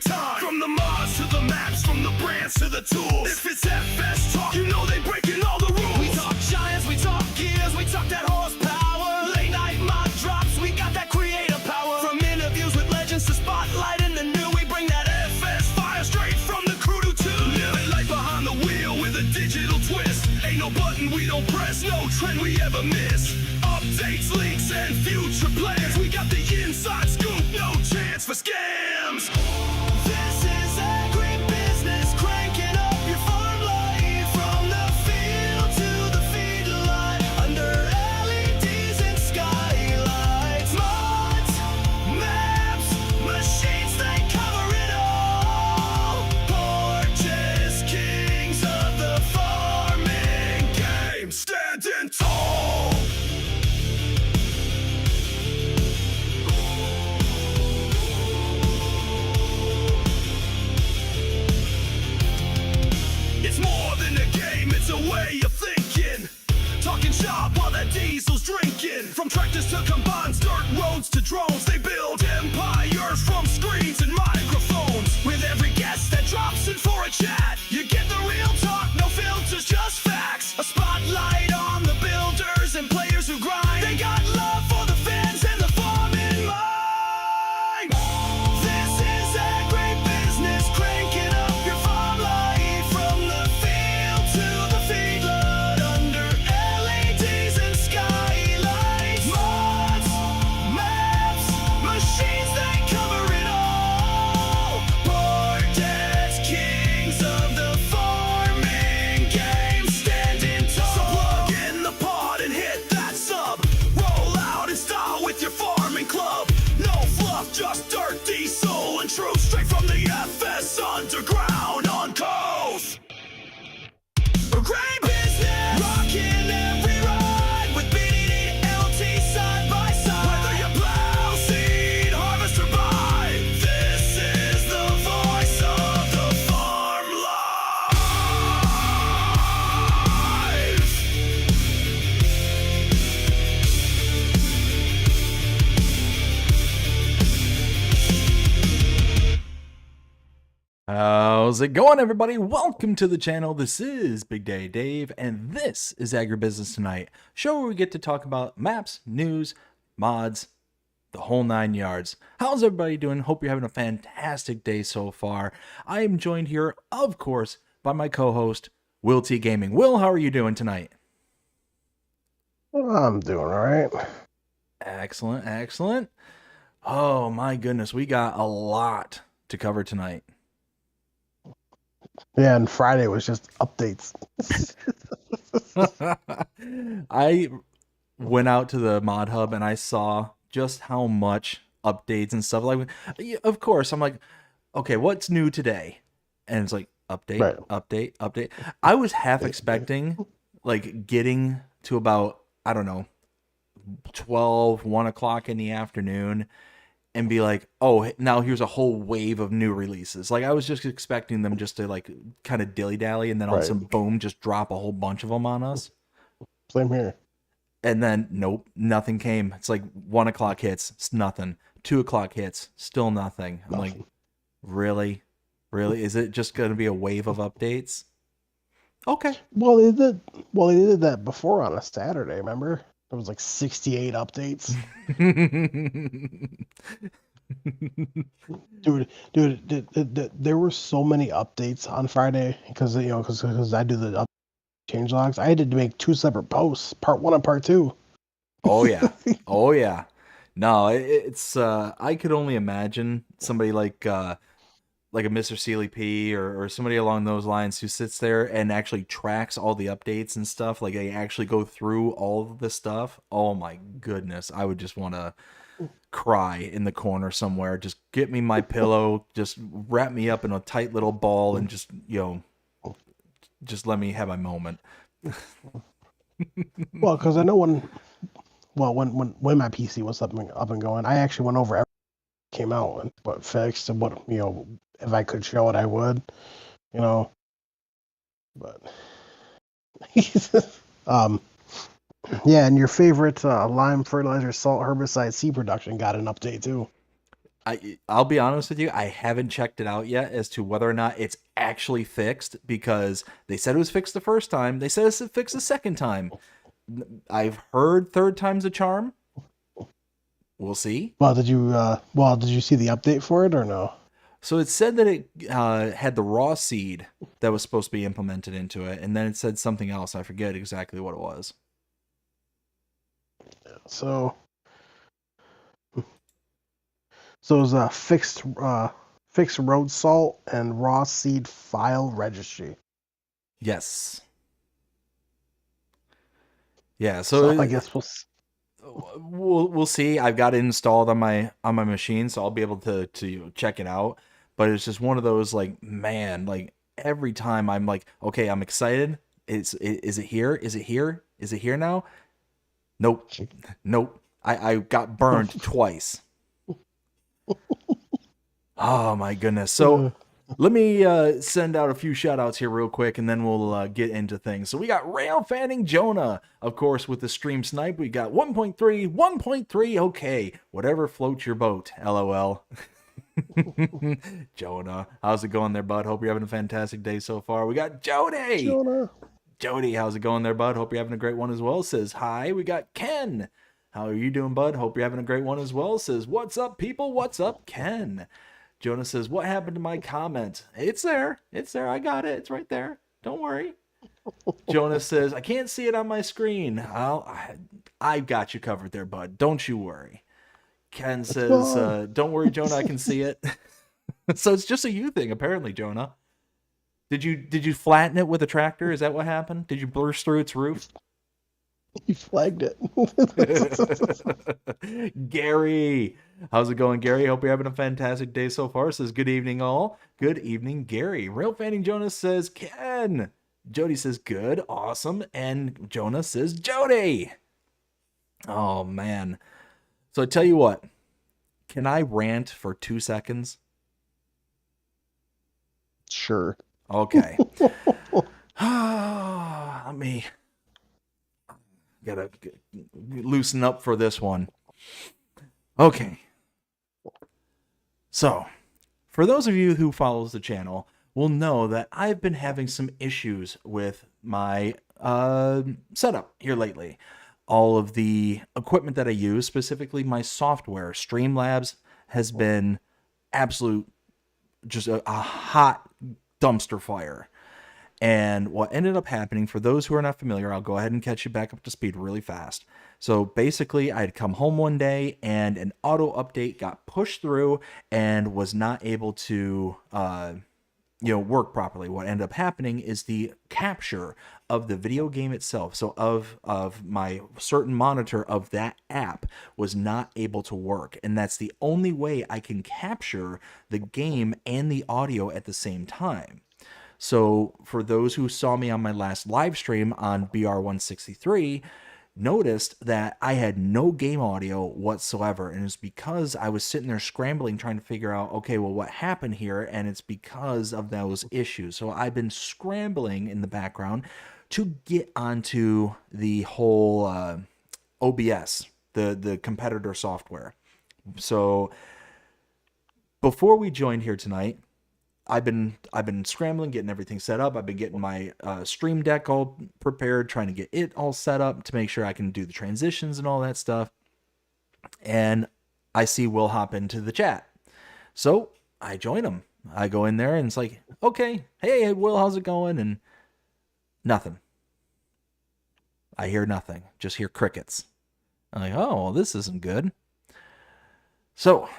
time. From the mods to the maps, from the brands to the tools. If it's FS talk, you know they breaking all the rules. We talk giants, we talk gears, we talk that horsepower. Late night mod drops, we got that creative power. From interviews with legends to spotlighting the new, we bring that FS fire straight from the crew to two. Living life behind the wheel with a digital twist. Ain't no button we don't press, no trend we ever miss. Updates, leaks, and future plans. We got the inside scoop, no chance for scams. This is AgriBusiness, cranking up your farm life. From the field to the feedlot, under LEDs and skylights. Mods, maps, machines, they cover it all. Porches, kings of the farming game, standing tall. It's more than a game, it's a way of thinking. Talking shop while that diesel's drinking. From tractors to combines, dirt roads to drones, they build empires from screens and microphones. With every guest that drops in for a chat, you get the real talk, no filters, just facts. A spotlight on the builders and players who grind. They got love for the fans and the farm in mind. This is AgriBusiness, cranking up your farm life. From the field to the feedlot, under LEDs and skylights. Mods, maps, machines, they cover it all. Porches, kings of the farming game, standing tall. So plug in the pod and hit that sub. Roll out in style with your farming club. No fluff, just dirt, diesel, and truth. Straight from the FS underground on coast. AgriBusiness, rocking every ride with BDD, LT side by side. Whether you plow, seed, harvest, or buy, this is the voice of the farm life. How's it going, everybody? Welcome to the channel. This is Big Day Dave, and this is AgriBusiness Tonight, show where we get to talk about maps, news, mods, the whole 9 yards. How's everybody doing? Hope you're having a fantastic day so far. I am joined here, of course, by my co-host, WillTGaming. Will, how are you doing tonight? I'm doing all right. Excellent, excellent. Oh my goodness, we got a lot to cover tonight. Yeah, and Friday was just updates. I went out to the mod hub and I saw just how much updates and stuff. Like, of course, I'm like, okay, what's new today? And it's like update, Right. update, update. I was half expecting like getting to about, I don't know, 12, 1 o'clock in the afternoon and be like, oh, now here's a whole wave of new releases. Like, I was just expecting them just to like kind of dilly-dally and then all of a Right. sudden, boom, just drop a whole bunch of them on us. Same here. And then, nope, nothing came. It's like 1 o'clock hits, it's nothing. 2 o'clock hits, still nothing. I'm like, Nothing. really? Really? Is it just going to be a wave of updates? Okay. Well, they did that before on a Saturday. Remember? There was like 68 updates. Dude, there were so many updates on Friday because I do the change logs. I had to make 2 separate posts, part 1 and part 2. Oh, yeah. Oh, yeah. No, it's, I could only imagine somebody like a Mr. Sealy P or somebody along those lines who sits there and actually tracks all the updates and stuff. Like, they actually go through all of the stuff. Oh my goodness. I would just want to cry in the corner somewhere. Just get me my pillow, just wrap me up in a tight little ball and just, just let me have my moment. Well, because I know when my PC was up and going, I actually went over everything that came out and what fixed and what if I could show it, I would, But yeah, and your favorite lime fertilizer, salt, herbicide, seed production got an update too. I'll be honest with you, I haven't checked it out yet as to whether or not it's actually fixed, because they said it was fixed the first time. They said it's fixed the second time. I've heard third time's a charm. We'll see. Well, did you see the update for it or no? So it said that it had the raw seed that was supposed to be implemented into it, and then it said something else. I forget exactly what it was. So it was a fixed road salt and raw seed file registry. Yes. Yeah. So I guess we'll see. I've got it installed on my machine, so I'll be able to check it out. But it's just one of those, like, man, like every time I'm like, okay, I'm excited. Is it here? Is it here? Is it here now? Nope. Nope. I got burned twice. Oh my goodness. So let me send out a few shout outs here real quick, and then we'll get into things. So we got Rail Fanning Jonah, of course, with the stream snipe. We got 1.3. Okay, whatever floats your boat. LOL. Jonah, how's it going there, bud? Hope you're having a fantastic day so far. We got Jody. Jody, how's it going there, bud? Hope you're having a great one as well. Says hi. We got Ken. How are you doing, bud? Hope you're having a great one as well. Says, what's up, people? What's up, Ken? Jonah says, what happened to my comment? It's there. It's there. I got it. It's right there. Don't worry. Jonah says, I can't see it on my screen. I've got you covered there, bud. Don't you worry. Ken says, don't worry, Jonah. I can see it. So it's just a you thing, apparently, Jonah. Did you flatten it with a tractor? Is that what happened? Did you burst through its roof? You flagged it. Gary, how's it going, Gary? Hope you're having a fantastic day so far. Says good evening, all. Good evening, Gary. Real Fanning Jonas says Ken. Jody says good, awesome, and Jonah says Jody. Oh man. So I tell you what, can I rant for 2 seconds? Sure. Okay. Let me gotta loosen up for this one. Okay. So, for those of you who follows the channel will know that I've been having some issues with my setup here lately. All of the equipment that I use, specifically my software, Streamlabs, has been absolute, just a hot dumpster fire. And what ended up happening, for those who are not familiar, I'll go ahead and catch you back up to speed really fast. So basically, I'd come home one day and an auto update got pushed through and was not able to work properly. What ended up happening is the capture of the video game itself, so of my certain monitor of that app, was not able to work. And that's the only way I can capture the game and the audio at the same time. So for those who saw me on my last live stream on BR163, noticed that I had no game audio whatsoever. And it's because I was sitting there scrambling, trying to figure out, okay, well, what happened here? And it's because of those issues. So I've been scrambling in the background to get onto the whole OBS, the competitor software. So before we joined here tonight, I've been scrambling, getting everything set up. I've been getting my stream deck all prepared, trying to get it all set up to make sure I can do the transitions and all that stuff. And I see Will hop into the chat. So I join him. I go in there and it's like, okay, hey, Will, how's it going? And nothing. I hear nothing. Just hear crickets. I'm like, oh, well, this isn't good. So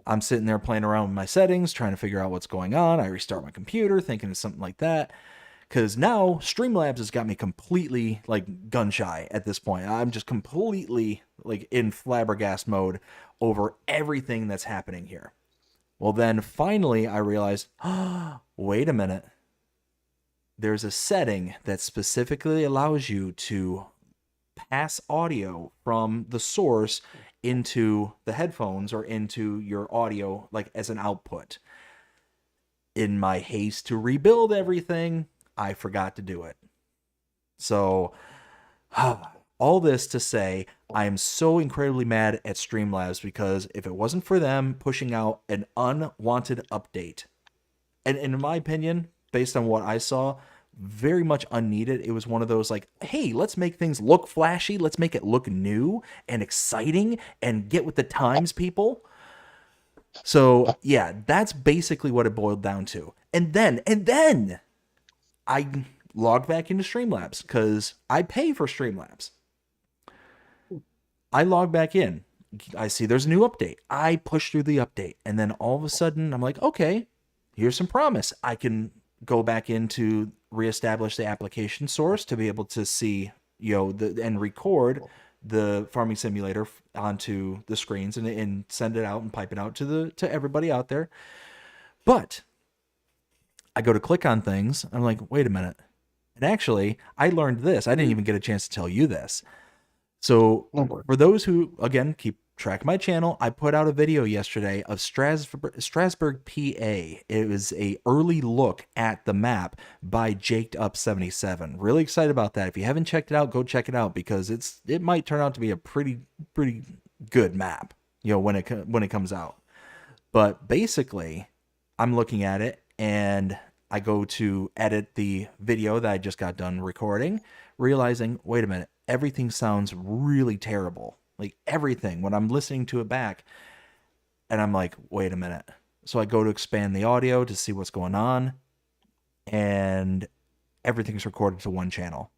I'm sitting there playing around with my settings, trying to figure out what's going on. I restart my computer, thinking it's something like that. Because now Streamlabs has got me completely like gun shy at this point. I'm just completely like in flabbergast mode over everything that's happening here. Well, then finally I realized, wait a minute. There's a setting that specifically allows you to pass audio from the source into the headphones or into your audio, like as an output. In my haste to rebuild everything, I forgot to do it. So all this to say, I am so incredibly mad at Streamlabs because if it wasn't for them pushing out an unwanted update, and in my opinion, based on what I saw, very much unneeded. It was one of those like, hey, let's make things look flashy. Let's make it look new and exciting and get with the times, people. So yeah, that's basically what it boiled down to. And then I logged back into Streamlabs because I pay for Streamlabs. I log back in. I see there's a new update. I push through the update. And then all of a sudden, I'm like, okay, here's some promise. I can go back into reestablish the application source to be able to see, and record the farming simulator onto the screens and send it out and pipe it out to everybody out there. But I go to click on things. I'm like, wait a minute. And actually, I learned this. I didn't even get a chance to tell you this. So for those who, again, keep track of my channel, I put out a video yesterday of Strasburg, PA. It was a early look at the map by Jaked Up 77. Really excited about that. If you haven't checked it out, go check it out because it might turn out to be a pretty good map, when it comes out. But basically, I'm looking at it and I go to edit the video that I just got done recording, realizing, wait a minute, everything sounds really terrible. Like everything when I'm listening to it back, and I'm like, wait a minute. So I go to expand the audio to see what's going on, and everything's recorded to one channel.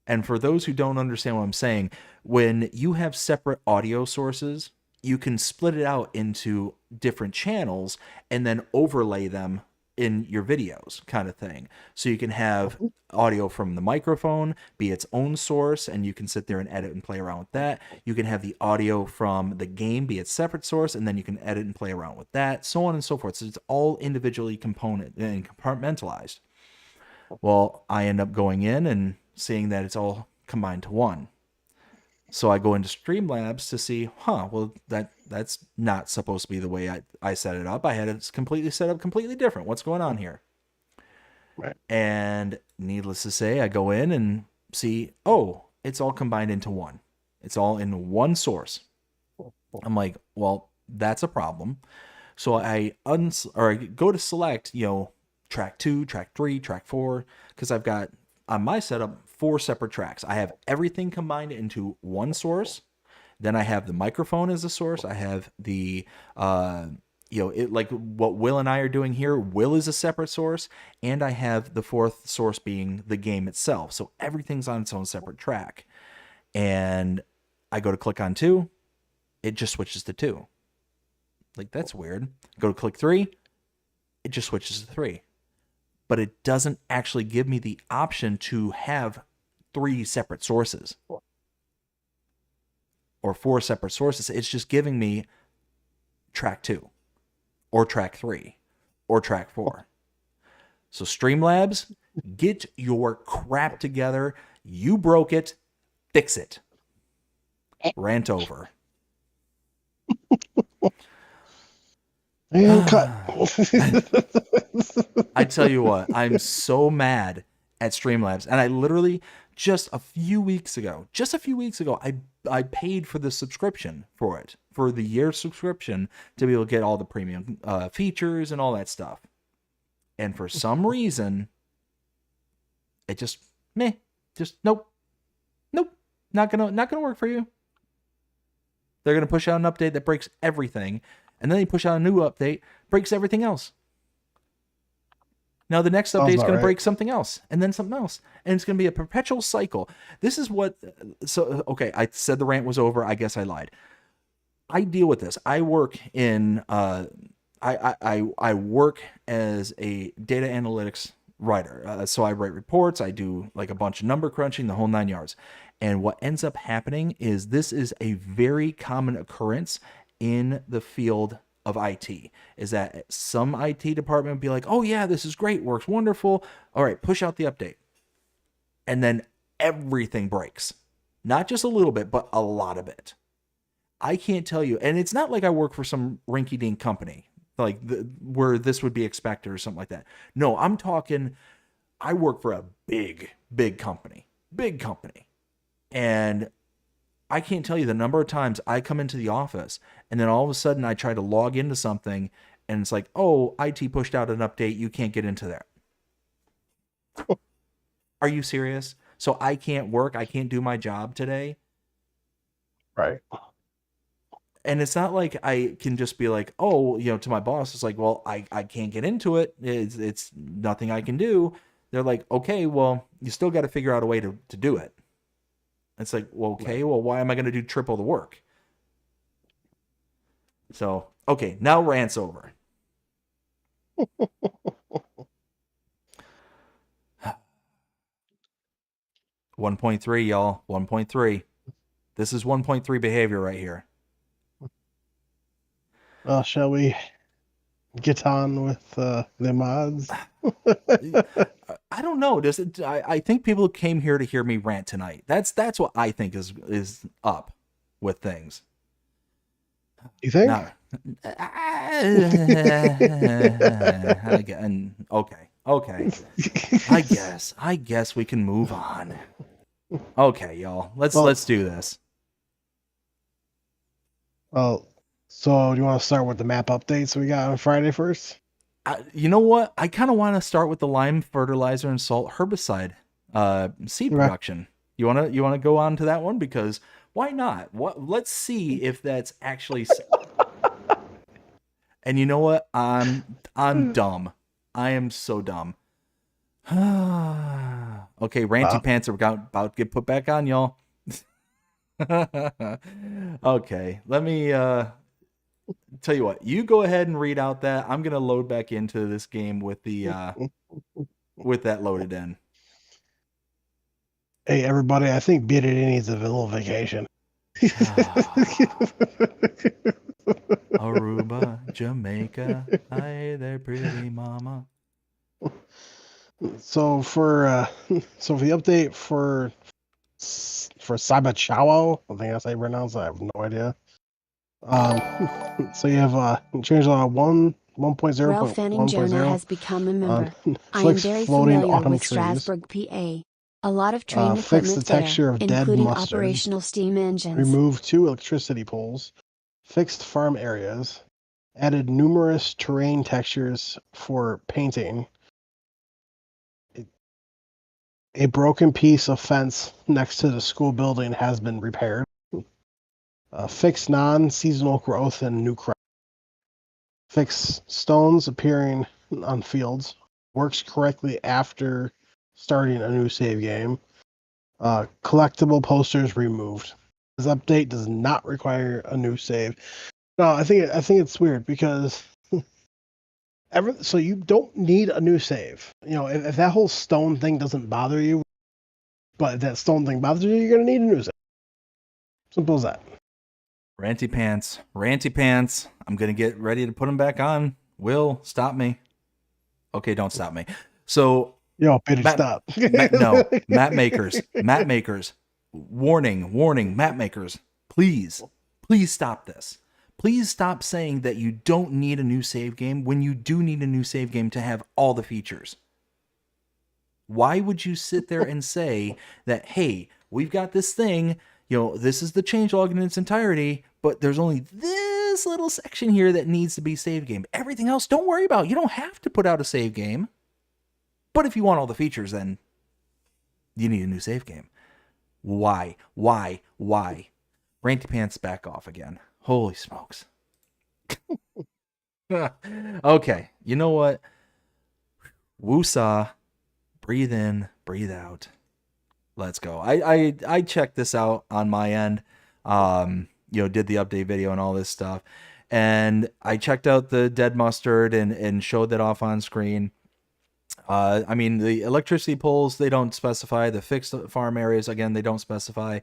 And for those who don't understand what I'm saying, when you have separate audio sources, you can split it out into different channels and then overlay them in your videos, kind of thing. So you can have audio from the microphone be its own source, and you can sit there and edit and play around with that. You can have the audio from the game be its separate source, and then you can edit and play around with that, so on and so forth. So it's all individually component and compartmentalized. Well, I end up going in and seeing that it's all combined to one. So I go into Streamlabs to see, well, that's not supposed to be the way I set it up. I had it completely set up completely different. What's going on here? Right. And needless to say, I go in and see, it's all combined into one. It's all in one source. I'm like, well, that's a problem. So I go to select, track 2, track 3, track 4, because I've got on my setup 4 separate tracks. I have everything combined into one source. Then I have the microphone as a source. I have the like what Will and I are doing here. Will is a separate source, and I have the 4th source being the game itself. So everything's on its own separate track. And I go to click on 2, it just switches to 2. Like, that's weird. Go to click 3, it just switches to 3. But it doesn't actually give me the option to have 3 separate sources or 4 separate sources. It's just giving me track 2 or track 3 or track 4. So Streamlabs, get your crap together. You broke it. Fix it. Rant over. And cut. I tell you what, I'm so mad at Streamlabs. And I literally just a few weeks ago, I paid for the subscription for it, for the year subscription to be able to get all the premium features and all that stuff. And for some reason, it just nope, not gonna work for you. They're gonna push out an update that breaks everything, and then they push out a new update, breaks everything else. Now the next update is going to break something else, and then something else, and it's going to be a perpetual cycle. This is what. So okay, I said the rant was over. I guess I lied. I deal with this. I work in. I work as a data analytics writer. So I write reports. I do like a bunch of number crunching, the whole 9 yards. And what ends up happening is this is a very common occurrence in the field of IT, is that some IT department would be like, oh yeah, this is great, works wonderful. All right, push out the update. And then everything breaks. Not just a little bit, but a lot of it. I can't tell you. And it's not like I work for some rinky-dink company, like where this would be expected or something like that. No, I'm talking, I work for a big company. Big company. And I can't tell you the number of times I come into the office and then all of a sudden I try to log into something and it's like, oh, IT pushed out an update. You can't get into there. Are you serious? So I can't work. I can't do my job today. Right. And it's not like I can just be like, oh, to my boss, it's like, well, I can't get into it. It's nothing I can do. They're like, okay, well, you still got to figure out a way to do it. It's like, well, okay, well, why am I going to do triple the work? So, okay, now rant's over. 1.3, y'all. 1.3. This is 1.3 behavior right here. Well, shall we get on with the mods? I don't know. Does it? I think people came here to hear me rant tonight. That's what I think is up with things. You think? Now, again, okay. I guess we can move on. Okay, y'all. Let's do this. Well, so do you want to start with the map updates we got on Friday first? You know what? I kind of want to start with the lime fertilizer and salt herbicide seed production. You want to go on to that one, because why not? Let's see if that's actually. And you know what? I'm dumb. I am so dumb. Okay, ranty pants are about to get put back on, y'all. Okay, let me tell you what. You go ahead and read out that. I'm gonna load back into this game with the with that loaded in. Hey, everybody! I think BDD needs a little vacation. Aruba, Jamaica, hi there, pretty mama. So for the update for Sabachawo, I think that's how you pronounce it. I have no idea. So you have changelog 1.0. Ralph Fanning Jonah has become a member. I am Fix very floating familiar autumn with trees. Strasbourg, PA. A lot of train Fix the equipment texture there, of dead including mustard. operational steam engines. Remove 2 electricity poles. Fixed farm areas. Added numerous terrain textures for painting. A broken piece of fence next to the school building has been repaired. Fixed non-seasonal growth and new crop. Fix stones appearing on fields. Works correctly after starting a new save game. Collectible posters removed. This update does not require a new save. No, I think it's weird because so you don't need a new save. If that whole stone thing doesn't bother you, but if that stone thing bothers you, you're gonna need a new save. Simple as that. Ranty pants. I'm gonna get ready to put them back on. Will, stop me. Okay, don't stop me. So, stop. Map makers. Warning, map makers. Please stop this. Please stop saying that you don't need a new save game when you do need a new save game to have all the features. Why would you sit there and say that, hey, we've got this thing, this is the changelog in its entirety, but there's only this little section here that needs to be save game. Everything else, don't worry about. You don't have to put out a save game. But if you want all the features, then you need a new save game. Why? Ranty pants, back off again. Holy smokes. Okay, you know what? Woosah. Breathe in, breathe out. Let's go. I checked this out on my end. Did the update video and all this stuff. And I checked out the dead mustard and showed that off on screen. The electricity poles, they don't specify. The fixed farm areas, again, they don't specify.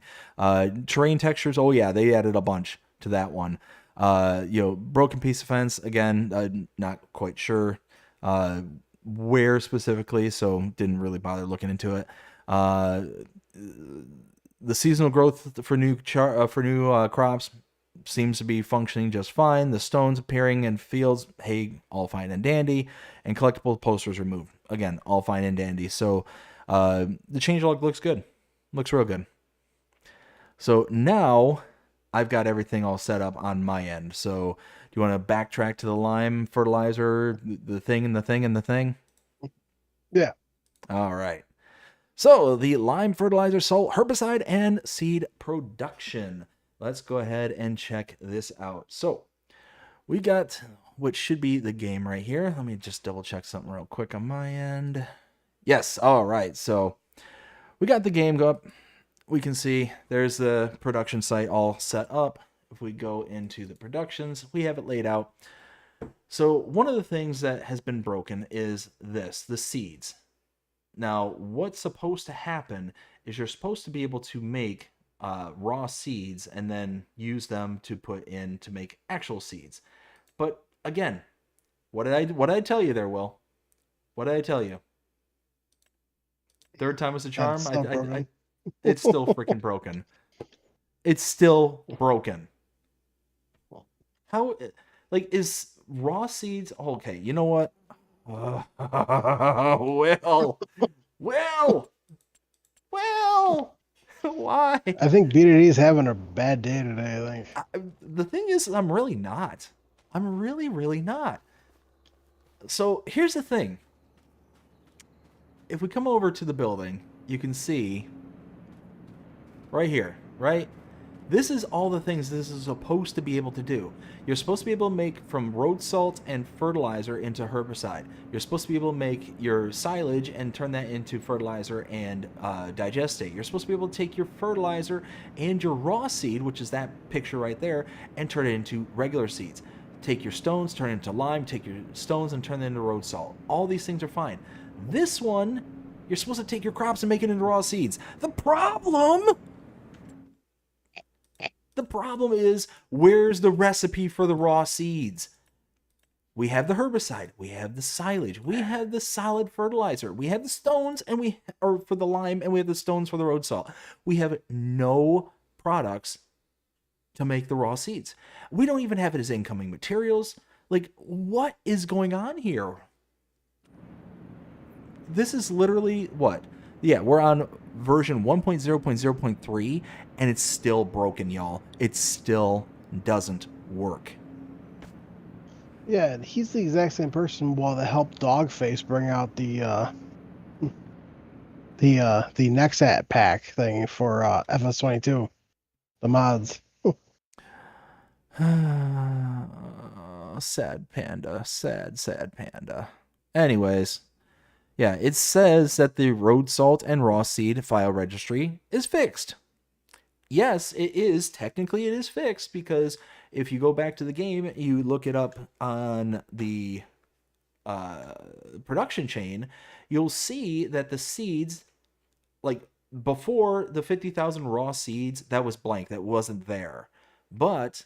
Terrain textures, oh yeah, they added a bunch to that one. Broken piece of fence, again, not quite sure where specifically, so didn't really bother looking into it. The seasonal growth for new crops seems to be functioning just fine. The stones appearing in fields, hey, all fine and dandy. And collectible posters removed, again, all fine and dandy. So the changelog looks good, looks real good. So now I've got everything all set up on my end. So do you want to backtrack to the lime fertilizer, the thing and the thing and the thing? Yeah. All right. So the lime fertilizer, salt, herbicide, and seed production. Let's go ahead and check this out. So we got what should be the game right here. Let me just double check something real quick on my end. Yes. All right. So we got the game go up. We can see there's the production site all set up. If we go into the productions, we have it laid out. So one of the things that has been broken is this, the seeds. Now, what's supposed to happen is you're supposed to be able to make raw seeds and then use them to put in to make actual seeds. But again, what did I tell you there, Will? What did I tell you? Third time was a charm. It's still freaking broken. It's still broken. How, like, is raw seeds okay? You know what? Will, why? I think BDD is having a bad day today. I think The thing is, I'm really not. I'm really not. So here's the thing. If we come over to the building, you can see right here, right? This is all the things this is supposed to be able to do. You're supposed to be able to make from road salt and fertilizer into herbicide. You're supposed to be able to make your silage and turn that into fertilizer and digestate. You're supposed to be able to take your fertilizer and your raw seed, which is that picture right there, and turn it into regular seeds. Take your stones, turn it into lime, take your stones and turn it into road salt. All these things are fine. This one, you're supposed to take your crops and make it into raw seeds. The problem is, where's the recipe for the raw seeds? We have the herbicide, we have the silage, we have the solid fertilizer, we have the stones for the lime, and we have the stones for the road salt. We have no products to make the raw seeds. We don't even have it as incoming materials. Like, what is going on here? This is literally what? Yeah, we're on version 1.0.0.3, and it's still broken, y'all. It still doesn't work. Yeah, and he's the exact same person that helped Dogface bring out the Nexat pack thing for FS22, the mods. Sad panda, sad panda. Anyways, yeah, it says that the road salt and raw seed file registry is fixed. Yes, it is. Technically, it is fixed, because if you go back to the game, you look it up on the production chain, you'll see that the seeds, like before the 50,000 raw seeds, that was blank. That wasn't there. But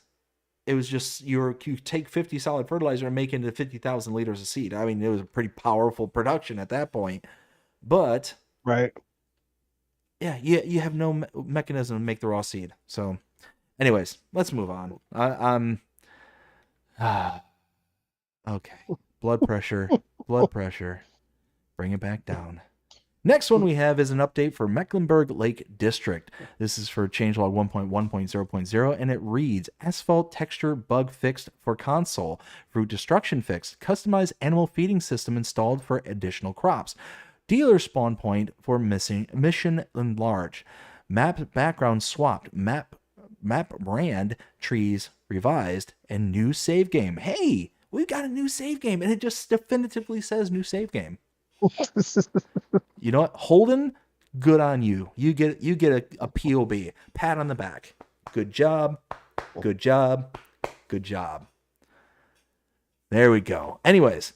it was just you take 50 solid fertilizer and make it into 50,000 liters of seed. I mean, it was a pretty powerful production at that point. But right, yeah, you have no mechanism to make the raw seed. So, anyways, let's move on. Okay, blood pressure, bring it back down. Next one we have is an update for Mecklenburg Lake District. This is for changelog 1.1.0.0, and it reads: asphalt texture bug fixed for console, fruit destruction fixed, customized animal feeding system installed for additional crops, dealer spawn point for mission enlarged, map background swapped, map brand trees revised, and new save game. Hey, we've got a new save game, and it just definitively says new save game. You know what, Holden? Good on you. You get a POB, pat on the back. Good job. There we go. Anyways,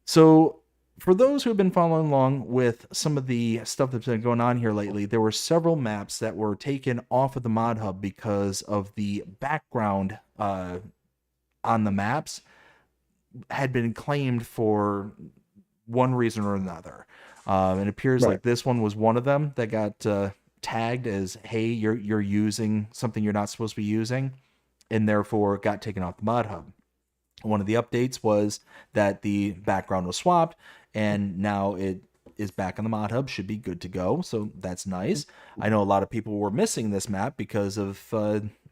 so for those who have been following along with some of the stuff that's been going on here lately, there were several maps that were taken off of the mod hub because of the background on the maps had been claimed for one reason or another. It appears like this one was one of them that got tagged as, hey, you're using something you're not supposed to be using, and therefore got taken off the mod hub. One of the updates was that the background was swapped, and now it is back on the mod hub, should be good to go. So that's nice. I know a lot of people were missing this map because of,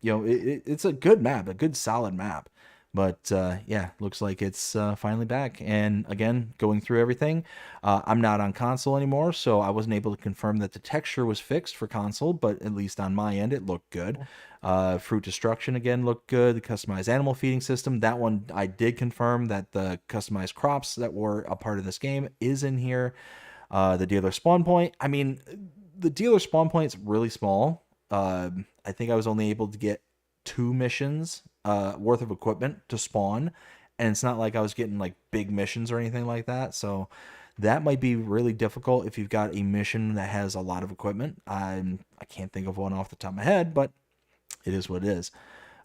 it's a good map, a good solid map. But yeah, looks like it's finally back. And again, going through everything, I'm not on console anymore, so I wasn't able to confirm that the texture was fixed for console, but at least on my end, it looked good. Fruit destruction, again, looked good. The customized animal feeding system, that one I did confirm that the customized crops that were a part of this game is in here. The dealer spawn point, I mean, the dealer spawn point is really small. I think I was only able to get 2 missions worth of equipment to spawn, and it's not like I was getting like big missions or anything like that, so that might be really difficult if you've got a mission that has a lot of equipment. I can't think of one off the top of my head, but it is what it is.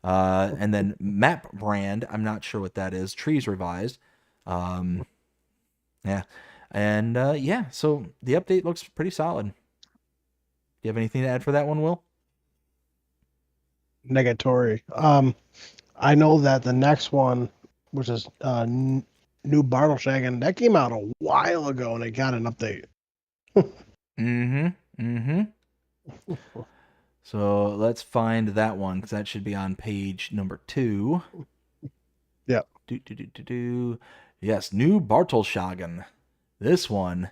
And then map brand, I'm not sure what that is. Trees revised. Yeah. And yeah, so the update looks pretty solid. Do you have anything to add for that one, Will? Negatory. I know that the next one, which is new Bartleshagen, that came out a while ago and it got an update. So let's find that one, because that should be on page number 2. Yeah. Yes, new Bartleshagen. This one.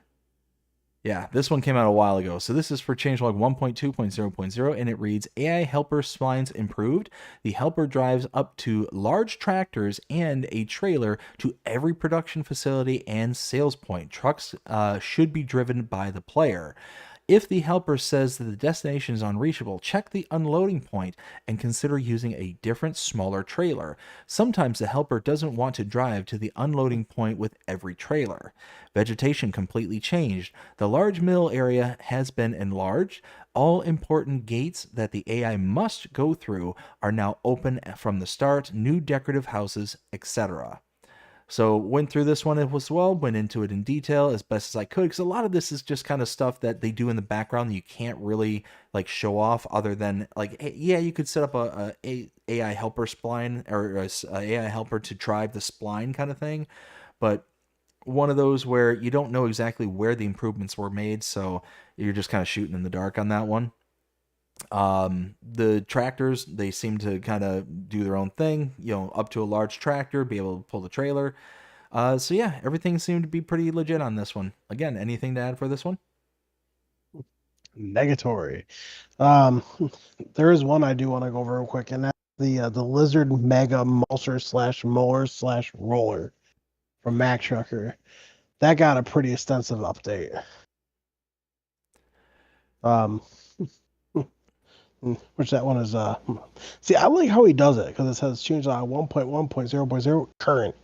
Yeah, this one came out a while ago. So this is for changelog 1.2.0.0, and it reads, AI helper splines improved. The helper drives up to large tractors and a trailer to every production facility and sales point. Trucks should be driven by the player. If the helper says that the destination is unreachable, check the unloading point and consider using a different, smaller trailer. Sometimes the helper doesn't want to drive to the unloading point with every trailer. Vegetation completely changed. The large mill area has been enlarged. All important gates that the AI must go through are now open from the start, new decorative houses, etc. So went through this one as well, went into it in detail as best as I could, because a lot of this is just kind of stuff that they do in the background that you can't really like show off, other than like, yeah, you could set up a AI helper spline, or a AI helper to drive the spline kind of thing, but one of those where you don't know exactly where the improvements were made, so you're just kind of shooting in the dark on that one. The tractors, they seem to kind of do their own thing, up to a large tractor, be able to pull the trailer. So yeah, everything seemed to be pretty legit on this one. Again, anything to add for this one? Negatory. There is one I do want to go over real quick, and that's the Lizard Mega Mulcher / Mower / Roller from Mac Trucker. That got a pretty extensive update. Which that one is see, I like how he does it, because it says change 1.1.0.0 current.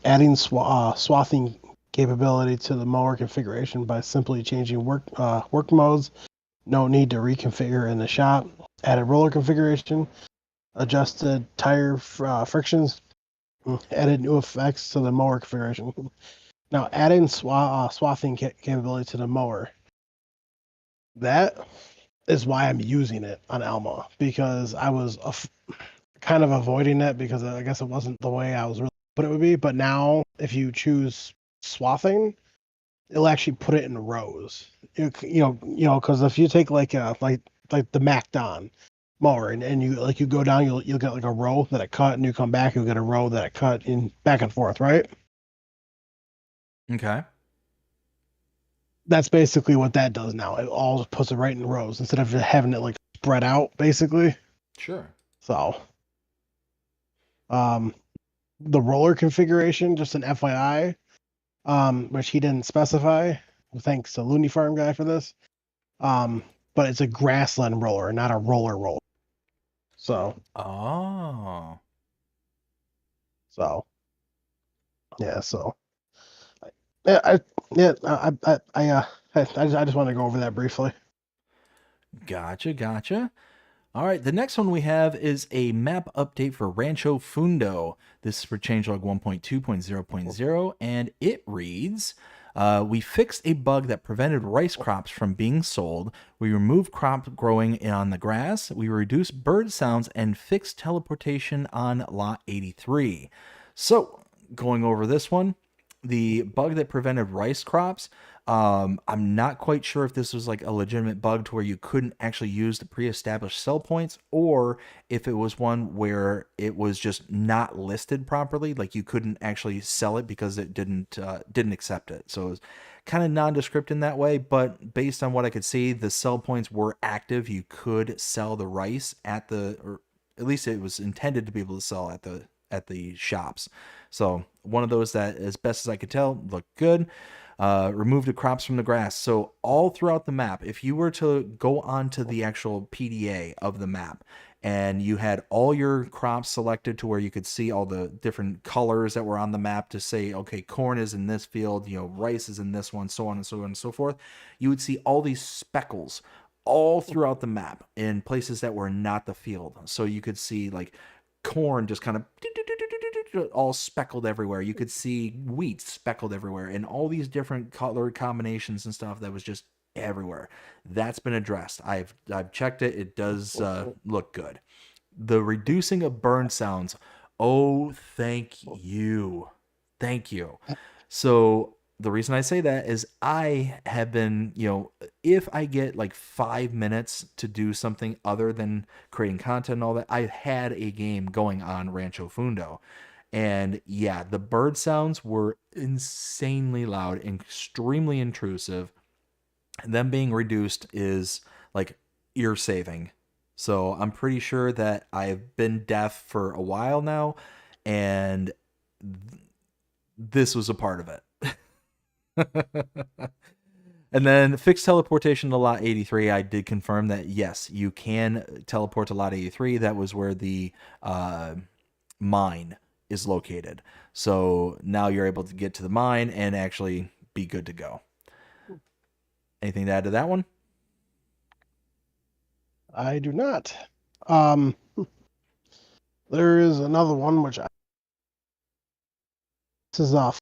Adding swathing capability to the mower configuration by simply changing work modes. No need to reconfigure in the shop. Added roller configuration. Adjusted tire frictions. Added new effects to the mower configuration. Now adding swathing capability to the mower. That is why I'm using it on Alma, because I was kind of avoiding it because I guess it wasn't the way I was really hoping it would be. But now, if you choose swathing, it'll actually put it in rows. Because if you take like the Mac Don mower and you go down, you'll get like a row that it cut, and you come back, you'll get a row that it cut in back and forth, right? Okay. That's basically what that does now. It all just puts it right in rows instead of having it like spread out, basically. Sure. So, the roller configuration, just an FYI, which he didn't specify. Thanks to Looney Farm guy for this. But it's a grassland roller, not a roller. So. Oh. So. Yeah. So. I just want to go over that briefly. Gotcha. All right, the next one we have is a map update for Rancho Fundo. This is for changelog 1.2.0.0, and it reads, we fixed a bug that prevented rice crops from being sold. We removed crop growing on the grass. We reduced bird sounds and fixed teleportation on lot 83. So, going over this one, the bug that prevented rice crops, I'm not quite sure if this was like a legitimate bug to where you couldn't actually use the pre-established sell points, or if it was one where it was just not listed properly, like you couldn't actually sell it because it didn't accept it. So it was kind of nondescript in that way, but based on what I could see, the sell points were active. You could sell the rice at the, or at least it was intended to be able to sell at the shops. So one of those that, as best as I could tell, looked good. Remove the crops from the grass. So all throughout the map, if you were to go onto the actual PDA of the map and you had all your crops selected to where you could see all the different colors that were on the map to say, okay, corn is in this field, rice is in this one, so on and so on and so forth, you would see all these speckles all throughout the map in places that were not the field. So you could see like corn just kind of all speckled everywhere. You could see wheat speckled everywhere, and all these different color combinations and stuff that was just everywhere. That's been addressed. I've checked it. It does look good. The reducing of burn sounds. Oh, thank you. Thank you. So the reason I say that is I have been, if I get like 5 minutes to do something other than creating content and all that, I had a game going on Rancho Fundo. And yeah, the bird sounds were insanely loud, extremely intrusive. Them being reduced is like ear saving. So I'm pretty sure that I've been deaf for a while now, and this was a part of it. And then fixed teleportation to lot 83. I did confirm that, yes, you can teleport to lot 83. That was where the mine is located. So now you're able to get to the mine and actually be good to go. Anything to add to that one? I do not. There is another one which this is a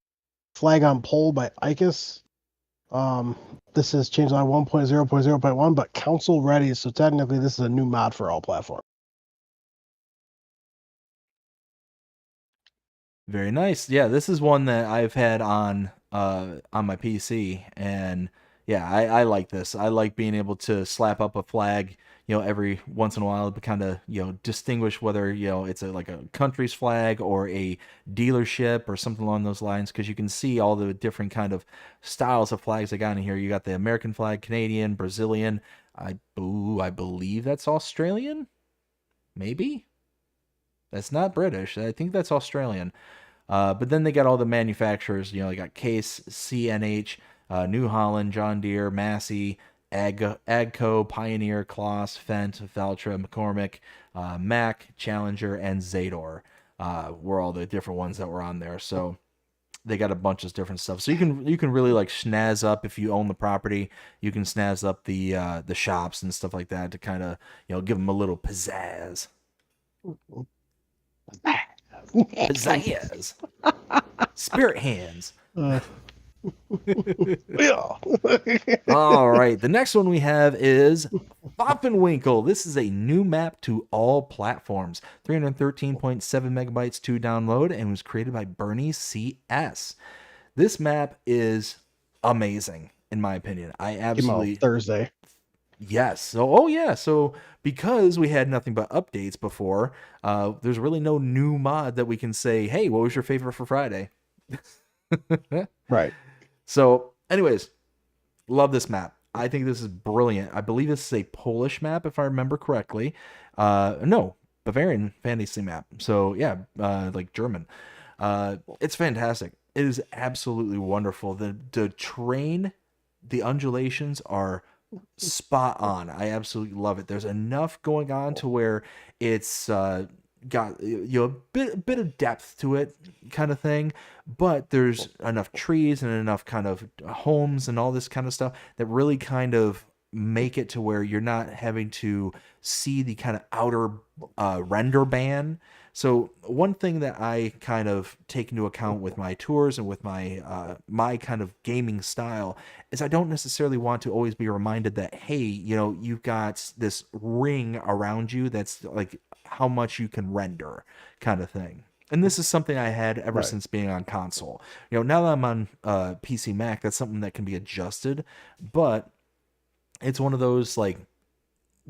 flag on pole by ICUS. This is changelog 1.0.0.1, but council ready, so technically this is a new mod for all platforms. Very nice. Yeah, this is one that I've had on my PC, and yeah, I like this. I like being able to slap up a flag, every once in a while to kind of, distinguish whether, it's like a country's flag or a dealership or something along those lines, because you can see all the different kind of styles of flags I got in here. You got the American flag, Canadian, Brazilian. I believe that's Australian. Maybe. That's not British. I think that's Australian. But then they got all the manufacturers. They got Case, CNH, New Holland, John Deere, Massey, Agco, Pioneer, Kloss, Fendt, Valtra, McCormick, Mack, Challenger, and Zador were all the different ones that were on there. So they got a bunch of different stuff. So you can really like snazz up, if you own the property, you can snazz up the shops and stuff like that to kind of give them a little pizzazz. Pizzazz. Spirit hands. Yeah. All right. The next one we have is Foppenwinkle. This is a new map to all platforms. 313.7 megabytes to download, and was created by Bernie CS. This map is amazing, in my opinion. I absolutely... Thursday. Yes. So because we had nothing but updates before, there's really no new mod that we can say, hey, what was your favorite for Friday? Right. So anyways, love this map. I think this is brilliant. I believe this is a Polish map, if I remember correctly. No, Bavarian fantasy map. So yeah, like German. It's fantastic. It is absolutely wonderful. The terrain, the undulations are spot on. I absolutely love it. There's enough going on to where it's got a bit of depth to it, kind of thing, but there's enough trees and enough kind of homes and all this kind of stuff that really kind of make it to where you're not having to see the kind of outer render ban. So one thing that I kind of take into account with my tours and with my my kind of gaming style is I don't necessarily want to always be reminded that, hey, you've got this ring around you that's like how much you can render kind of thing. And this is something I had ever Right. since being on console. Now that I'm on PC Mac, that's something that can be adjusted, but it's one of those like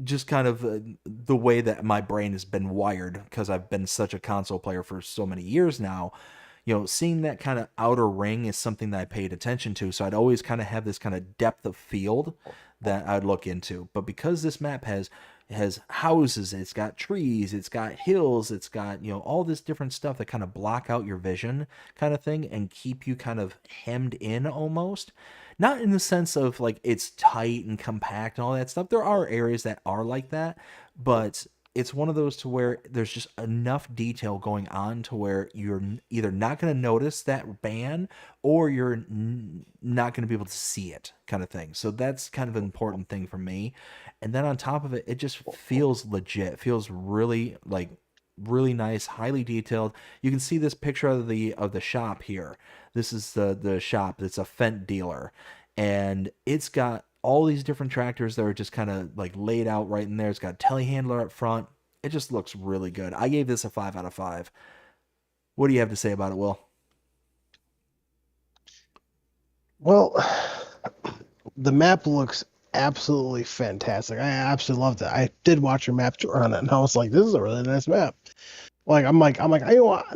just kind of the way that my brain has been wired because I've been such a console player for so many years now. Seeing that kind of outer ring is something that I paid attention to. So I'd always kind of have this kind of depth of field that I'd look into. But because this map has houses, it's got trees, it's got hills, it's got, all this different stuff that kind of block out your vision kind of thing and keep you kind of hemmed in almost. Not in the sense of like it's tight and compact and all that stuff. There are areas that are like that, but it's one of those to where there's just enough detail going on to where you're either not going to notice that ban or you're not going to be able to see it kind of thing. So that's kind of an important thing for me. And then on top of it, it just feels legit. It feels really like really nice, highly detailed. You can see this picture of the shop here. This is the shop. It's a Fendt dealer, and it's got all these different tractors that are just kind of like laid out right in there. It's got a telehandler up front. It just looks really good. I gave this a 5 out of 5. What do you have to say about it, Will? Well, the map looks absolutely fantastic. I absolutely loved it. I did watch your map tour on it, and I was like, "This is a really nice map." I'm like,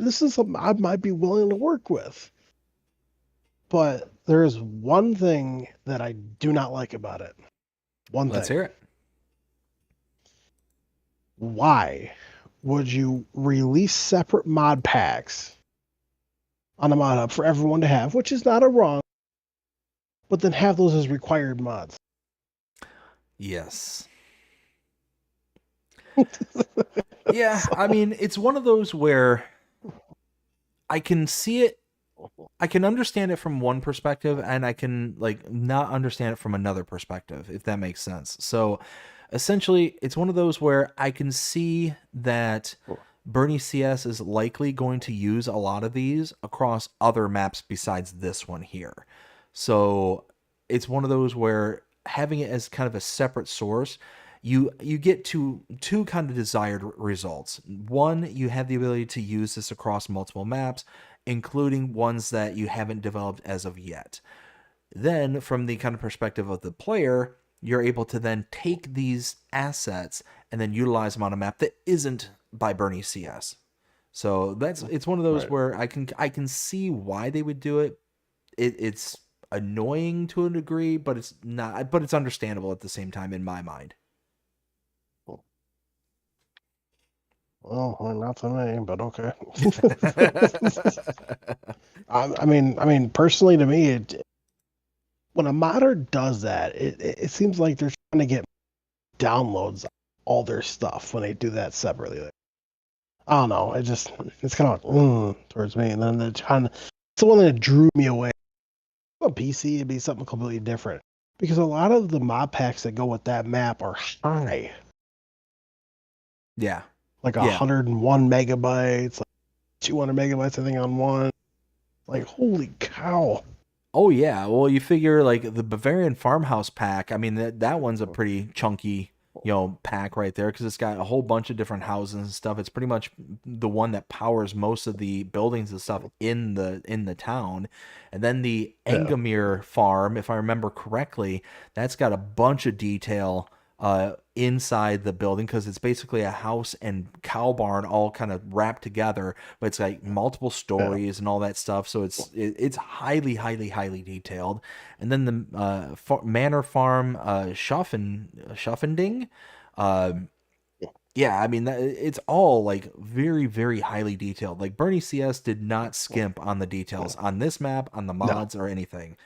this is something I might be willing to work with. But there is one thing that I do not like about it. Let's hear it. Why would you release separate mod packs on the mod hub for everyone to have, which is not a wrong, but then have those as required mods? Yes. Yeah, I mean, it's one of those where I can see it, I can understand it from one perspective, and I can like not understand it from another perspective, if that makes sense. So essentially, it's one of those where I can see that Bernie CS is likely going to use a lot of these across other maps besides this one here. So it's one of those where having it as kind of a separate source, you get two kind of desired results. One, you have the ability to use this across multiple maps, including ones that you haven't developed as of yet. Then, from the kind of perspective of the player, you're able to then take these assets and then utilize them on a map that isn't by Bernie CS. So it's one of those where I can see why they would do it. It's annoying to a degree, but it's not. But it's understandable at the same time in my mind. Well, not to me, but okay. I mean, personally, to me, when a modder does that, it seems like they're trying to get downloads on all their stuff when they do that separately. I don't know. It's kind of like, towards me, and then it's the one that drew me away. On PC, it'd be something completely different because a lot of the mod packs that go with that map are high. Yeah. Like 101 megabytes, like 200 megabytes, I think, on one. Like, holy cow. Oh, yeah. Well, you figure, like, the Bavarian Farmhouse pack, I mean, that one's a pretty chunky, pack right there because it's got a whole bunch of different houses and stuff. It's pretty much the one that powers most of the buildings and stuff in the town. And then the Engamere farm, if I remember correctly, that's got a bunch of detail inside the building because it's basically a house and cow barn all kind of wrapped together, but it's like multiple stories and all that stuff. So it's highly detailed. And then the manor farm Schaffending, yeah, I mean it's all like very highly detailed. Like Bernie CS did not skimp on the details on this map, on the mods or anything.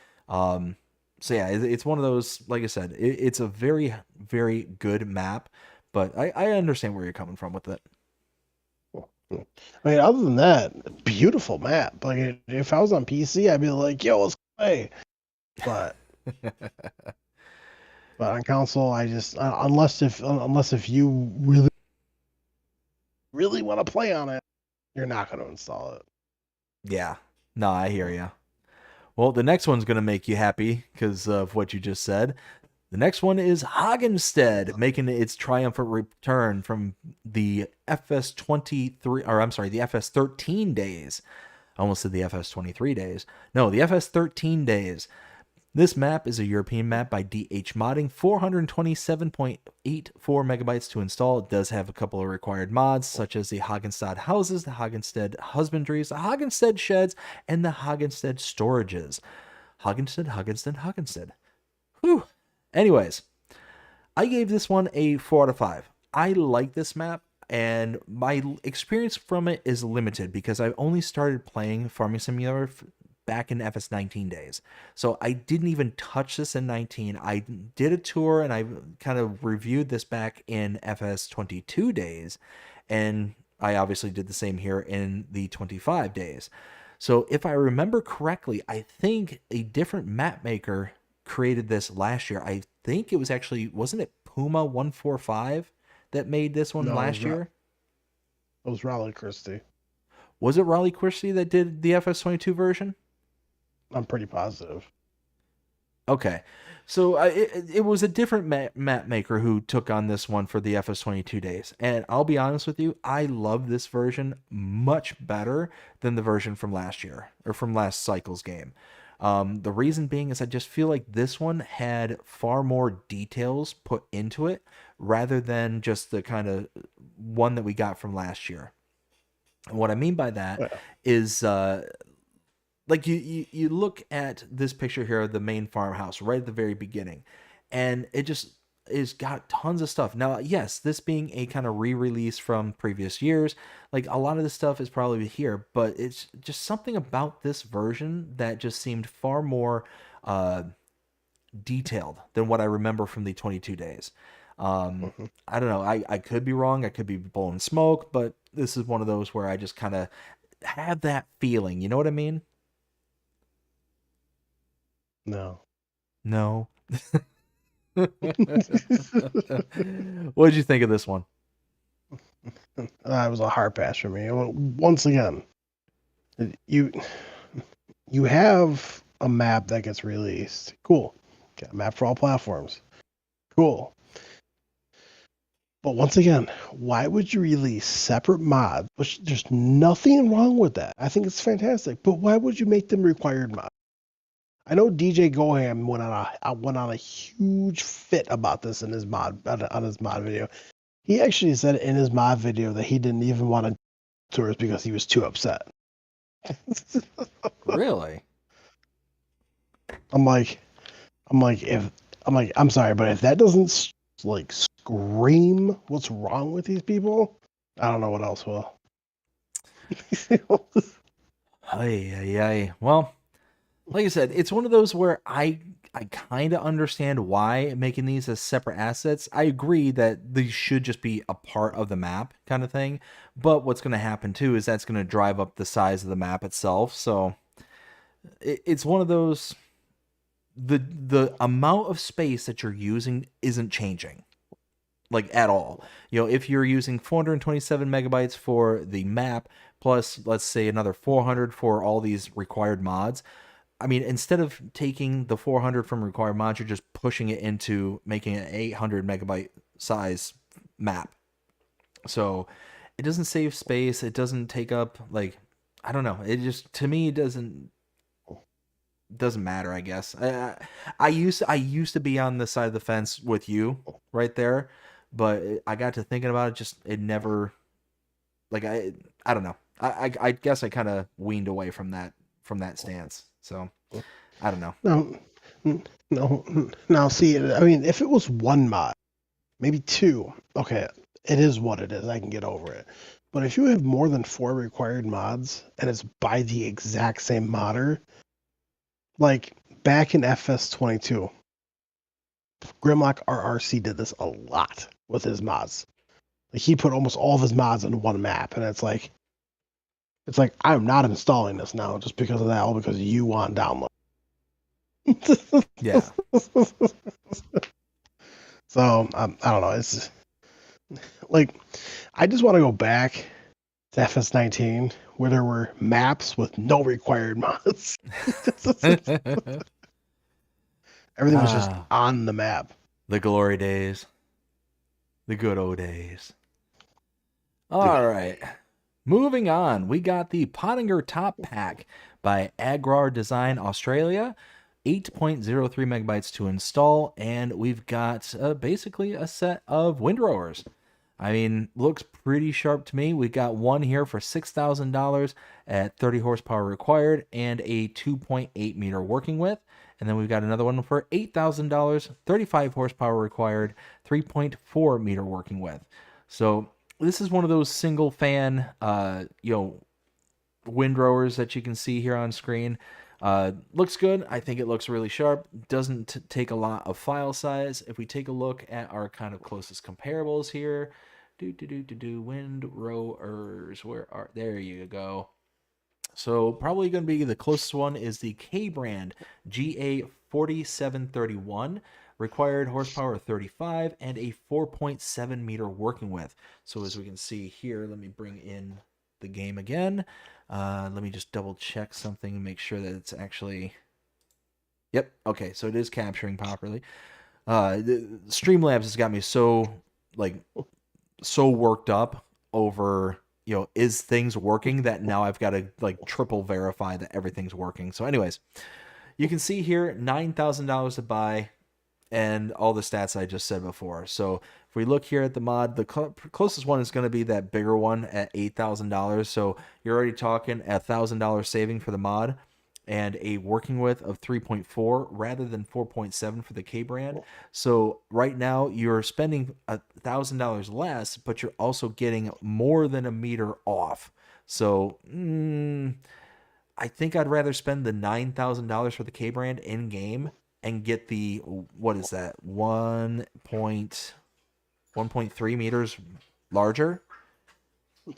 So yeah, it's one of those, like I said, it's a very good map, but I understand where you're coming from with it. I mean, other than that, beautiful map. Like, if I was on PC, I'd be like, yo, let's play. But on console, I just, unless if you really want to play on it, you're not going to install it. Yeah. No, I hear you. Well, the next one's going to make you happy because of what you just said. The next one is Hagenstead, making its triumphant return from the FS23, or I'm sorry, the FS13 days. I almost said the FS23 days. No, the FS13 days. This map is a European map by DH Modding, 427.84 megabytes to install. It does have a couple of required mods, such as the Hagenstead houses, the Hagenstead husbandries, the Hagenstead sheds, and the Hagenstead storages. Hagenstead. Whew. Anyways, I gave this one a 4 out of 5. I like this map, and my experience from it is limited because I've only started playing Farming Simulator back in FS19 days. So I didn't even touch this in 19. I did a tour and I kind of reviewed this back in FS22 days, and I obviously did the same here in the 25 days. So if I remember correctly, I think a different map maker created this last year. I think it was actually, wasn't it Puma 145 that made this one last year? It was Raleigh Christie. Was it Raleigh Christie that did the FS22 version? I'm pretty positive. Okay. So it was a different map maker who took on this one for the FS22 days. And I'll be honest with you, I love this version much better than the version from last year, or from last cycle's game. The reason being is I just feel like this one had far more details put into it rather than just the kind of one that we got from last year. And what I mean by that is, like you look at this picture here of the main farmhouse right at the very beginning, and it just is got tons of stuff. Now, yes, this being a kind of re-release from previous years, like a lot of this stuff is probably here, but it's just something about this version that just seemed far more detailed than what I remember from the 22 days. I don't know. I could be wrong. I could be blowing smoke, but this is one of those where I just kind of have that feeling. You know what I mean? No. What did you think of this one? It was a hard pass for me. Once again, you have a map that gets released. Cool. Got a map for all platforms. Cool. But once again, why would you release separate mods? Which there's nothing wrong with that. I think it's fantastic. But why would you make them required mods? I know DJ Goham went on a huge fit about this in his mod video. He actually said in his mod video that he didn't even want to tours because he was too upset. Really? I'm sorry, but if that doesn't like scream what's wrong with these people, I don't know what else will. Well, like I said, it's one of those where I kind of understand why making these as separate assets. I agree that these should just be a part of the map kind of thing. But what's going to happen too is that's going to drive up the size of the map itself. So it's one of those, the amount of space that you're using isn't changing. Like at all. You know, if you're using 427 megabytes for the map, plus let's say another 400 for all these required mods, I mean, instead of taking the 400 from required mods, you're just pushing it into making an 800 megabyte size map. So it doesn't save space. It doesn't take up, like, I don't know. It just, to me, it doesn't matter, I guess. I used to be on the side of the fence with you right there, but I got to thinking about it. It never, like, I don't know. I guess I kind of weaned away from that stance. So I don't know. No. See, I mean, if it was one mod, maybe two, okay, it is what it is. I can get over it. But if you have more than 4 required mods and it's by the exact same modder, like back in FS22, Grimlock RRC did this a lot with his mods. Like he put almost all of his mods in one map, and it's like I'm not installing this now just because of that, all because you want download. Yeah. So I don't know. It's like I just want to go back to FS19 where there were maps with no required mods. Everything was just on the map. The glory days. The good old days. All right. Moving on, we got the Pottinger Top Pack by Agrar Design Australia. 8.03 megabytes to install, and we've got basically a set of windrowers. I mean, looks pretty sharp to me. We got one here for $6,000 at 30 horsepower required and a 2.8 meter working width. And then we've got another one for $8,000, 35 horsepower required, 3.4 meter working width. So this is one of those single fan, windrowers that you can see here on screen. Looks good. I think it looks really sharp. Doesn't take a lot of file size. If we take a look at our kind of closest comparables here, windrowers, there you go. So probably going to be the closest one is the K brand GA4731, required horsepower 35 and a 4.7 meter working width. So as we can see here, let me bring in the game again. Let me just double check something and make sure that it's actually... Yep, okay, so it is capturing properly. Streamlabs has got me so worked up over, is things working, that now I've got to triple verify that everything's working. So anyways, you can see here $9,000 to buy and all the stats I just said before. So if we look here at the mod, the closest one is going to be that bigger one at $8,000. So you're already talking $1,000 saving for the mod and a working width of 3.4 rather than 4.7 for the K brand. So right now you're spending $1,000 less, but you're also getting more than a meter off. So I think I'd rather spend the $9,000 for the K brand in game and get the, what is that, 1.3 meters larger.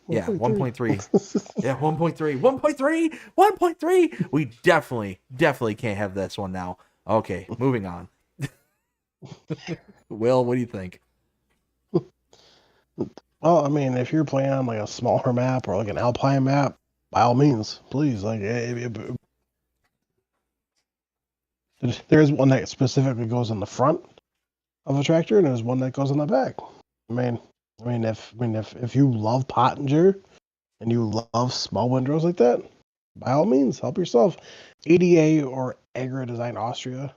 Yeah, 1.3. Yeah, 1.3. We definitely can't have this one now. Okay, moving on. Will, what do you think? Well, I mean, if you're playing on a smaller map or an alpine map, by all means, please. There's one that specifically goes in the front of a tractor, and there's one that goes in the back. If you love Pottinger and you love small windrows like that, by all means, help yourself. ADA or Agri Design Austria,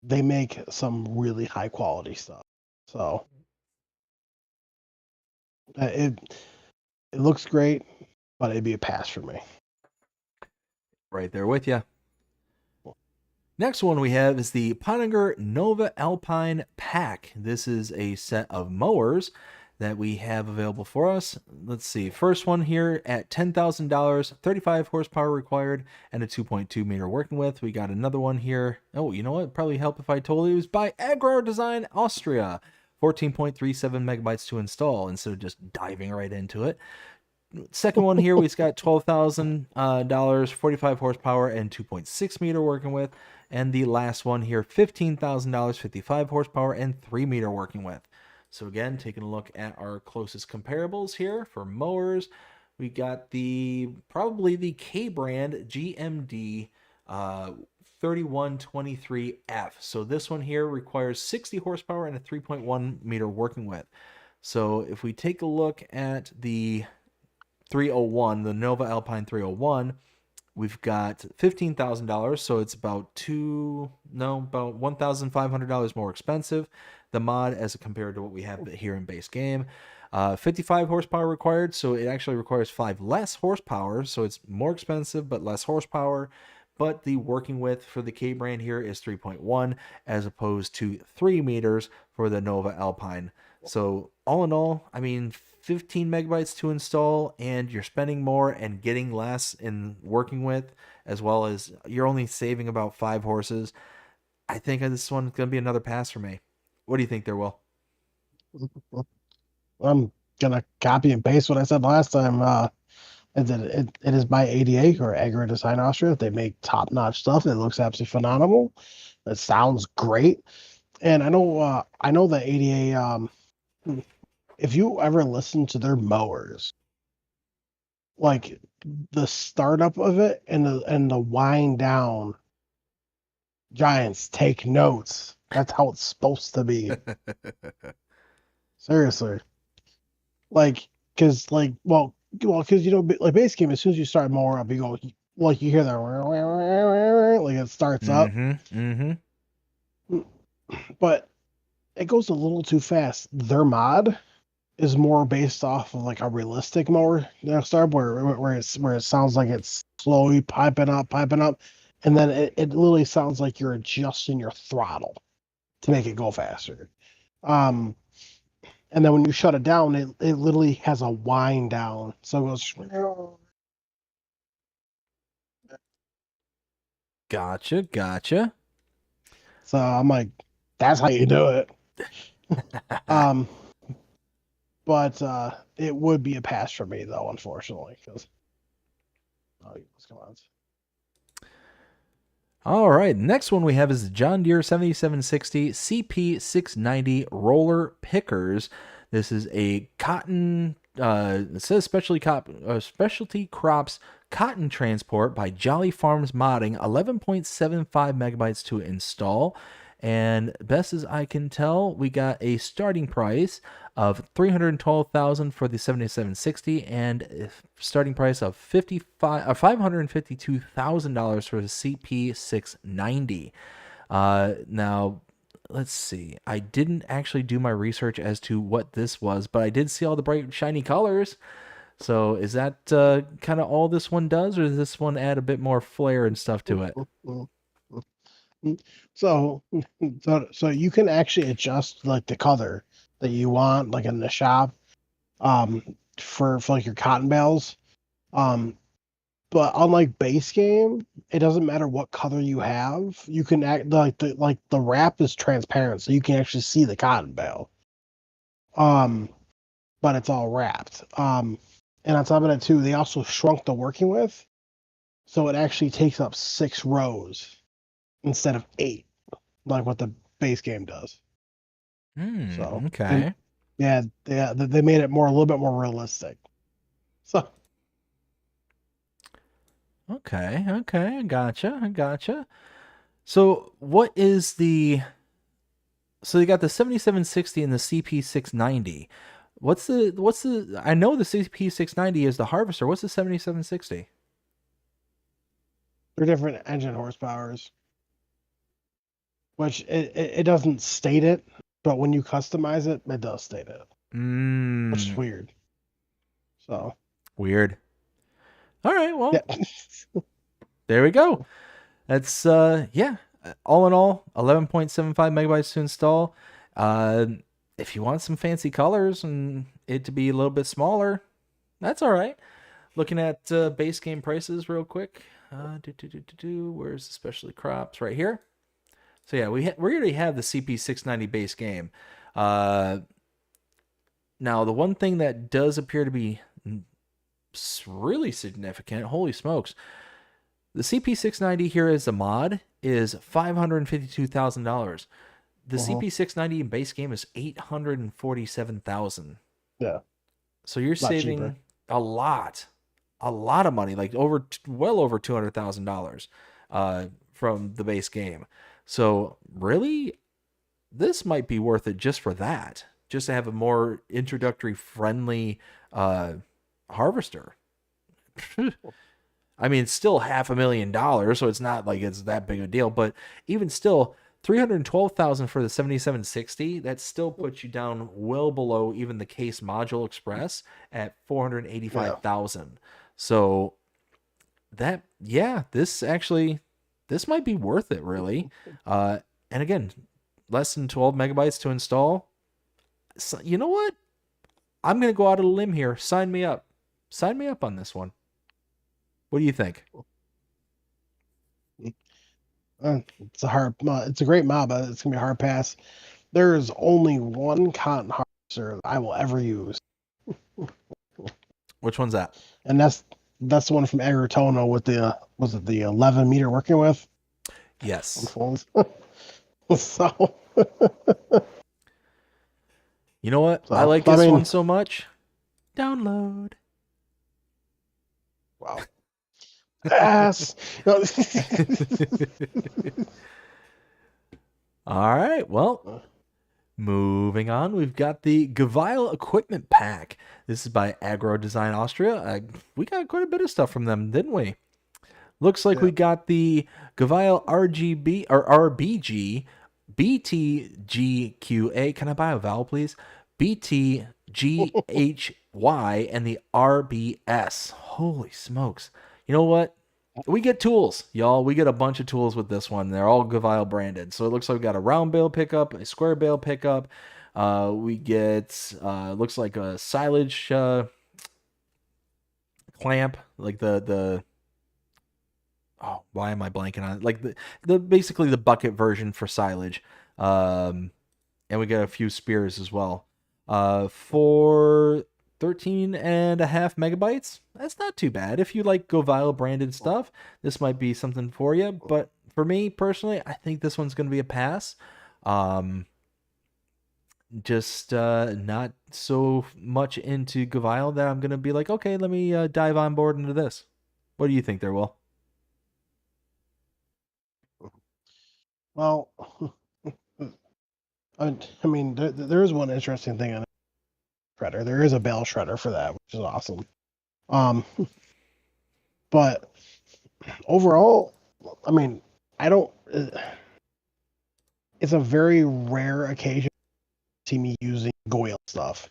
they make some really high quality stuff. So it looks great, but it'd be a pass for me. Right there with you. Next one we have is the Pottinger Nova Alpine Pack. This is a set of mowers that we have available for us. Let's see. First one here at $10,000, 35 horsepower required, and a 2.2 meter working width. We got another one here. Oh, you know what? It'd probably help if I told you it was by Agrar Design Austria. 14.37 megabytes to install instead of just diving right into it. Second one here, we've got $12,000, 45 horsepower, and 2.6 meter working width. And the last one here, $15,000, 55 horsepower, and 3 meter working width. So again, taking a look at our closest comparables here for mowers, we got probably the K brand GMD 3123F. So this one here requires 60 horsepower and a 3.1 meter working width. So if we take a look at the 301, the Nova Alpine 301, we've got $15,000, so it's about $1,500 more expensive, the mod, as compared to what we have here in base game. 55 horsepower required, so it actually requires 5 less horsepower, so it's more expensive but less horsepower. But the working width for the K brand here is 3.1 as opposed to 3 meters for the Nova Alpine. So all in all, I mean, 15 megabytes to install, and you're spending more and getting less in working with, as well as you're only saving about 5 horses. I think this one's going to be another pass for me. What do you think there, Will? I'm going to copy and paste what I said last time. It is by ADA or Agri Design Austria. They make top-notch stuff. It looks absolutely phenomenal. It sounds great. And I know that ADA, if you ever listen to their mowers, the startup of it and the wind down, Giants, take notes. That's how it's supposed to be. Seriously. Like, because, like, because, like, base game, as soon as you start mowing up, you go, like, you hear that, like, it starts up. But it goes a little too fast. Their mod is more based off of, like, a realistic mower, start where it sounds like it's slowly piping up, and then it literally sounds like you're adjusting your throttle to make it go faster. And then when you shut it down, it literally has a wind down. So it goes. Gotcha. So I'm like, that's how you do it. um, but it would be a pass for me though, unfortunately, because come on. All right, next one we have is the John Deere 7760 CP690 roller pickers. This is a cotton, it says specialty crops cotton transport by Jolly Farms Modding, 11.75 megabytes to install. And best as I can tell, we got a starting price of $312,000 for the 7760 and a starting price of $552,000 for the CP690. Now, let's see. I didn't actually do my research as to what this was, but I did see all the bright, shiny colors. So is that kind of all this one does, or does this one add a bit more flair and stuff to it? So you can actually adjust like the color that you want, like in the shop, for like your cotton bales. But unlike base game, it doesn't matter what color you have. You can act like the wrap is transparent, so you can actually see the cotton bale. But it's all wrapped. And on top of that too, they also shrunk the working width, so it actually takes up 6 rows instead of 8, like what the base game does. So okay. And, they made it a little bit more realistic. So okay, I gotcha. So what is the? So you got the 7760 and the CP690. What's the? I know the CP690 is the harvester. What's the 7760? they're different engine horsepowers, which it doesn't state it, but when you customize it, it does state it, which is weird. So weird. All right, well, yeah. there we go. That's yeah. All in all, 11.75 megabytes to install. If you want some fancy colors and it to be a little bit smaller, that's all right. Looking at base game prices real quick. Where's the specialty crops? Right here. So yeah, we already have the CP690 base game. Now the one thing that does appear to be really significant, holy smokes, the CP690 here as a mod is $552,000. The CP690 base game is $847,000. Yeah. So you're saving cheaper. a lot of money, like well over $200,000 from the base game. So really, this might be worth it just for that, just to have a more introductory friendly harvester. I mean, it's still $500,000, so it's not like it's that big a deal. But even still, $312,000 for the 7760. That still puts you down well below even the Case Module Express at $485,000. Yeah. So that this might be worth it, really. And again, less than 12 megabytes to install. So, you know what? I'm gonna go out on a limb here. Sign me up. Sign me up on this one. What do you think? It's a great mod, but it's gonna be a hard pass. There is only one cotton harvester I will ever use. Which one's that? And that's the one from AgriBusiness with the 11 meter working with. Yes. So. You know what? I like this one so much. Download. Wow. Ass. All right. Well, moving on, we've got the Gevile Equipment Pack. This is by Agro Design Austria. We got quite a bit of stuff from them, didn't we? Looks like we got the Gevile RGB or RBG BTGQA. Can I buy a vowel, please? BTGHY and the RBS. Holy smokes. You know what? We get tools, y'all. We get a bunch of tools with this one. They're all Gevile branded. So it looks like we got a round bale pickup, a square bale pickup. We get, looks like a silage clamp, like the oh, why am I blanking on it? Like the basically the bucket version for silage. And we got a few spears as well. For 13.5 megabytes, that's not too bad. If you like Govile branded stuff, this might be something for you. But for me personally, I think this one's going to be a pass. Just not so much into Govile that I'm going to be like, okay, let me dive on board into this. What do you think there, Will? Well, I mean, there is one interesting thing on a shredder. There is a bale shredder for that, which is awesome. But overall, I mean, I don't. It's a very rare occasion to see me using Goyle stuff.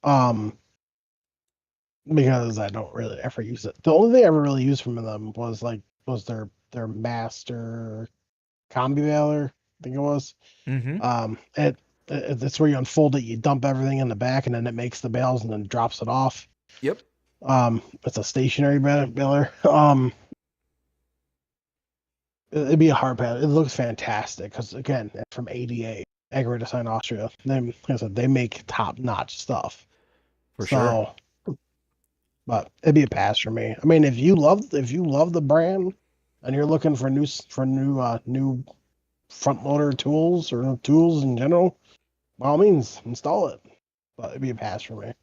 Because I don't really ever use it. The only thing I ever really used from them was their master combi baler, I think it was. Mm-hmm. It's where you unfold it, you dump everything in the back, and then it makes the bales and then drops it off. Yep. It's a stationary baler. It'd be a hard pad. It looks fantastic because again, it's from ADA, AgriBusiness Austria. Like I said, they make top-notch stuff. For sure. But it'd be a pass for me. I mean, if you love the brand and you're looking for new front loader tools or tools in general, by all means, install it. But it'd be a pass for me.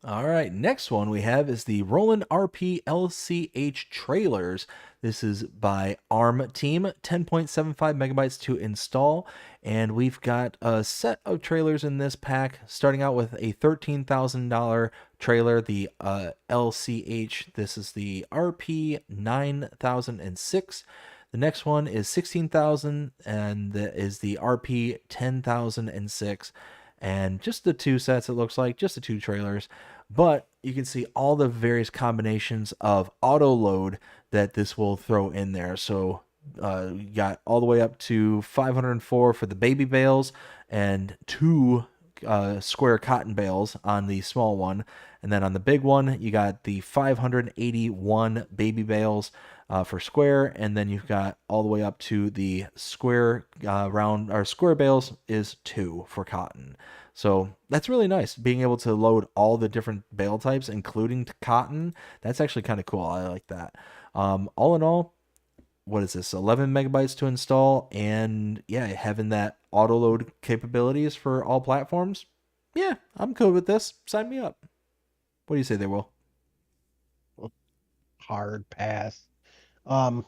All right, next one we have is the Roland RP LCH trailers. This is by ARM Team, 10.75 megabytes to install. And we've got a set of trailers in this pack, starting out with a $13,000 trailer, the LCH. This is the RP 9006. The next one is 16,000, and that is the RP 10,006. And just the two sets, it looks like, just the two trailers. But you can see all the various combinations of auto load that this will throw in there. So you got all the way up to 504 for the baby bales and two square cotton bales on the small one. And then on the big one, you got the 581 baby bales for square, and then you've got all the way up to the square round or square bales is 2 for cotton. So that's really nice, being able to load all the different bale types, including cotton. That's actually kind of cool. I like that. All in all, what is this? 11 megabytes to install, and yeah, having that auto load capabilities for all platforms. Yeah, I'm cool with this. Sign me up. What do you say there, Will? Hard pass. I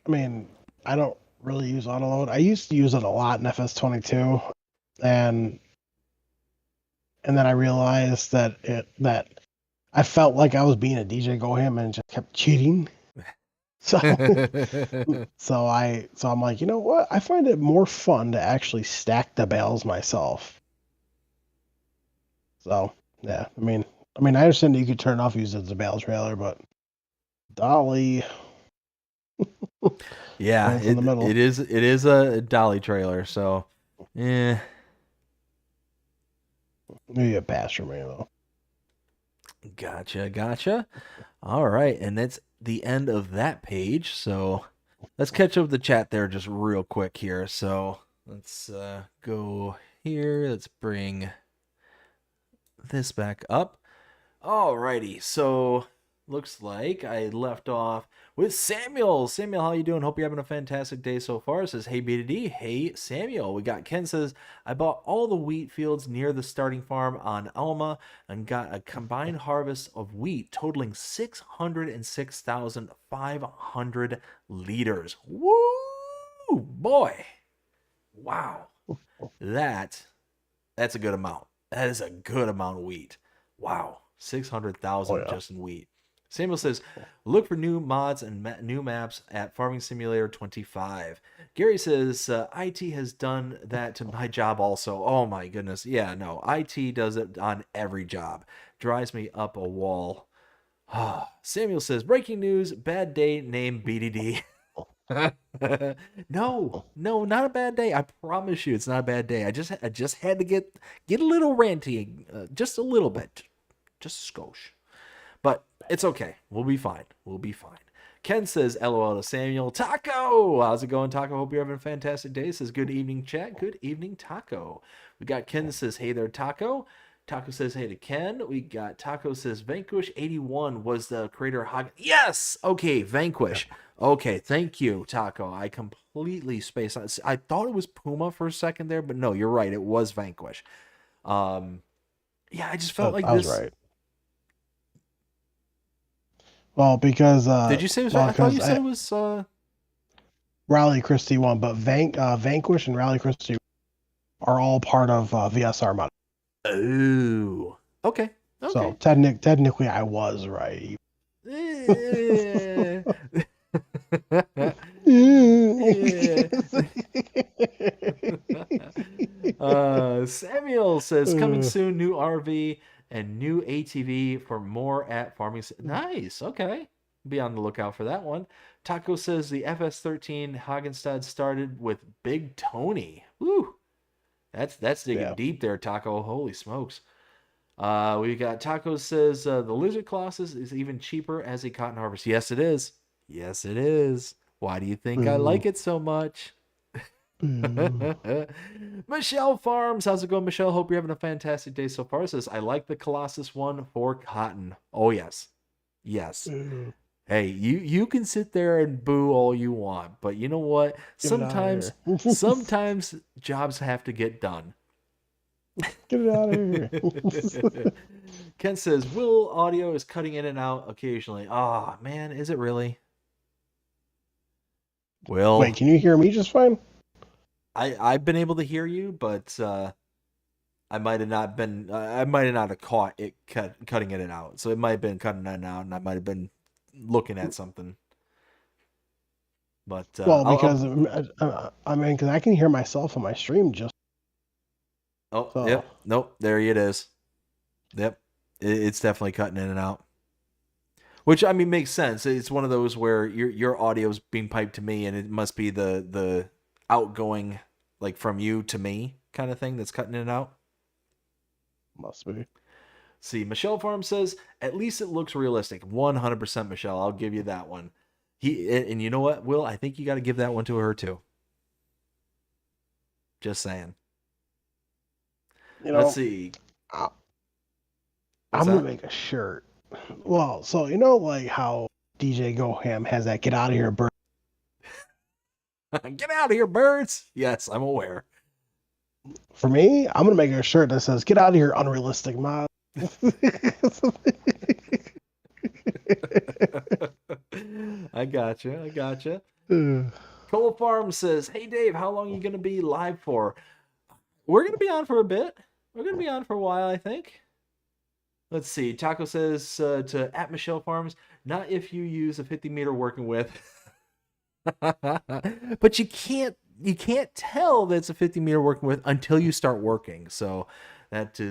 mean, I don't really use autoload. I used to use it a lot in FS22, and then I realized that I felt like I was being a DJ Goham and just kept cheating. So I'm like, you know what? I find it more fun to actually stack the bales myself. So yeah, I mean, I understand that you could turn off use it as a bale trailer, but Dolly. Yeah, it is a dolly trailer, so yeah. Maybe a pass for me though. Gotcha. All right, and that's the end of that page. So let's catch up with the chat there just real quick here. So let's go here. Let's bring this back up. Alrighty, so looks like I left off with Samuel. Samuel, how you doing? Hope you're having a fantastic day so far. It says, hey, BDD. Hey, Samuel. We got Ken says, I bought all the wheat fields near the starting farm on Alma and got a combined harvest of wheat totaling 606,500 liters. Woo! Boy. Wow. That's a good amount. That is a good amount of wheat. Wow. 600,000 just in wheat. Samuel says, look for new mods and new maps at Farming Simulator 25. Gary says, IT has done that to my job also. Oh my goodness. Yeah, no. IT does it on every job. Drives me up a wall. Samuel says, breaking news, bad day, name BDD. No, not a bad day. I promise you, it's not a bad day. I just had to get a little ranty, just a little bit, just a skosh. But it's okay. We'll be fine. Ken says, LOL to Samuel. Taco, how's it going, Taco? Hope you're having a fantastic day. Says, good evening, chat. Good evening, Taco. We got Ken that says, hey there, Taco. Taco says, hey to Ken. We got Taco says, Vanquish 81 was the creator of Yes! Okay, Vanquish. Okay, thank you, Taco. I completely spaced on it. I thought it was Puma for a second there, but no, you're right. It was Vanquish. Yeah, I just felt like I was right. Well, because did you say it was? I thought you said it was Rally Christie won, but Vanquish and Rally Christie are all part of VSR mod. Ooh. Okay. So technically, I was right. Samuel says, coming soon, new RV and new ATV for more at Farming. Nice. Okay. Be on the lookout for that one. Taco says the FS13 Hagenstad started with Big Tony. Woo. That's digging deep there, Taco. Holy smokes. We got Taco says the Lizard Colossus is even cheaper as a cotton harvest. Yes, it is. Yes, it is. Why do you think I like it so much? Michelle Farms, how's it going, Michelle? Hope you're having a fantastic day so far. Says, I like the Colossus one for cotton. Oh, yes. Yes. Hey, you can sit there and boo all you want, but you know what? Sometimes jobs have to get done. Get it out of here. Ken says, Will audio is cutting in and out occasionally. Ah, man, is it really? Will. Wait, can you hear me just fine? I've been able to hear you, but I might have not have caught it cutting in and out. So it might have been cutting in and out, and I might have been looking at something. But because I can hear myself on my stream just. Oh, so. Yep. Nope. There it is. Yep. It's definitely cutting in and out. Which, I mean, makes sense. It's one of those where your audio's being piped to me, and it must be the outgoing, like, from you to me kind of thing that's cutting in and out. Must be. See, Michelle Farm says, at least it looks realistic. 100% Michelle. I'll give you that one. And you know what, Will? I think you got to give that one to her, too. Just saying. Let's see. I'm going to make a shirt. Well, so, like how DJ Go Ham has that Get Out of Here, Bird. Get out of here, birds. Yes, I'm aware. For me, I'm going to make a shirt that says, Get out of here, unrealistic mod. I gotcha. Cole Farm says, hey, Dave, how long are you going to be live for? We're going to be on for a bit. We're going to be on for a while, I think. Let's see. Taco says to at Michelle Farms, not if you use a 50-meter working with. But you can't tell that it's a 50-meter working with until you start working. So that's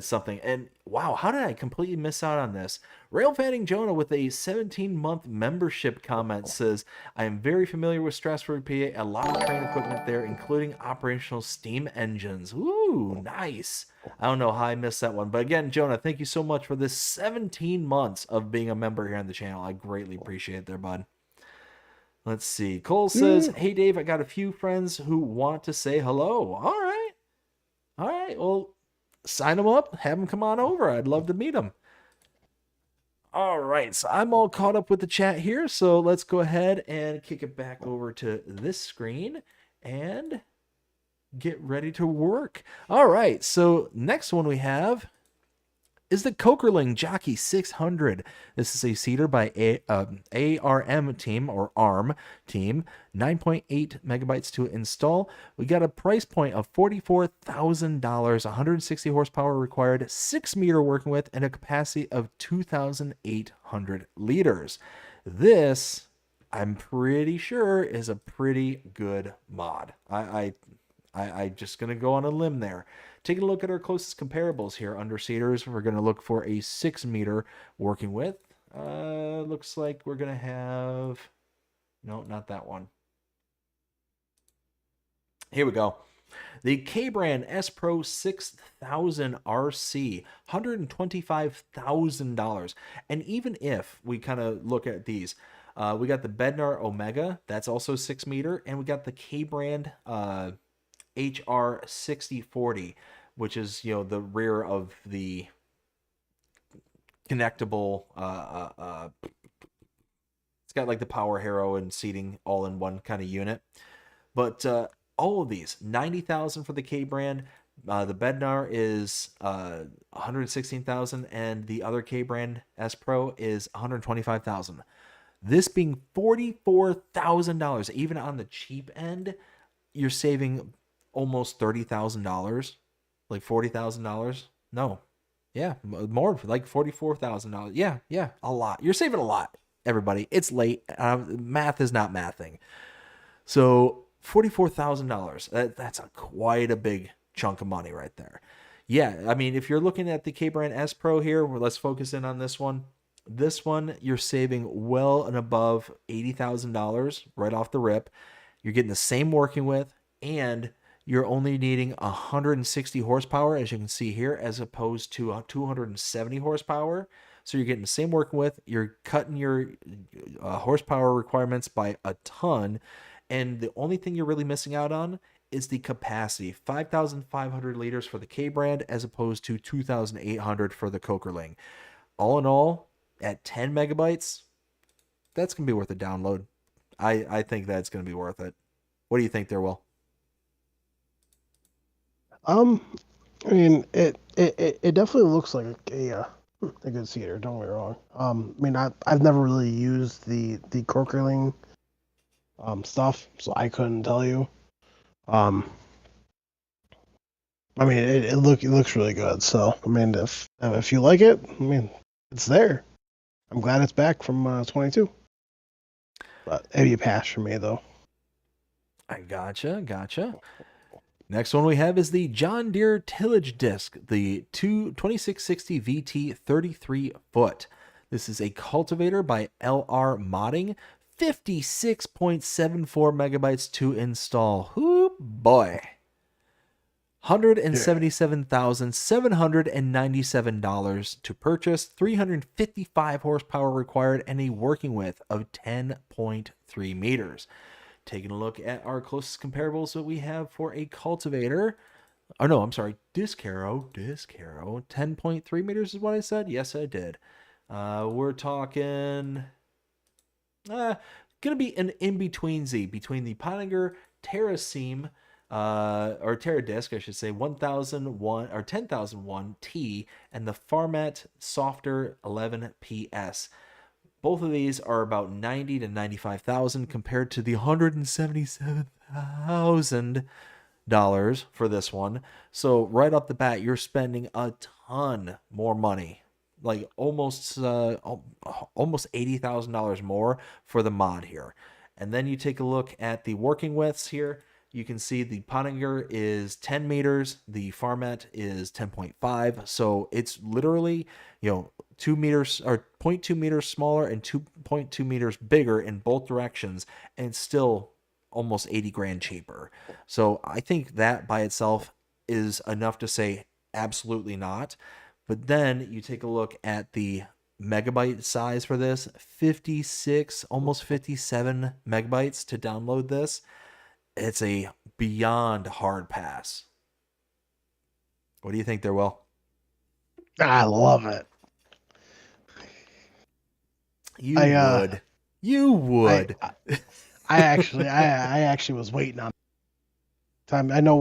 something. And wow, how did I completely miss out on this? Rail Fanning Jonah with a 17-month membership comment says, I am very familiar with Strasbourg, PA. A lot of crane equipment there, including operational steam engines. Ooh, nice. I don't know how I missed that one. But again, Jonah, thank you so much for this 17 months of being a member here on the channel. I greatly appreciate it there, bud. Let's see. Cole says, hey, Dave, I got a few friends who want to say hello. All right. Well, sign them up. Have them come on over. I'd love to meet them. All right, so I'm all caught up with the chat here, so let's go ahead and kick it back over to this screen and get ready to work. All right, so next one we have is the Cokerling Jockey 600. This is a seeder by ARM team or ARM team, 9.8 megabytes to install. We got a price point of $44,000, 160 horsepower required, 6 meter working width, and a capacity of 2,800 liters. This, I'm pretty sure, is a pretty good mod. I just gonna go on a limb there. Taking a look at our closest comparables here under seeders, we're going to look for a 6 meter working width. Looks like we're going to have, no, not that one. Here we go. The K-Brand S Pro 6000 RC, $125,000. And even if we kind of look at these, we got the Bednar Omega, that's also 6 meter, and we got the K-Brand HR 6040, which is, you know, the rear of the connectable it's got like the power harrow and seating all in one kind of unit. But all of these, 90,000 for the K brand, the Bednar is 116,000, and the other K brand S Pro is 125,000. This being $44,000, even on the cheap end, you're saving almost $30,000, like $40,000. No, yeah, more, like $44,000. Yeah, a lot. You're saving a lot, everybody. It's late. Math is not mathing. So $44,000. That's quite a big chunk of money right there. Yeah, I mean, if you're looking at the K-Brand S Pro here, let's focus in on this one. This one, you're saving well and above $80,000 right off the rip. You're getting the same working with, and you're only needing 160 horsepower, as you can see here, as opposed to 270 horsepower. So you're getting the same working with. You're cutting your horsepower requirements by a ton. And the only thing you're really missing out on is the capacity. 5,500 liters for the K-Brand as opposed to 2,800 for the Cokerling. All in all, at 10 megabytes, that's going to be worth a download. I think that's going to be worth it. What do you think there, Will? I mean, it definitely looks like a good seeder. Don't get me wrong. I mean, I've never really used the Cokerling stuff, so I couldn't tell you. I mean, it looks really good. So I mean, if you like it, I mean, it's there. I'm glad it's back from 22. But it'd be a pass for me though. I gotcha. Next one we have is the John Deere tillage disc, the 2660 VT 33 foot. This is a cultivator by LR Modding, 56.74 megabytes to install. Whoo boy. $177,797 to purchase, 355 horsepower required, and a working width of 10.3 meters. Taking a look at our closest comparables that we have for a cultivator. Oh no, I'm sorry, disc harrow. 10.3 meters is what I said? Yes, I did. We're talking gonna be an in-between Z between the Pottinger Terra Seam or Terra Disc, I should say, 1001 or 10,001 T and the Farmat Softer 11 PS. Both of these are about 90 to 95,000 compared to the $177,000 for this one. So right off the bat, you're spending a ton more money, like almost $80,000 more for the mod here. And then you take a look at the working widths here. You can see the Pottinger is 10 meters, the Farmat is 10.5. So it's literally, 2 meters or 0.2 meters smaller and 2.2 meters bigger in both directions, and still almost 80 grand cheaper. So I think that by itself is enough to say absolutely not. But then you take a look at the megabyte size for this, 56, almost 57 megabytes to download this. It's a beyond hard pass. What do you think there, Will? I love it. You I would. You I would. I actually was waiting on time. I know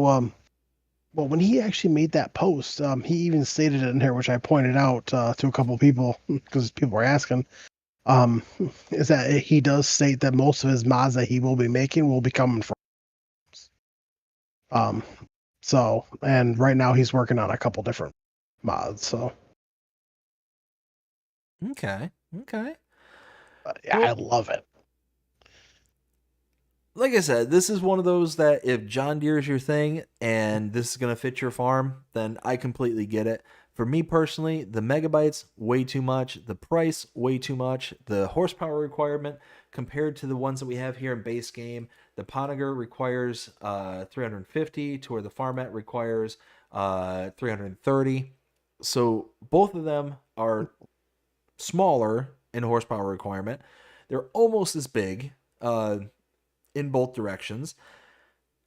well, when he actually made that post, he even stated it in here, which I pointed out to a couple of people because people were asking. Um, is that he does state that most of his mods that he will be making will be coming from. Um, so and right now he's working on a couple different mods. So Okay. Okay. yeah, I Well, love it. like I said, this is one of those that if John Deere is your thing and this is going to fit your farm, then I completely get it. For me personally, the megabytes, way too much. The price, way too much. The horsepower requirement compared to the ones that we have here in base game. The Poniger requires 350 to where the Farmet requires 330. So both of them are smaller in horsepower requirement. They're almost as big. In both directions,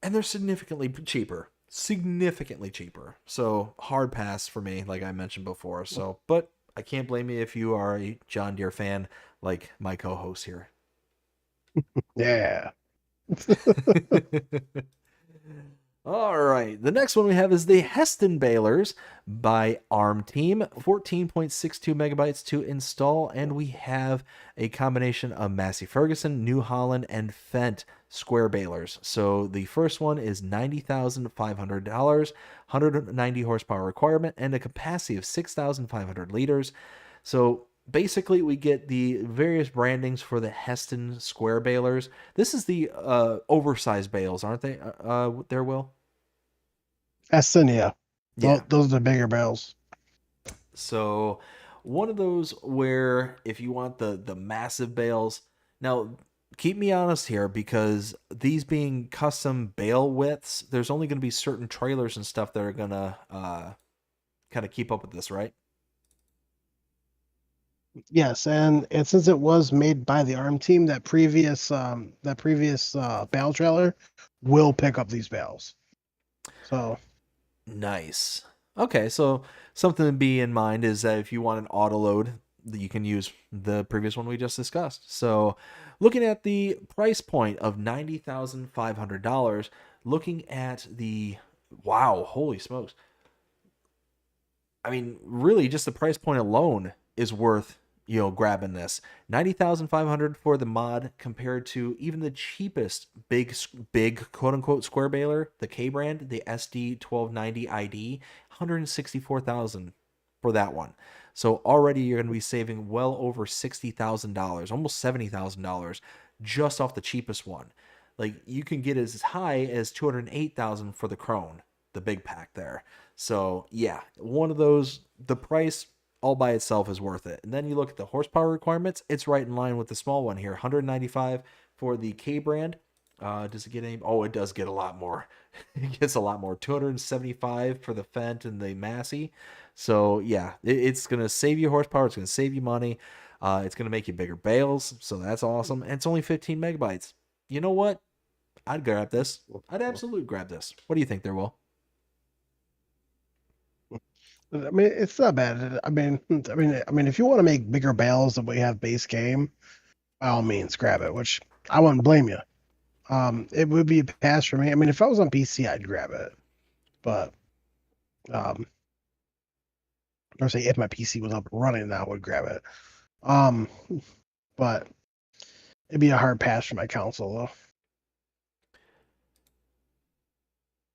and they're significantly cheaper. Significantly cheaper. So hard pass for me, like I mentioned before. So, but I can't blame you if you are a John Deere fan, like my co-host here. Yeah. All right. The next one we have is the Heston balers by ARM Team, 14.62 megabytes to install. And we have a combination of Massey Ferguson, New Holland, and Fendt square balers. So the first one is $90,500, 190 horsepower requirement, and a capacity of 6,500 liters. So basically, we get the various brandings for the Heston square balers. This is the oversized bales, aren't they? There, Will? Essen, yeah. Yeah. Those are the bigger barrels. So one of those where if you want the massive bales, now keep me honest here because these being custom bale widths, there's only going to be certain trailers and stuff that are going to kind of keep up with this, right? Yes, and since it was made by the ARM team, that previous bale trailer will pick up these bales. So Nice. Okay, so something to be in mind is that if you want an auto load, you can use the previous one we just discussed. So, looking at the price point of $90,500, looking at the wow, holy smokes. I mean, really just the price point alone is worth, grabbing this. 90,500 for the mod compared to even the cheapest big quote unquote square baler, the K brand, the SD 1290 ID, 164,000 for that one. So already you're going to be saving well over $60,000, almost $70,000 just off the cheapest one. Like you can get as high as 208,000 for the Krone, the big pack there. So yeah, one of those, the price all by itself is worth it. And then you look at the horsepower requirements, it's right in line with the small one here. 195 for the K brand. Does it get any? Oh, it does get a lot more. It gets a lot more. 275 for the Fendt and the Massey. So yeah, it's going to save you horsepower. It's going to save you money. It's going to make you bigger bales. So that's awesome. And it's only 15 megabytes. You know what? I'd grab this. I'd absolutely grab this. What do you think there, Will? I mean, it's not bad. I mean, if you want to make bigger bales than we have base game, by all means, grab it. Which I wouldn't blame you. It would be a pass for me. I mean, if I was on PC, I'd grab it. But, or say if my PC was up and running, I would grab it. But it'd be a hard pass for my console, though.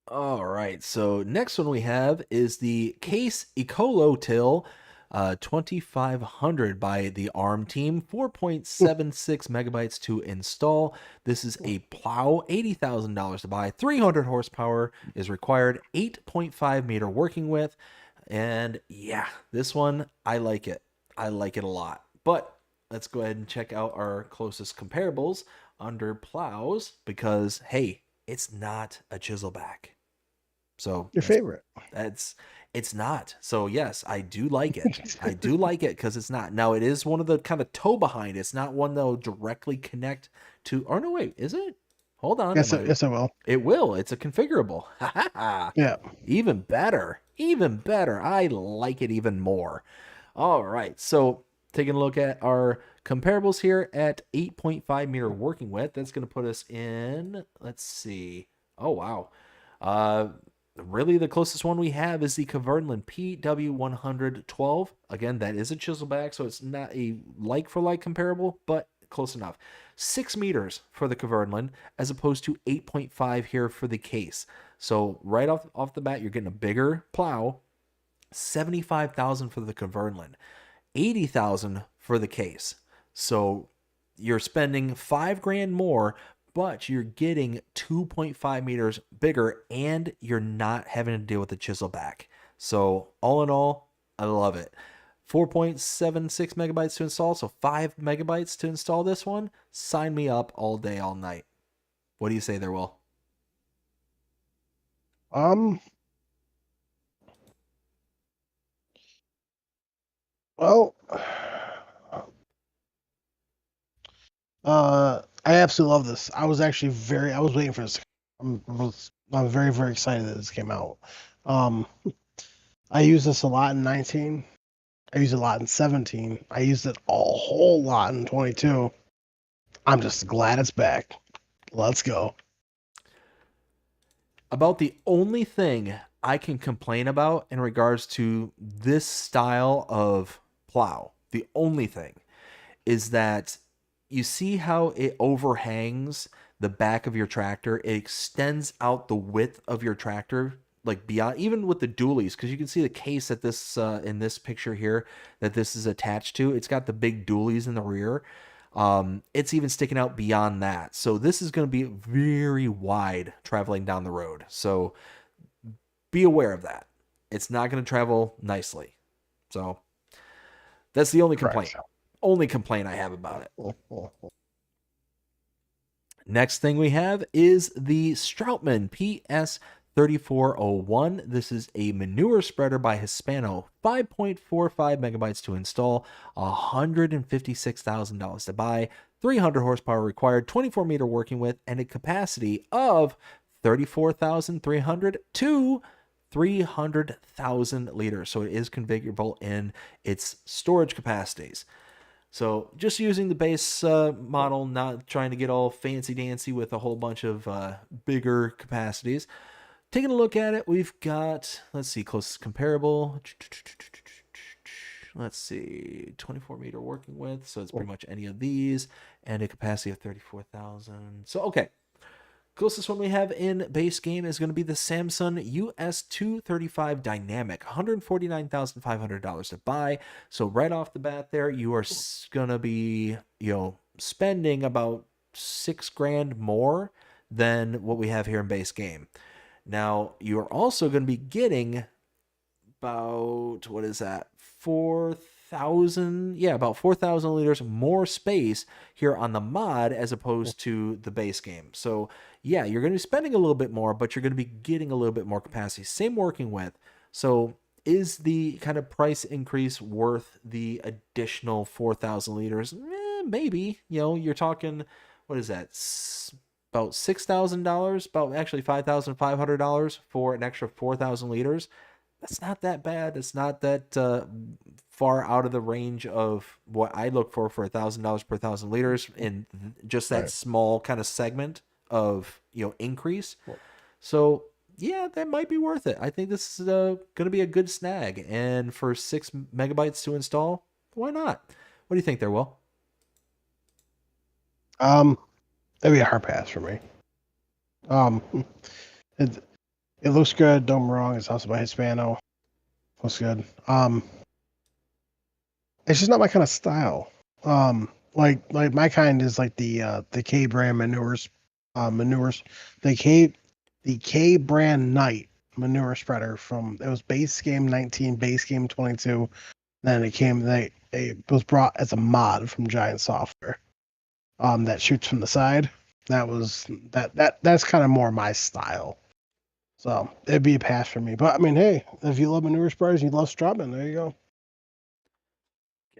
All right, so next one we have is the Case Ecolo Till 2500 by the ARM team, 4.76 megabytes to install. This is a plow, $80,000 to buy, 300 horsepower is required, 8.5 meter working width. And yeah, this one, I like it. I like it a lot. But let's go ahead and check out our closest comparables under plows because, hey, it's not a chiselback. So Your favorite? It's not. So yes, I do like it. I do like it because it's not. Now it is one of the kind of toe behind. It's not one that will directly connect to. Oh no, wait, is it? Hold on. Yes, yes, it will. It will. It's a configurable. Yeah. Even better. Even better. I like it even more. All right. So taking a look at our comparables here at 8.5 meter working width. That's going to put us in, let's see. Oh, wow. Really, the closest one we have is the Kverneland PW112. Again, that is a chiselback, so it's not a like-for-like comparable, but close enough. 6 meters for the Kverneland, as opposed to 8.5 here for the case. So right off the bat, you're getting a bigger plow. $75,000 for the Kverneland, $80,000 for the case. So you're spending $5,000 more, but you're getting 2.5 meters bigger, and you're not having to deal with the chisel back. So all in all, I love it. 4.76 megabytes to install, so 5 megabytes to install this one. Sign me up all day, all night. What do you say there, Will? Well, I absolutely love this. I was waiting for this. I'm very, very excited that this came out. I used this a lot in 19. I used it a lot in 17. I used it a whole lot in 22. I'm just glad it's back. Let's go. About the only thing I can complain about in regards to this style of plow, the only thing is that you see how it overhangs the back of your tractor. It extends out the width of your tractor, like beyond, even with the dualies, because you can see the case that this in this picture here that this is attached to. It's got the big dualies in the rear. It's even sticking out beyond that. So this is going to be very wide traveling down the road. So be aware of that. It's not going to travel nicely. So that's the only complaint. Only complaint I have about it. Next thing we have is the Stroutman PS3401. This is a manure spreader by Hispano. 5.45 megabytes to install, $156,000 to buy, 300 horsepower required, 24 meter working width, and a capacity of 34,300 to 300,000 liters. So it is configurable in its storage capacities. So just using the base model, not trying to get all fancy-dancy with a whole bunch of bigger capacities. Taking a look at it, we've got, let's see, closest comparable. Let's see, 24 meter working width, so it's pretty much any of these, and a capacity of 34,000. So, okay. Closest one we have in base game is going to be the Samsung US235 Dynamic, $149,500 to buy. So right off the bat there, you are going to be, spending about $6,000 more than what we have here in base game. Now, you're also going to be getting about, what is that, 4,000, about 4,000 liters more space here on the mod as opposed to the base game. So yeah, you're going to be spending a little bit more, but you're going to be getting a little bit more capacity. Same working width. So is the kind of price increase worth the additional 4,000 liters? Maybe. You're talking, what is that? About $6,000, about actually $5,500 for an extra 4,000 liters. That's not that bad. It's not that far out of the range of what I look for $1,000 per 1,000 liters in just that small kind of segment of increase. So yeah, that might be worth it. I think this is going to be a good snag, and for 6 megabytes to install, why not? What do you think there, Will? That'd be a hard pass for me. It looks good. Don't get me wrong. It's also by Hispano. Looks good. It's just not my kind of style. Like my kind is like the K brand manures. The K brand Night manure spreader it was base game 19, base game 22. Then it was brought as a mod from Giant Software. That shoots from the side. That's kind of more my style. So it'd be a pass for me. But I mean, hey, if you love manure spreaders, you love Stroutman, there you go.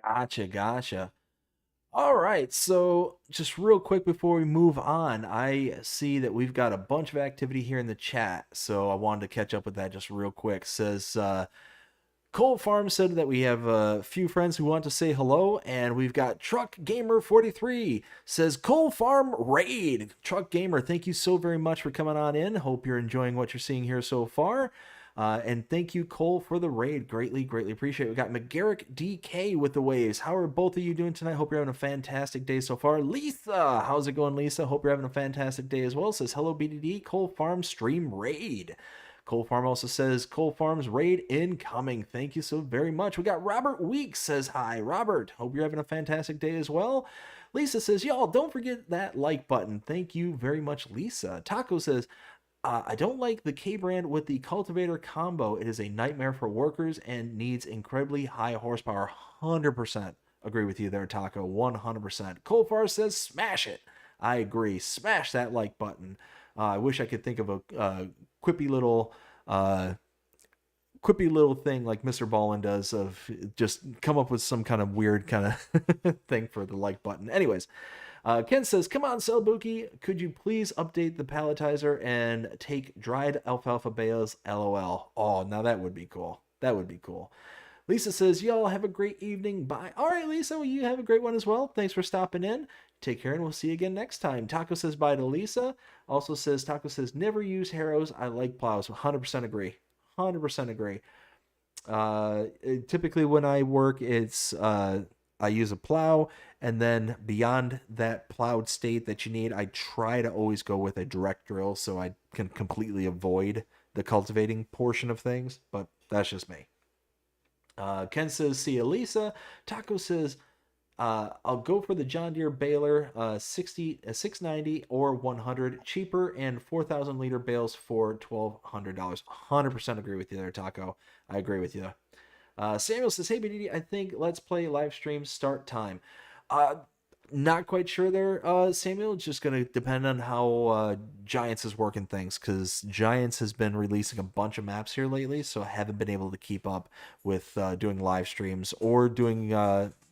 Gotcha. All right, so just real quick before we move on, I see that we've got a bunch of activity here in the chat, so I wanted to catch up with that just real quick. It says, Cole Farm said that we have a few friends who want to say hello, and we've got Truck Gamer 43 says Cole Farm Raid. Truck Gamer, thank you so very much for coming on in. Hope you're enjoying what you're seeing here so far. And thank you, Cole, for the raid. Greatly, greatly appreciate it. We got McGarrick DK with the waves. How are both of you doing tonight? Hope you're having a fantastic day so far. Lisa, how's it going, Lisa? Hope you're having a fantastic day as well. Says, hello, BDD, Cole Farm Stream Raid. Cole Farm also says, Cole Farm's raid incoming. Thank you so very much. We got Robert Weeks says, hi, Robert. Hope you're having a fantastic day as well. Lisa says, y'all, don't forget that like button. Thank you very much, Lisa. Taco says, I don't like the K-brand with the cultivator combo. It is a nightmare for workers and needs incredibly high horsepower. 100% agree with you there, Taco. 100%. Colfar says, smash it. I agree. Smash that like button. I wish I could think of a quippy little thing like Mr. Ballin does of just come up with some kind of weird kind of thing for the like button. Anyways. Ken says, come on, Selbuki, could you please update the palletizer and take dried alfalfa bales, LOL. Oh, now that would be cool. That would be cool. Lisa says, y'all have a great evening. Bye. All right, Lisa, well, you have a great one as well. Thanks for stopping in. Take care, and we'll see you again next time. Taco says bye to Lisa. Also says, Taco says, never use harrows. I like plows. 100% agree. 100% agree. Typically when I work, it's... I use a plow, and then beyond that plowed state that you need, I try to always go with a direct drill so I can completely avoid the cultivating portion of things, but that's just me. Ken says, see you, Lisa. Taco says, I'll go for the John Deere baler, 690 or 100, cheaper, and 4,000 liter bales for $1,200. 100% agree with you there, Taco. I agree with you. Samuel says, hey, BDD, I think Let's Play live stream start time. Not quite sure there, Samuel. It's just going to depend on how Giants is working things, because Giants has been releasing a bunch of maps here lately, so I haven't been able to keep up with doing live streams or doing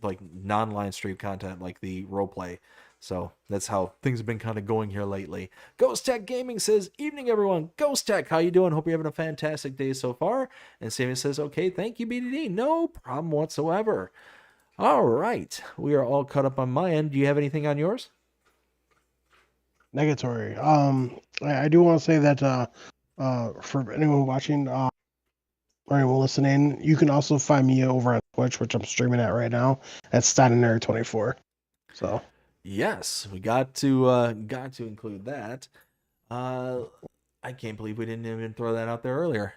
like non-line stream content like the roleplay. So that's how things have been kind of going here lately. Ghost Tech Gaming says, evening, everyone. Ghost Tech, how you doing? Hope you're having a fantastic day so far. And Samuel says, okay, thank you, BDD. No problem whatsoever. All right. We are all caught up on my end. Do you have anything on yours? Negatory. I do want to say that for anyone watching or anyone listening, you can also find me over at Twitch, which I'm streaming at right now, at Statinary24. So... Yes, we got to include that. I can't believe we didn't even throw that out there earlier.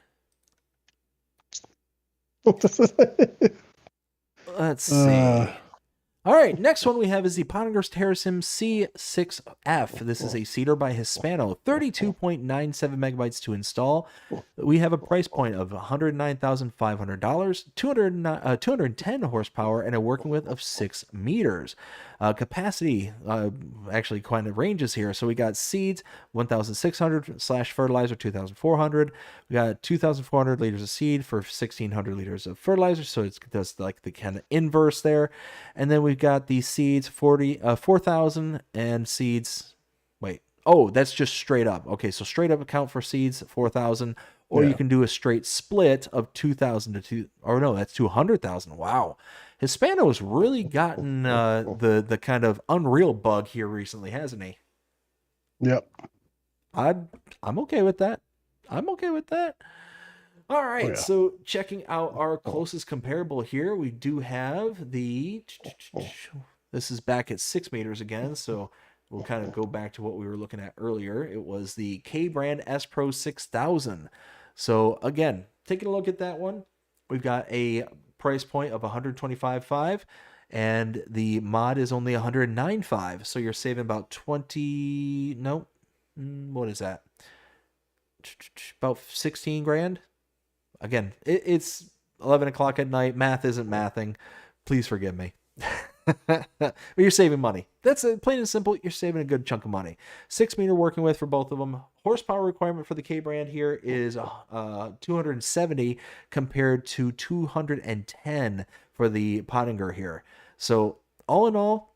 Let's see. All right, next one we have is the Pottinger's Terracim C6F. This is a seeder by Hispano, 32.97 megabytes to install. We have a price point of $109,500, 210 horsepower, and a working width of 6 meters. Capacity, actually quite a ranges here. So we got seeds, 1,600 / fertilizer, 2,400. We got 2,400 liters of seed for 1,600 liters of fertilizer. So it does like the kind of inverse there. And then we've got the seeds, 4,000 and seeds. Wait, oh, that's just straight up. Okay, so straight up account for seeds, 4,000. Or you can do a straight split of 2,000 to 2, or no, that's 200,000. Wow. Hispano's really gotten the kind of Unreal bug here recently, hasn't he? Yep. I'm okay with that. I'm okay with that. All right, so checking out our closest comparable here, we do have the... This is back at 6 meters again, so we'll kind of go back to what we were looking at earlier. It was the K-Brand S Pro 6000. So again, taking a look at that one, we've got a price point of $125,500, and the mod is only $109,500. So you're saving about 20. No, what is that? About 16 grand. Again, it's 11 o'clock at night. Math isn't mathing. Please forgive me. But you're saving money. That's plain and simple. You're saving a good chunk of money. 6 meter working with for both of them. Horsepower requirement for the K brand here is 270 compared to 210 for the Pottinger here. So all in all,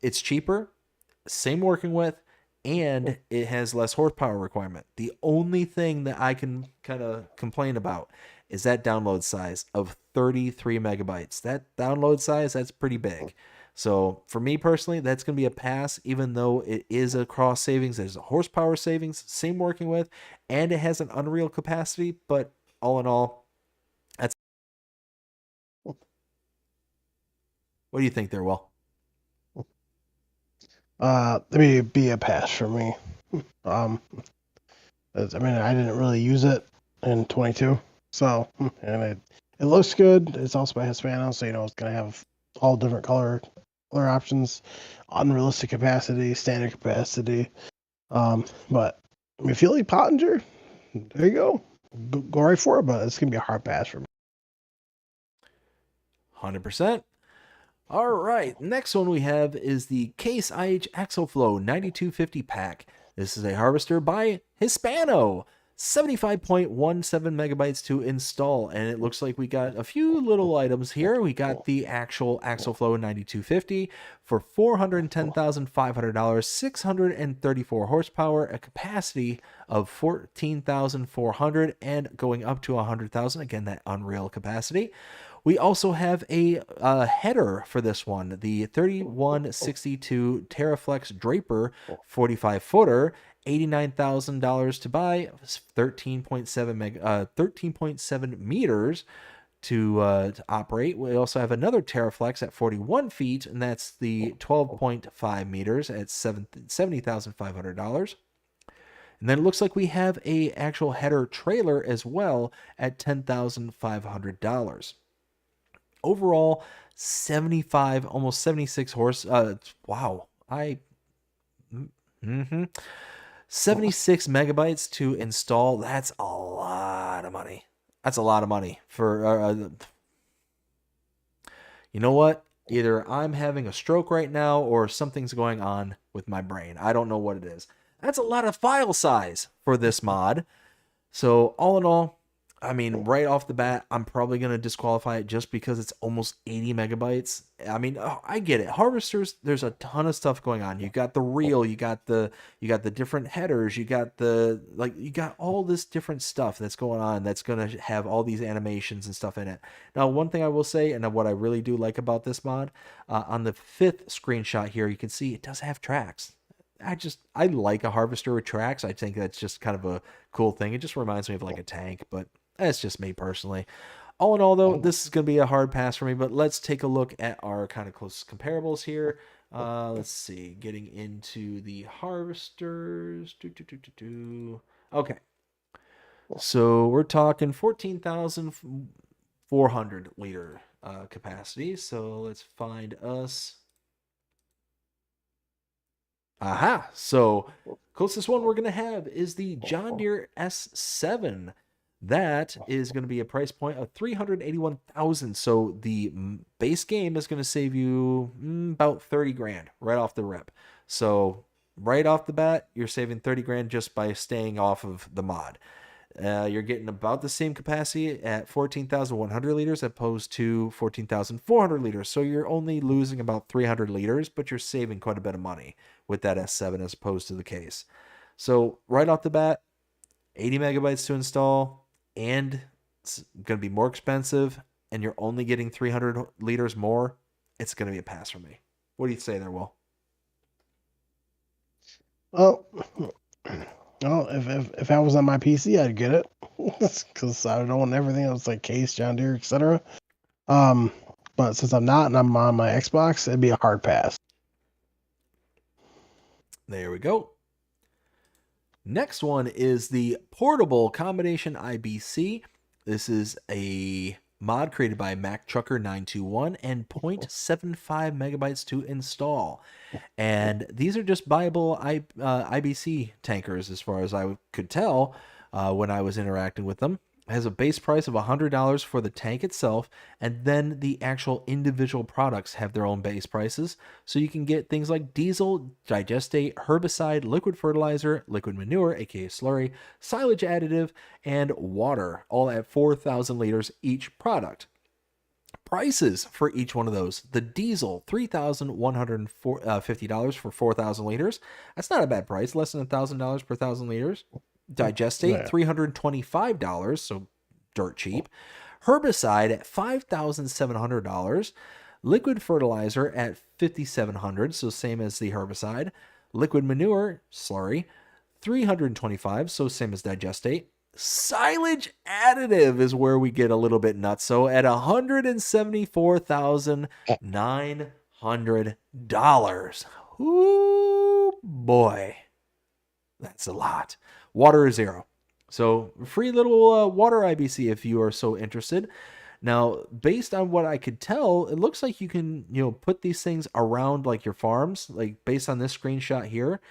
it's cheaper, same working with, and it has less horsepower requirement. The only thing that I can kind of complain about is that download size of 33 megabytes. That download size, that's pretty big. So for me personally, that's going to be a pass, even though it is a cross savings. There's a horsepower savings, same working with, and it has an Unreal capacity. But all in all, that's... What do you think there, Will? Let me be a pass for me. I mean, I didn't really use it in 22, so, and it looks good. It's also by Hispano, so it's gonna have all different color options, unrealistic capacity, standard capacity. But I mean, if you like Pottinger, there you go. Go right for it, but it's gonna be a hard pass for me. 100%. All right, next one we have is the Case IH Axoflow 9250 pack. This is a harvester by Hispano. 75.17 megabytes to install, and it looks like we got a few little items here. We got the actual Axoflow 9250 for $410,500, 634 horsepower, a capacity of 14,400, and going up to 100,000. Again, that Unreal capacity. We also have a header for this one, the 3162 Terraflex Draper 45 footer, $89,000 to buy, 13.7 meters to operate. We also have another Terraflex at 41 feet, and that's the 12.5 meters at $70,500. And then it looks like we have a actual header trailer as well at $10,500. Overall, 75, almost 76 horse. Wow. 76 megabytes to install. That's a lot of money. That's a lot of money for, you know what? Either I'm having a stroke right now or something's going on with my brain. I don't know what it is. That's a lot of file size for this mod. So all in all, I mean, right off the bat, I'm probably going to disqualify it just because it's almost 80 megabytes. I mean, I get it. Harvesters, there's a ton of stuff going on. You got the reel, you got the different headers, you got all this different stuff that's going on that's going to have all these animations and stuff in it. Now, one thing I will say, and what I really do like about this mod, on the 5th screenshot here, you can see it does have tracks. I like a harvester with tracks. I think that's just kind of a cool thing. It just reminds me of like a tank, but that's just me personally. All in all, though, this is going to be a hard pass for me, but let's take a look at our kind of close comparables here. Let's see, getting into the harvesters. Okay. So we're talking 14,400 liter capacity. So let's find us. Aha. So closest one we're going to have is the John Deere S7. That is going to be a price point of $381,000. So the base game is going to save you about 30 grand right off the rip. So right off the bat, you're saving 30 grand just by staying off of the mod. You're getting about the same capacity at 14,100 liters opposed to 14,400 liters. So you're only losing about 300 liters, but you're saving quite a bit of money with that S7 as opposed to the case. So right off the bat, 80 megabytes to install, and it's going to be more expensive, and you're only getting 300 liters more. It's going to be a pass for me. What do you say there, Will? Well, if I was on my PC, I'd get it because I don't want everything else like Case, John Deere, etc. But since I'm not and I'm on my Xbox, it'd be a hard pass. There we go. Next one is the Portable Combination IBC. This is a mod created by MacTrucker921 and 0.75 megabytes to install. And these are just viable IBC tankers as far as I could tell when I was interacting with them. It has a base price of $100 for the tank itself, and then the actual individual products have their own base prices. So you can get things like diesel, digestate, herbicide, liquid fertilizer, liquid manure, aka slurry, silage additive, and water, all at 4,000 liters each product. prices for each one of those. The diesel, $3,150 for 4,000 liters. That's not a bad price, less than $1,000 per 1,000 liters. Digestate, $325, so dirt cheap. Herbicide at $5,700. Liquid fertilizer at $5,700, so same as the herbicide. Liquid manure, slurry, $325, so same as digestate. Silage additive is where we get a little bit nuts. So at $174,900. Ooh, boy. That's a lot. Water is zero. So free little water IBC if you are so interested. Now, based on what I could tell, it looks like you can, put these things around like your farms. Like based on this screenshot here,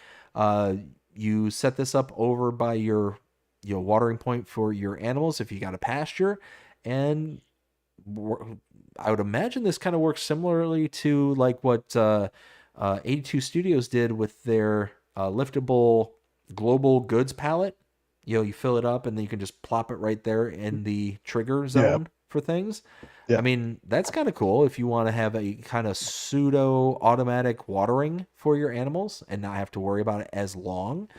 you set this up over by your watering point for your animals if you got a pasture, and I would imagine this kind of works similarly to like what 82 Studios did with their liftable global goods pallet. You fill it up and then you can just plop it right there in the trigger zone for things. I mean, that's kind of cool if you want to have a kind of pseudo automatic watering for your animals and not have to worry about it as long.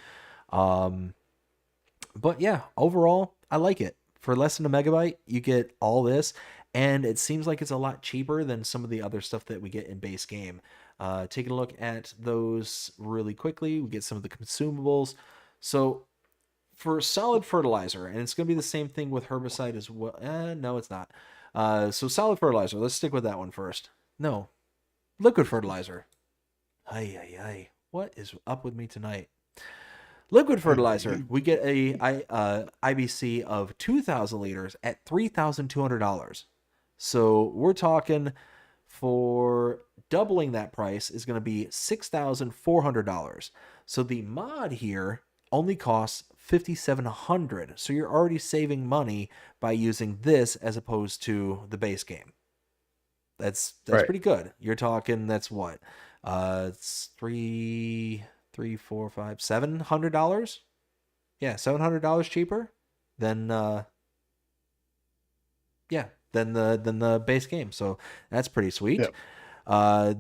But yeah, overall, I like it. For less than a megabyte, you get all this, and it seems like it's a lot cheaper than some of the other stuff that we get in base game. Taking a look at those really quickly, we get some of the consumables. So for solid fertilizer, and it's going to be the same thing with herbicide as well. No, it's not. So solid fertilizer, let's stick with that one first. No, liquid fertilizer. Ay. What is up with me tonight? Liquid fertilizer, we get a IBC of 2,000 liters at $3,200. So we're talking for doubling that price is going to be $6,400. So the mod here only costs $5,700. So you're already saving money by using this as opposed to the base game. That's right. Pretty good. You're talking, that's what? It's $700. Yeah, $700 cheaper than the base game. So that's pretty sweet. Yep.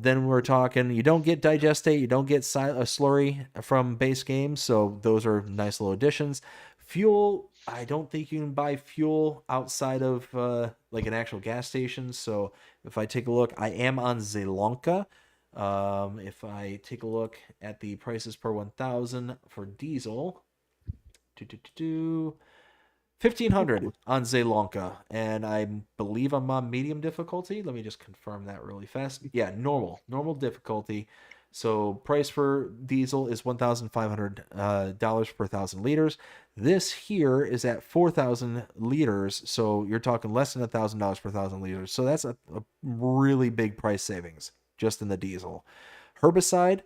Then we're talking, you don't get digestate, you don't get a slurry from base game, so those are nice little additions. Fuel, I don't think you can buy fuel outside of like an actual gas station. So if I take a look, I am on Zelonka. If I take a look at the prices per 1,000 for diesel, 1,500 on Zelonka, and I believe I'm on medium difficulty. Let me just confirm that really fast. Yeah, normal difficulty. So price for diesel is $1,500 per 1,000 liters. This here is at 4,000 liters, so you're talking less than $1,000 per 1,000 liters. So that's a really big price savings just in the diesel. Herbicide,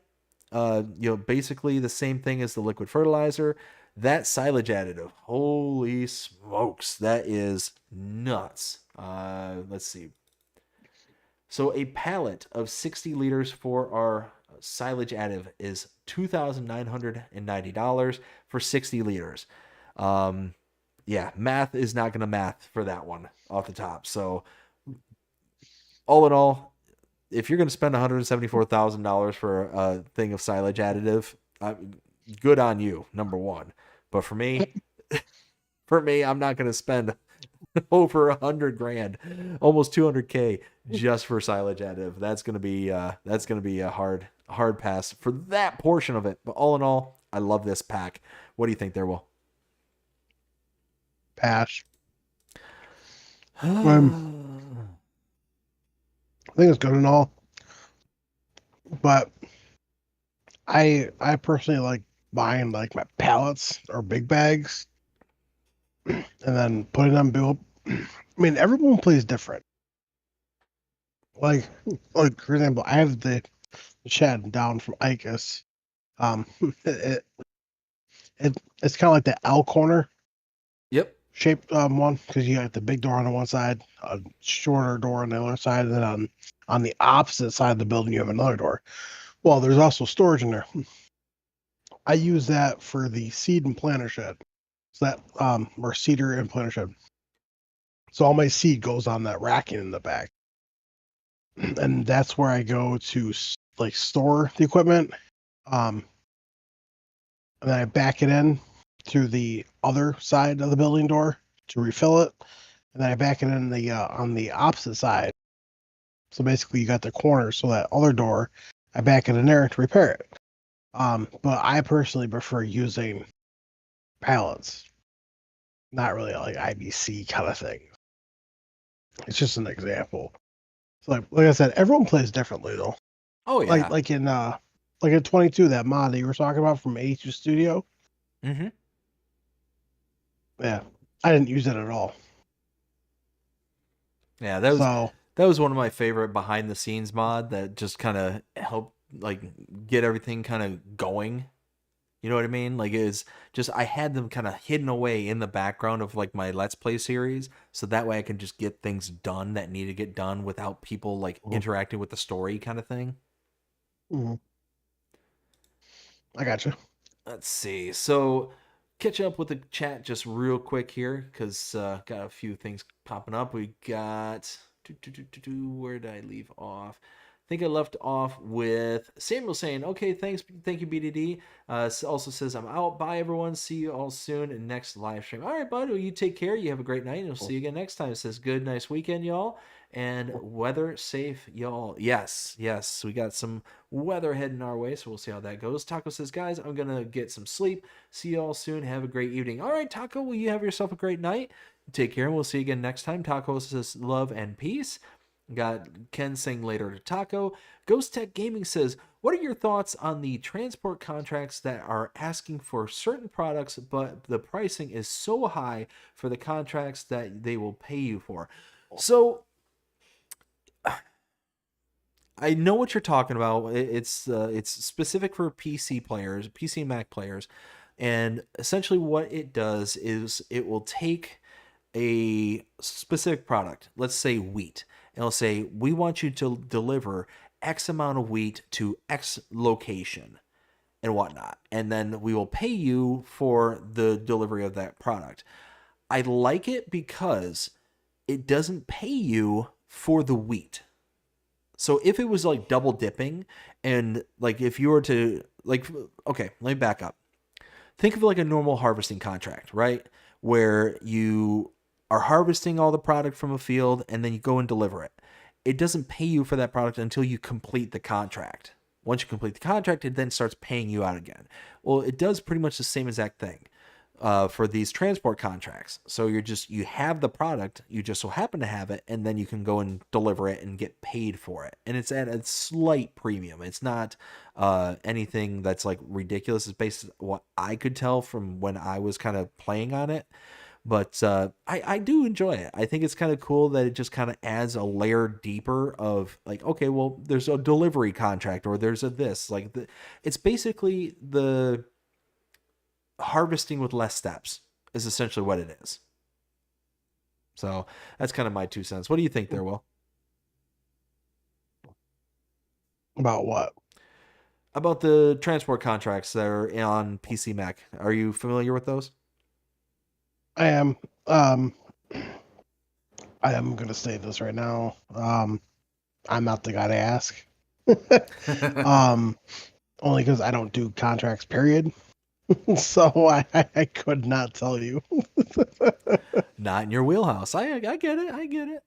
basically the same thing as the liquid fertilizer. That silage additive, holy smokes, that is nuts. Let's see. So a pallet of 60 liters for our silage additive is $2,990 for 60 liters. Math is not going to math for that one off the top. So all in all, if you're going to spend $174,000 for a thing of silage additive, good on you, number one. But for me, I'm not going to spend over $100,000, almost $200K just for silage additive. That's going to be a hard pass for that portion of it. But all in all, I love this pack. What do you think there, Will? Pass. I think it's good and all, but I personally like buying like my pallets or big bags and then putting them build. I mean, everyone plays different. Like for example, I have the shed down from Icus. It's kind of like the L corner. Yep. Shaped one, because you got the big door on the one side, a shorter door on the other side, and then on the opposite side of the building you have another door. Well, there's also storage in there. I use that for the seed and planter shed. So that or cedar and planter shed. So all my seed goes on that racking in the back. and that's where I go to like store the equipment. And then I back it in through the other side of the building door to refill it, and then I back it in the on the opposite side. So basically, you got the corner, so that other door, I back it in there to repair it. But I personally prefer using pallets, not really like IBC kind of thing. It's just an example. So like I said, everyone plays differently though. Oh yeah. Like in 22, that mod that you were talking about from 82 Studio. Mm-hmm. Yeah, I didn't use it at all. Yeah, that was one of my favorite behind the scenes mod that just kind of helped like get everything kind of going. You know what I mean? Like it's just I had them kind of hidden away in the background of like my Let's Play series, so that way I can just get things done that need to get done without people like interacting with the story kind of thing. Mm-hmm. I got you. Let's see. So catch up with the chat just real quick here because got a few things popping up. We got where did I leave off? I think I left off with Samuel saying, "Okay, thanks, thank you, BDD." Also says, "I'm out. Bye, everyone. See you all soon in next live stream." All right, bud. Well, you take care. You have a great night, and we'll see you again next time. It says, "Good, nice weekend, y'all, and weather safe, y'all." Yes, yes, we got some weather heading our way, so we'll see how that goes. Taco says, "Guys, I'm gonna get some sleep. See you all soon. Have a great evening." All right, Taco. Well, you have yourself a great night. Take care, and we'll see you again next time. Taco says, "Love and peace." Got Ken saying later to Taco. Ghost Tech Gaming says, "What are your thoughts on the transport contracts that are asking for certain products, but the pricing is so high for the contracts that they will pay you for?" So I know what you're talking about. It's specific for PC players, PC and Mac players, and essentially what it does is it will take a specific product, let's say wheat, and it'll say, "We want you to deliver X amount of wheat to X location and whatnot, and then we will pay you for the delivery of that product." I like it because it doesn't pay you for the wheat. So if it was like double dipping, and like if you were to like, okay, let me back up. Think of it like a normal harvesting contract, right? Where you are harvesting all the product from a field and then you go and deliver it. It doesn't pay you for that product until you complete the contract. Once you complete the contract, it then starts paying you out again. Well, it does pretty much the same exact thing for these transport contracts. So you have the product, you just so happen to have it, and then you can go and deliver it and get paid for it. And it's at a slight premium. It's not anything that's like ridiculous. It's based on what I could tell from when I was kind of playing on it. But I do enjoy it. I think it's kind of cool that it just kind of adds a layer deeper of like, okay, well, there's a delivery contract or there's a this. Like it's basically the harvesting with less steps is essentially what it is. So that's kind of my 2 cents. What do you think there, Will? About what? About the transport contracts that are on PC Mac. Are you familiar with those? I am. I am going to say this right now. I'm not the guy to ask. Only because I don't do contracts, period. So I could not tell you. Not in your wheelhouse. I get it. I get it.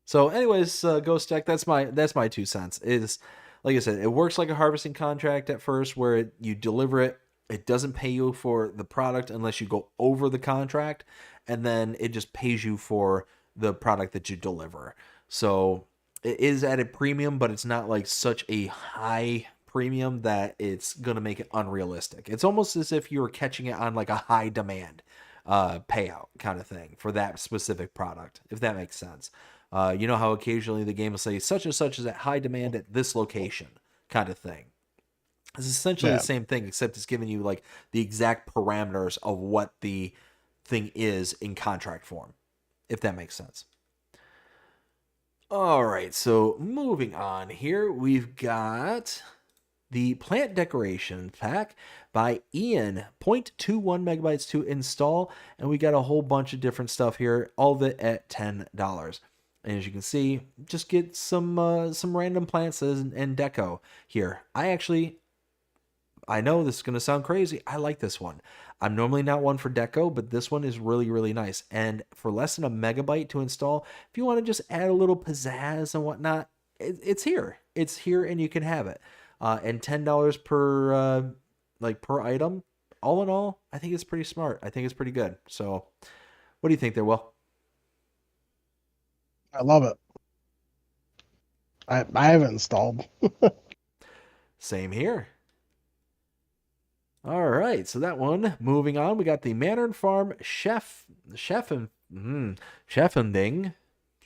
So, anyways, Ghost Tech, that's my 2 cents. Is like I said, it works like a harvesting contract at first, where you deliver it. It doesn't pay you for the product unless you go over the contract, and then it just pays you for the product that you deliver. So it is at a premium, but it's not like such a high premium that it's going to make it unrealistic. It's almost as if you were catching it on like a high demand payout kind of thing for that specific product, if that makes sense. You know how occasionally the game will say such and such is at high demand at this location kind of thing. It's essentially the same thing, except it's giving you like the exact parameters of what the thing is in contract form, if that makes sense. All right, so moving on here, we've got the plant decoration pack by Ian, 0.21 megabytes to install, and we got a whole bunch of different stuff here, all of it at $10. And as you can see, just get some random plants and deco here. I know this is going to sound crazy. I like this one. I'm normally not one for deco, but this one is really, really nice. And for less than a megabyte to install, if you want to just add a little pizzazz and whatnot, it's here. It's here and you can have it. And $10 per per item. All in all, I think it's pretty smart. I think it's pretty good. So what do you think there, Will? I love it. I have it installed. Same here. All right, so that one. Moving on, we got the Manor and Farm Chefending.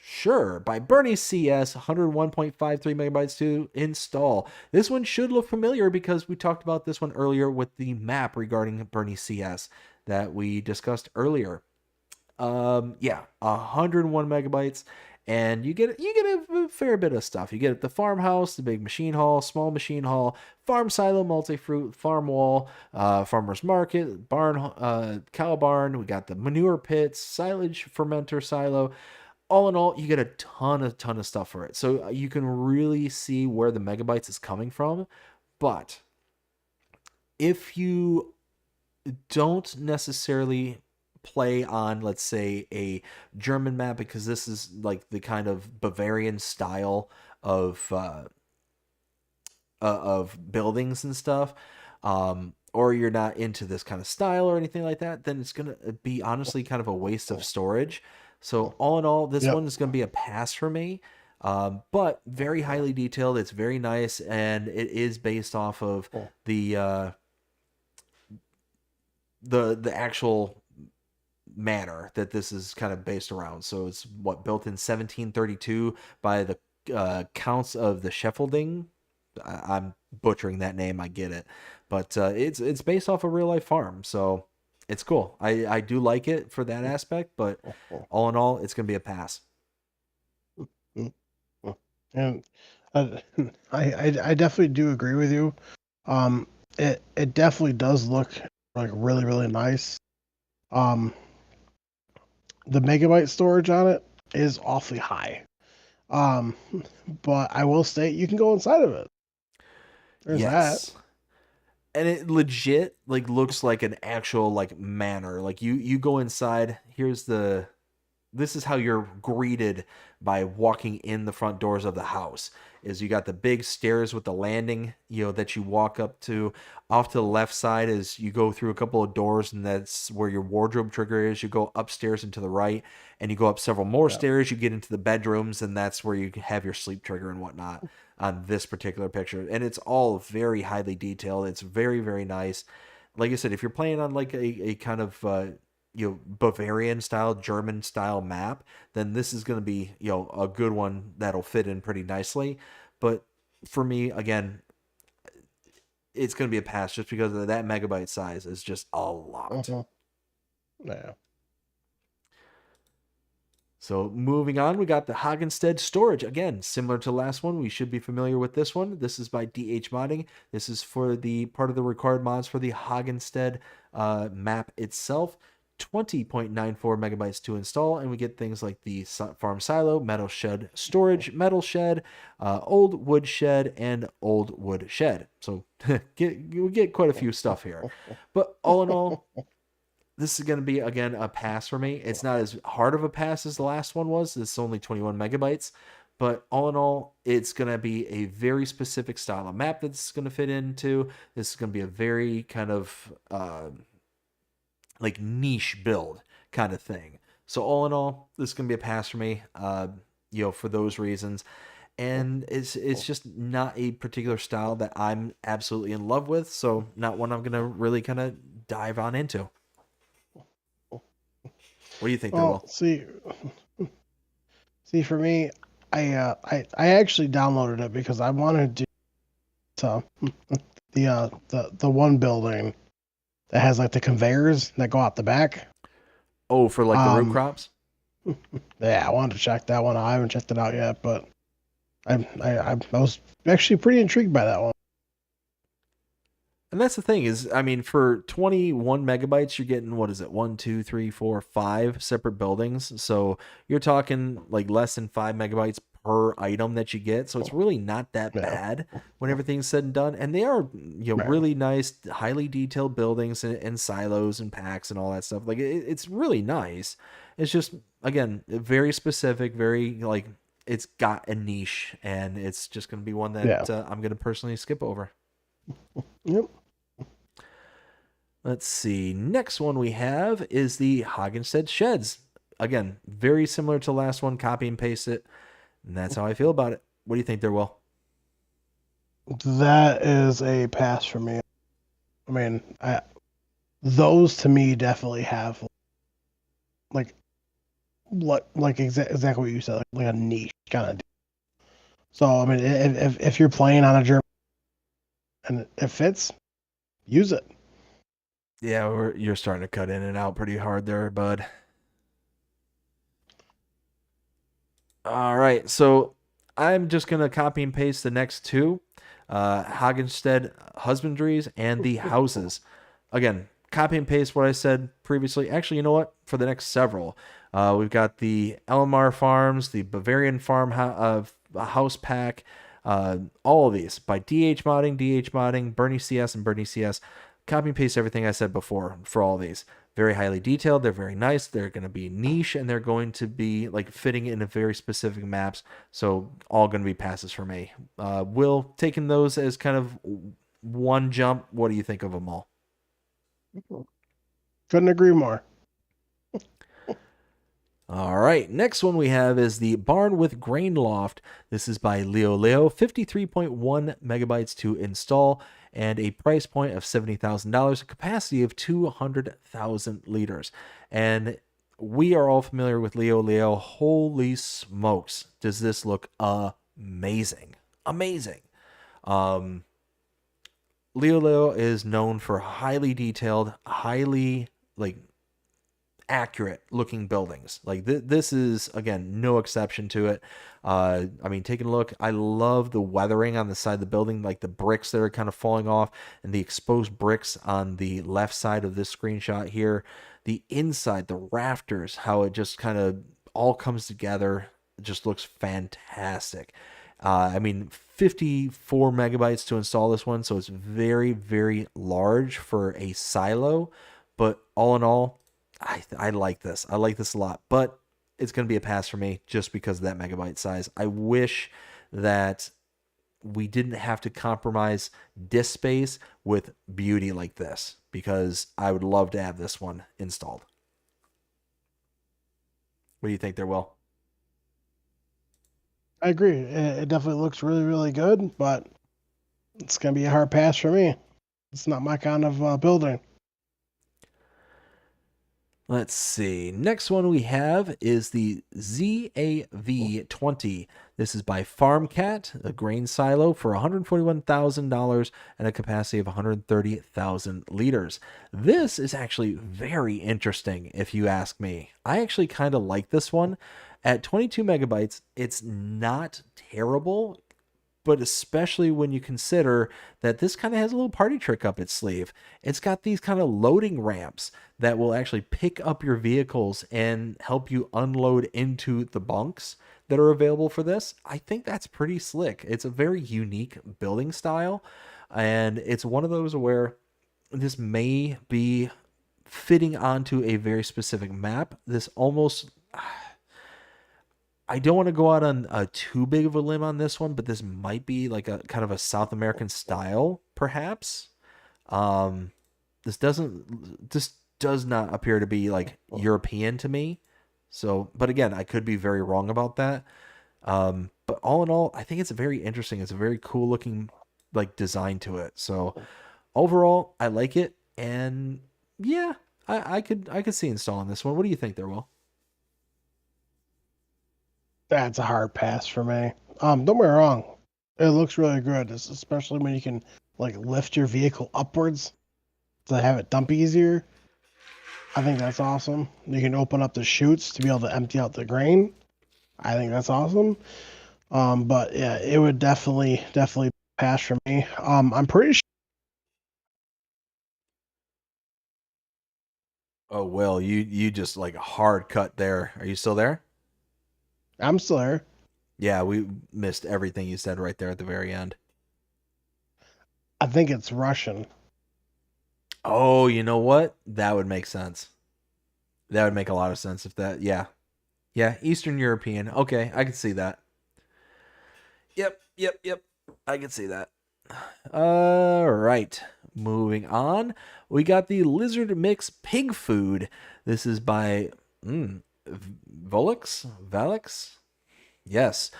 Sure, by Bernie CS, 101.53 megabytes to install. This one should look familiar because we talked about this one earlier with the map regarding Bernie CS that we discussed earlier. 101 megabytes. And you get a fair bit of stuff. You get the farmhouse, the big machine hall, small machine hall, farm silo, multi-fruit, farm wall, farmer's market, barn, cow barn. We got the manure pits, silage fermenter silo. All in all, you get a ton of stuff for it. So you can really see where the megabytes is coming from. But if you don't necessarily play on, let's say, a German map, because this is like the kind of Bavarian style of buildings and stuff, or you're not into this kind of style or anything like that, then it's gonna be honestly kind of a waste of storage. So all in all, this one is gonna be a pass for me. But very highly detailed. It's very nice, and it is based off of the actual manor that this is kind of based around. So it's built in 1732 by the Counts of the Scheffelding. I'm butchering that name, I get it, but it's based off a real life farm, so it's cool. I do like it for that aspect, but all in all, it's gonna be a pass. And I definitely do agree with you. It definitely does look like really, really nice. The megabyte storage on it is awfully high. But I will state you can go inside of it. There's that. And it legit looks like an actual manor. Like you go inside, this is how you're greeted by walking in the front doors of the house. Is you got the big stairs with the landing, that you walk up to. Off to the left side is you go through a couple of doors, and that's where your wardrobe trigger is. You go upstairs and to the right, and you go up several more stairs. You get into the bedrooms, and that's where you have your sleep trigger and whatnot on this particular picture. And it's all very highly detailed. It's very, very nice. Like I said, if you're playing on a kind of Bavarian style, German style map, then this is going to be a good one that'll fit in pretty nicely. But for me, again, it's going to be a pass just because of that megabyte size is just a lot. Yeah. So moving on, we got the Hagenstead storage. Again, similar to the last one, we should be familiar with this one. This is by DH Modding. This is for the part of the required mods for the Hagenstead map itself. 20.94 megabytes to install, and we get things like the farm silo, metal shed storage, metal shed, old wood shed, and old wood shed. So we get quite a few stuff here. But all in all, this is going to be, again, a pass for me. It's not as hard of a pass as the last one was. This is only 21 megabytes. But all in all, it's going to be a very specific style of map that this is going to fit into. This is going to be a very kind of niche build kind of thing. So all in all, this is going to be a pass for me, for those reasons. And it's just not a particular style that I'm absolutely in love with. So not one I'm going to really kind of dive on into. What do you think, Well, see, for me, I actually downloaded it because I wanted to the one building that has the conveyors that go out the back. Oh, for the root crops? Yeah, I wanted to check that one out. I haven't checked it out yet, but I was actually pretty intrigued by that one. And that's the thing is, I mean, for 21 megabytes, you're getting, what is it? 1, 2, 3, 4, 5 separate buildings. So you're talking like less than 5 megabytes per item that you get. So it's really not that Yeah. bad when everything's said and done. And they are, Right. really nice, highly detailed buildings and silos and packs and all that stuff. Like it's really nice. It's just, again, very specific, very like, it's got a niche, and it's just going to be one that I'm going to personally skip over. Yep. Let's see. Next one we have is the Haagenstedt Sheds. Again, very similar to the last one. Copy and paste it. And that's how I feel about it. What do you think there, Will? That is a pass for me. I mean, those to me definitely have exactly what you said, like a niche kind of deal. So I mean, if you're playing on a German and it fits, use it. Yeah, you're starting to cut in and out pretty hard there, bud. All right, so I'm just going to copy and paste the next two. Haagenstedt Husbandries and the Houses. Again, copy and paste what I said previously. Actually, you know what? For the next several, we've got the Elmar Farms, the Bavarian Farm House Pack, all of these by DH Modding, Bernie CS, and Bernie CS. Copy and paste everything I said before for all these. Very highly detailed. They're very nice. They're going to be niche, and they're going to be like fitting into very specific maps. So all going to be passes for me. Will, taking those as kind of one jump, what do you think of them all? Couldn't agree more. All right, next one we have is the Barn with Grain Loft. This is by Leo, 53.1 megabytes to install, and a price point of $70,000, a capacity of 200,000 liters. And we are all familiar with Leo. Holy smokes, does this look amazing. Amazing. Leo is known for highly detailed, highly accurate looking buildings. Like this is, again, no exception to it. I mean, taking a look, I love the weathering on the side of the building, like the bricks that are kind of falling off and the exposed bricks on the left side of this screenshot here. The inside, the rafters, how it just kind of all comes together, just looks fantastic. I mean, 54 megabytes to install this one, so it's very, very large for a silo, but all in all, I like this. I like this a lot, but it's going to be a pass for me just because of that megabyte size. I wish that we didn't have to compromise disk space with beauty like this, because I would love to have this one installed. What do you think there, Will? I agree. It definitely looks really, really good, but it's going to be a hard pass for me. It's not my kind of building. Let's see. Next one we have is the ZAV20. This is by FarmCat, a grain silo for $141,000 and a capacity of 130,000 liters. This is actually very interesting, if you ask me. I actually kind of like this one. At 22 megabytes, it's not terrible, but especially when you consider that this kind of has a little party trick up its sleeve. It's got these kind of loading ramps that will actually pick up your vehicles and help you unload into the bunks that are available for this. I think that's pretty slick. It's a very unique building style, and it's one of those where this may be fitting onto a very specific map. This almost... I don't want to go out on too big of a limb on this one, but this might be like a kind of a South American style, perhaps. This does not appear to be like European to me. So, but again, I could be very wrong about that. But all in all, I think it's very interesting. It's a very cool looking like design to it. So overall, I like it, and yeah, I could see installing this one. What do you think there, Will? That's a hard pass for me. Don't get me wrong. It looks really good, especially when you can like lift your vehicle upwards to have it dump easier. I think that's awesome. You can open up the chutes to be able to empty out the grain. I think that's awesome. But yeah, it would definitely pass for me. I'm pretty sure Oh, Will, you just like a hard cut there. Are you still there? I'm still here. Yeah, we missed everything you said right there at the very end. I think it's Russian. Oh, you know what? That would make sense. That would make a lot of sense if that, yeah. Yeah, Eastern European. Okay, I can see that. Yep. I can see that. All right. Moving on. We got the Lizard Mix Pig Food. This is by Volix? Yes.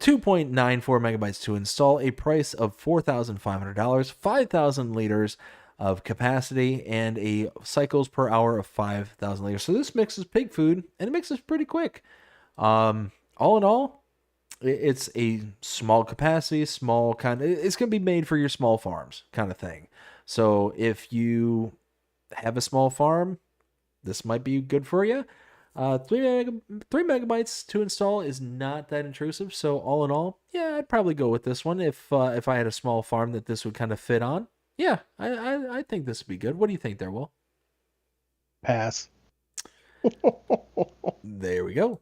2.94 megabytes to install, a price of $4,500, 5,000 liters of capacity, and a cycles per hour of 5,000 liters. So this mixes pig food, and it mixes pretty quick. All in all, it's a small capacity, small kind of, it's going to be made for your small farms kind of thing. So if you have a small farm, this might be good for you. 3 megabytes to install is not that intrusive. So all in all, yeah, I'd probably go with this one if I had a small farm that this would kind of fit on. Yeah, I think this would be good. What do you think there, Will? Pass. There we go.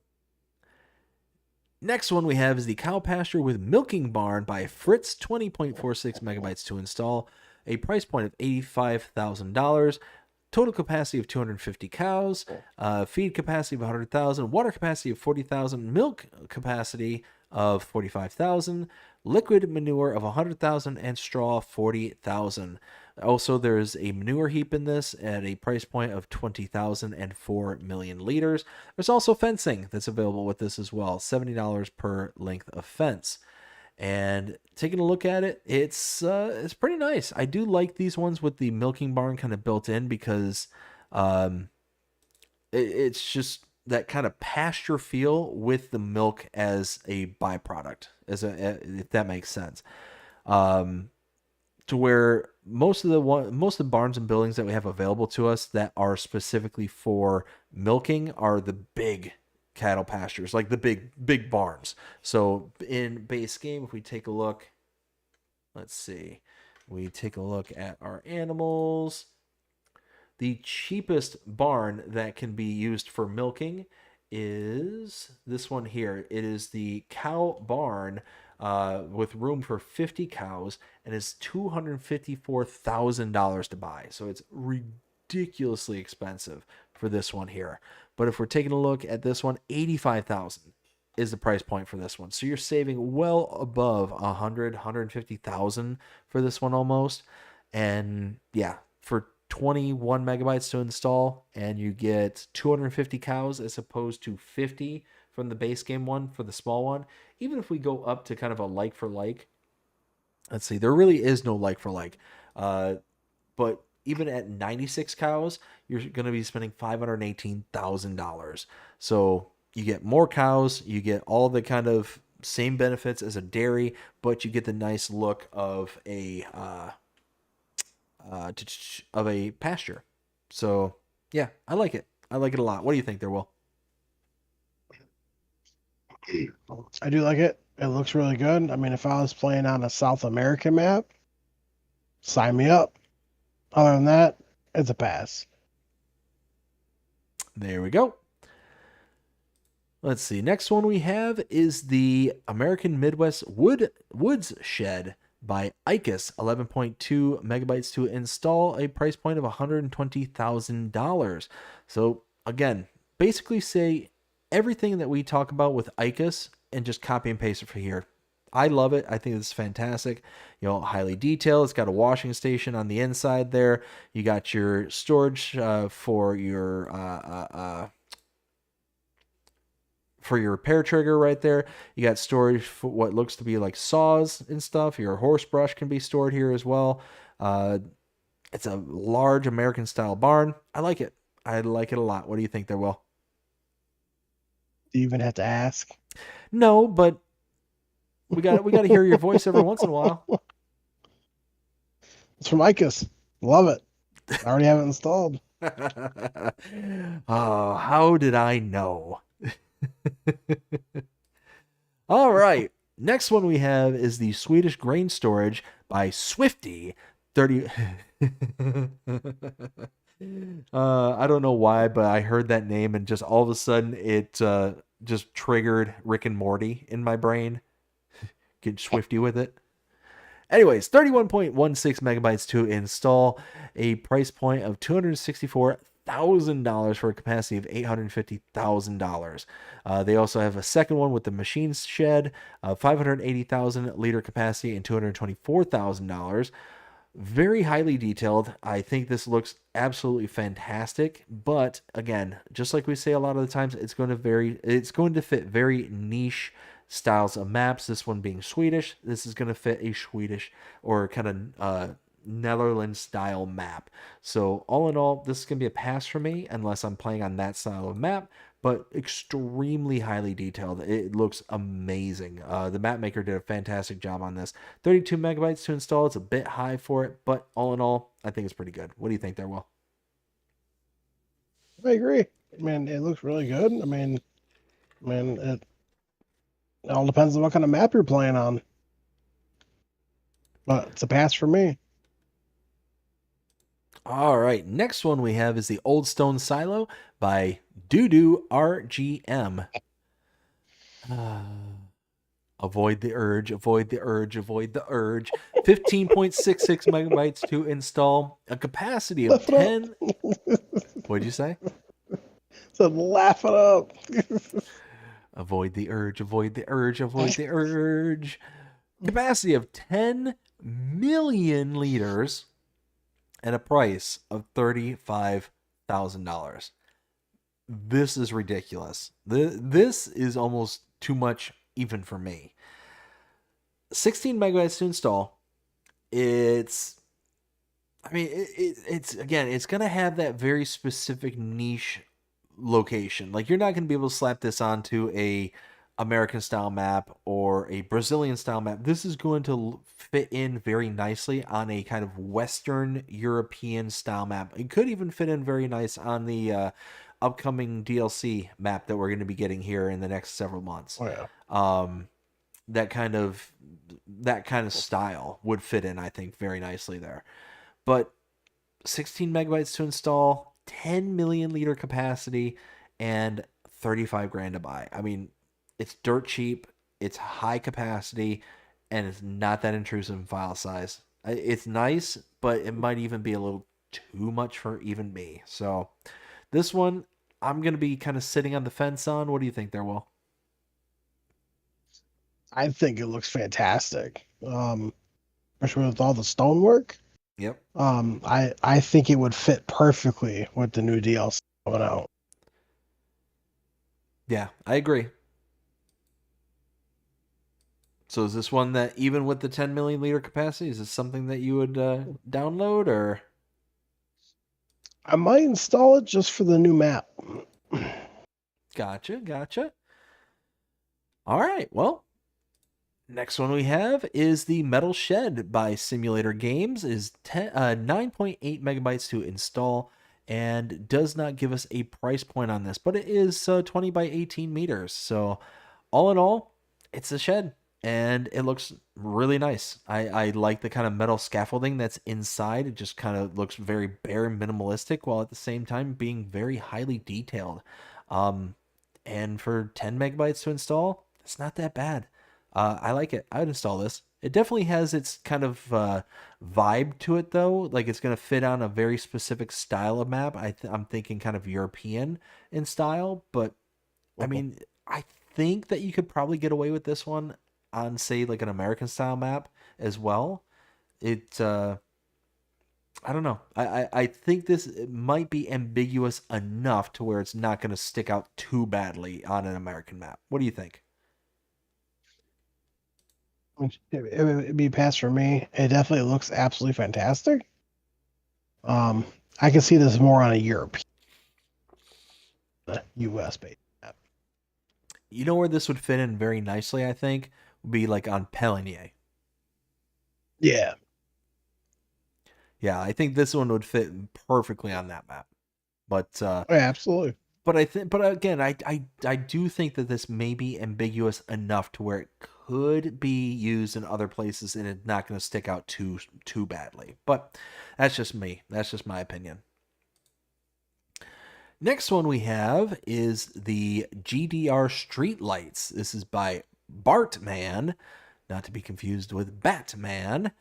Next one we have is the Cow Pasture with Milking Barn by Fritz, 20.46 megabytes to install, a price point of $85,000, total capacity of 250 cows, feed capacity of 100,000, water capacity of 40,000, milk capacity of 45,000, liquid manure of 100,000, and straw 40,000. Also, there's a manure heap in this at a price point of 20,000 and 4 million liters. There's also fencing that's available with this as well, $70 per length of fence. And taking a look at it, it's pretty nice. I do like these ones with the milking barn kind of built in because it's just that kind of pasture feel with the milk as a byproduct, if that makes sense. To where most of the barns and buildings that we have available to us that are specifically for milking are the big cattle pastures, like the big barns. So in base game, if we take a look, let's see, we take a look at our animals. The cheapest barn that can be used for milking is this one here. It is the cow barn with room for 50 cows, and it's $254,000 to buy. So it's ridiculously expensive for this one here. But if we're taking a look at this one, $85,000 is the price point for this one. So you're saving well above $150,000 for this one almost. And yeah, for 21 megabytes to install, and you get 250 cows as opposed to 50 from the base game one for the small one. Even if we go up to kind of a like for like, let's see, there really is no like for like. But even at 96 cows, you're going to be spending $518,000. So you get more cows, you get all the kind of same benefits as a dairy, but you get the nice look of a pasture. So yeah, I like it. I like it a lot. What do you think there, Will? I do like it. It looks really good. I mean, if I was playing on a South American map, sign me up. Other than that, it's a pass. There we go. Let's see. Next one we have is the American Midwest Woods Shed by ICUS, 11.2 megabytes to install, a price point of $120,000. So again, basically say everything that we talk about with ICUS and just copy and paste it for here. I love it. I think it's fantastic. You know, highly detailed. It's got a washing station on the inside there. You got your storage for your repair trigger right there. You got storage for what looks to be like saws and stuff. Your horse brush can be stored here as well. It's a large American style barn. I like it. I like it a lot. What do you think there, Will? Do you even have to ask? No, but we got to hear your voice every once in a while. It's from ICUS. Love it. I already have it installed. Oh, how did I know? All right. Next one we have is the Swedish Grain Storage by Swifty. 30 I don't know why, but I heard that name and just all of a sudden it just triggered Rick and Morty in my brain. Get swifty with it. Anyways, 31.16 megabytes to install, a price point of $264,000 for a capacity of $850,000. They also have a second one with the machine shed, 580,000 liter capacity and $224,000. Very highly detailed. I think this looks absolutely fantastic, but again, just like we say a lot of the times, it's going to fit very niche styles of maps. This one being Swedish, this is going to fit a Swedish or kind of Netherlands style map. So all in all, this is going to be a pass for me unless I'm playing on that style of map, but extremely highly detailed. It looks amazing. The map maker did a fantastic job on this. 32 megabytes to install. It's a bit high for it, but all in all, I think it's pretty good. What do you think there, Will? I agree. I mean, it looks really good. I mean, it all depends on what kind of map you're playing on. But it's a pass for me. All right, next one we have is the Old Stone Silo by Doodoo RGM. Avoid the urge, avoid the urge, avoid the urge. 15.66 megabytes to install, a capacity of 10. What'd you say? So laugh it up. Avoid the urge, avoid the urge, avoid the urge. Capacity of 10 million liters and a price of $35,000. This is ridiculous. This is almost too much even for me. 16 megabytes to install. It's again, it's going to have that very specific niche location. Like, you're not going to be able to slap this onto a American style map or a Brazilian style map. This is going to fit in very nicely on a kind of Western European style map. It could even fit in very nice on the upcoming DLC map that we're going to be getting here in the next several months. Oh, yeah. That kind of style would fit in, I think, very nicely there. But 16 megabytes to install, 10 million liter capacity, and 35 grand to buy. I mean, it's dirt cheap, it's high capacity, and it's not that intrusive in file size. It's nice, but it might even be a little too much for even me. So this one, I'm going to be kind of sitting on the fence on. What do you think there, Will? I think it looks fantastic. Especially with all the stonework. Yep. I think it would fit perfectly with the new DLC coming out. Yeah, I agree. So is this one that, even with the 10 million liter capacity, is this something that you would download, or? I might install it just for the new map. Gotcha. All right, well, next one we have is the Metal Shed by Simulator Games. Is 9.8 megabytes to install and does not give us a price point on this, but it is 20 by 18 meters. So all in all, it's a shed. And it looks really nice. I like the kind of metal scaffolding that's inside. It just kind of looks very bare and minimalistic, while at the same time being very highly detailed. And for 10 megabytes to install, it's not that bad. I like it. I would install this. It definitely has its kind of vibe to it, though. Like, it's going to fit on a very specific style of map. I'm thinking kind of European in style. But, I mean, I think that you could probably get away with this one on, say, like an American style map as well. I don't know. I think this might be ambiguous enough to where it's not going to stick out too badly on an American map. What do you think? It would be a pass for me. It definitely looks absolutely fantastic. I can see this more on a European, US based map. You know where this would fit in very nicely, I think? Would be like on Pelinier. Yeah. Yeah, I think this one would fit perfectly on that map. But yeah, absolutely. But again, I do think that this may be ambiguous enough to where it could be used in other places and it's not going to stick out too badly. But that's just me. That's just my opinion. Next one we have is the GDR street lights. This is by Bartman, not to be confused with Batman.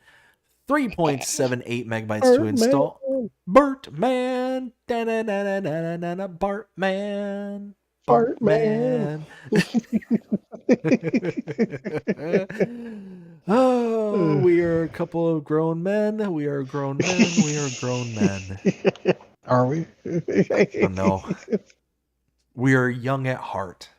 3.78 megabytes to install. Bartman. Da-da-da-da-da-da-da. Bartman. Bartman. Oh, we are a couple of grown men. We are grown men. We are grown men. Are we? Oh, no. We are young at heart.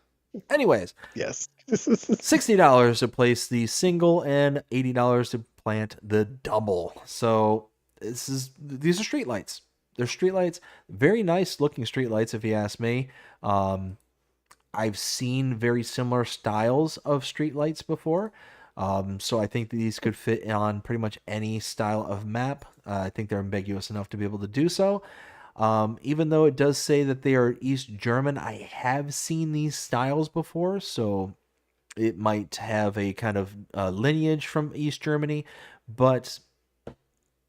Anyways. Yes. $60 to place the single and $80 to plant the double. So these are street lights. They're street lights. Very nice looking street lights, if you ask me. I've seen very similar styles of street lights before. So I think these could fit on pretty much any style of map. I think they're ambiguous enough to be able to do so. Even though it does say that they are East German, I have seen these styles before, so it might have a kind of lineage from East Germany, but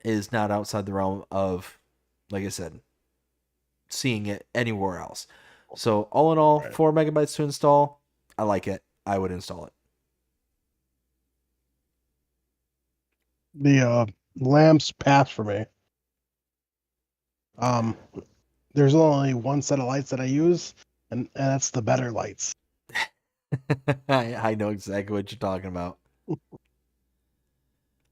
is not outside the realm of, like I said, seeing it anywhere else. So all in all, 4 megabytes to install. I like it. I would install it. The lamps pass for me. There's only one set of lights that I use, and that's the better lights. I know exactly what you're talking about.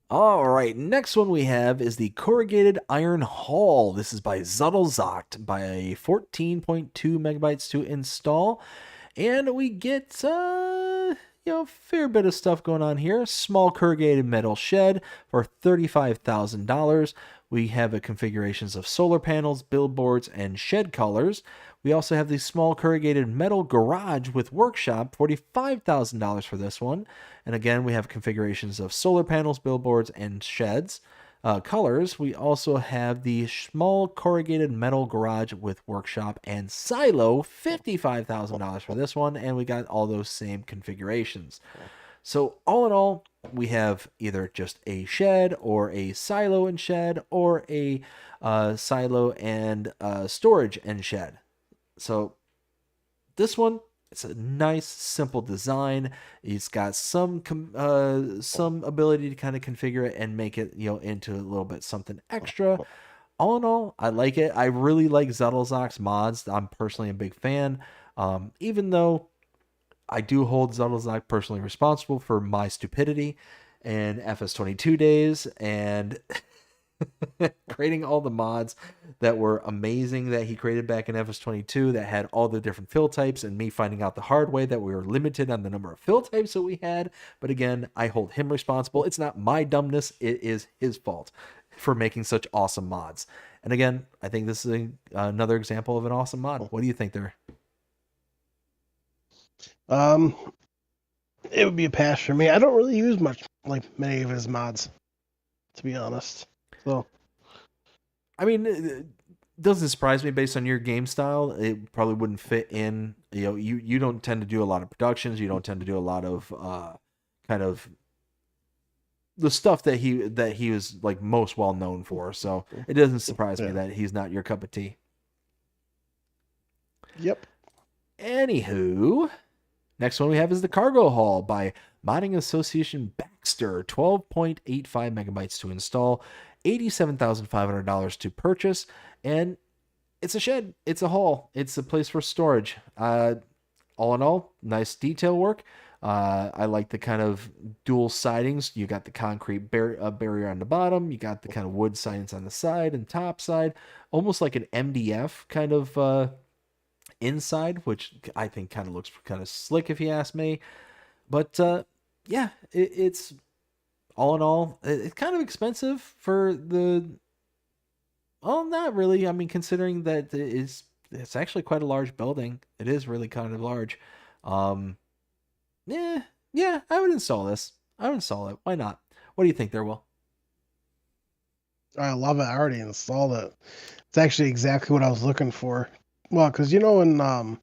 All right, next one we have is the corrugated iron haul. This is by Zuttelzacht by 14.2 megabytes to install, and we get fair bit of stuff going on here. Small corrugated metal shed for $35,000. We have configurations of solar panels, billboards, and shed colors. We also have the small corrugated metal garage with workshop, $45,000 for this one. And again, we have configurations of solar panels, billboards, and sheds. Colors, we also have the small corrugated metal garage with workshop and silo, $55,000 for this one. And we got all those same configurations. So all in all, we have either just a shed or a silo and shed or a silo and storage and shed. So this one, it's a nice, simple design. It's got some ability to kind of configure it and make it, into a little bit something extra. All in all, I like it. I really like Zuttelzacht's mods. I'm personally a big fan. Even though I do hold Zuttelzacht personally responsible for my stupidity and FS22 days and creating all the mods that were amazing that he created back in FS22 that had all the different fill types, and me finding out the hard way that we were limited on the number of fill types that we had. But again, I hold him responsible. It's not my dumbness. It is his fault for making such awesome mods. And again, I think this is another example of an awesome mod. What do you think there? It would be a pass for me. I don't really use many of his mods, to be honest. So, I mean, it doesn't surprise me based on your game style. It probably wouldn't fit in. You don't tend to do a lot of productions. You don't tend to do a lot of kind of the stuff that he was like most well known for. So it doesn't surprise me that he's not your cup of tea. Yep. Anywho, next one we have is the Cargo Haul by Modding Association Baxter, 12.85 megabytes to install, $87,500 to purchase, and it's a shed, it's a haul, it's a place for storage. All in all, nice detail work. I like the kind of dual sidings. You got the concrete barrier on the bottom, you got the kind of wood sidings on the side and top side, almost like an MDF kind of inside, which I think kind of looks kind of slick if you ask me. But yeah, it's all in all, it's kind of expensive for the. Well, not really. I mean, considering that it's actually quite a large building. It is really kind of large. Yeah, I would install this. I would install it. Why not? What do you think there, Will? I love it. I already installed it. It's actually exactly what I was looking for. Well, because in on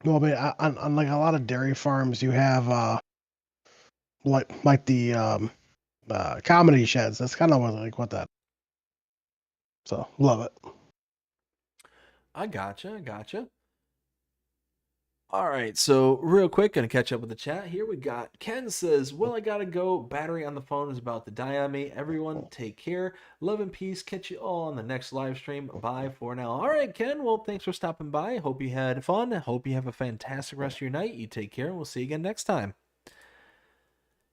like a lot of dairy farms, you have like the comedy sheds. That's kind of what that. So love it. I gotcha. All right, so real quick, gonna catch up with the chat here. We got Ken says, "Well, I gotta go. Battery on the phone is about to die on me. Everyone, take care. Love and peace. Catch you all on the next live stream. Bye for now." All right, Ken. Well, thanks for stopping by. Hope you had fun. Hope you have a fantastic rest of your night. You take care, and we'll see you again next time.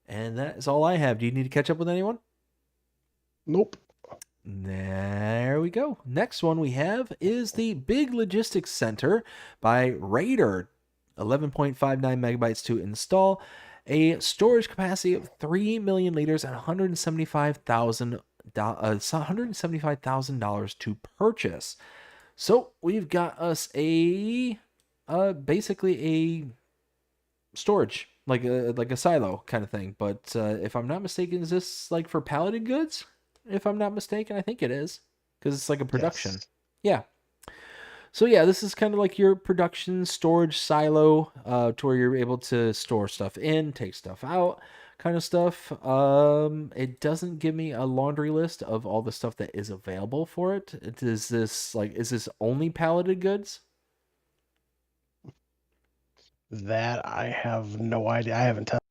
And that is all I have. Do you need to catch up with anyone? Nope. There we go. Next one we have is the Big Logistics Center by Raider. 11.59 megabytes to install. A storage capacity of 3 million liters and $175,000 to purchase. So we've got us a basically a storage, like a silo kind of thing. But if I'm not mistaken, is this like for palleted goods? If I'm not mistaken, I think it is, because it's like a production. Yes. Yeah. So yeah, this is kind of like your production storage silo, to where you're able to store stuff in, take stuff out, kind of stuff. It doesn't give me a laundry list of all the stuff that is available for it. Is this only palleted goods? That I have no idea. I haven't tested.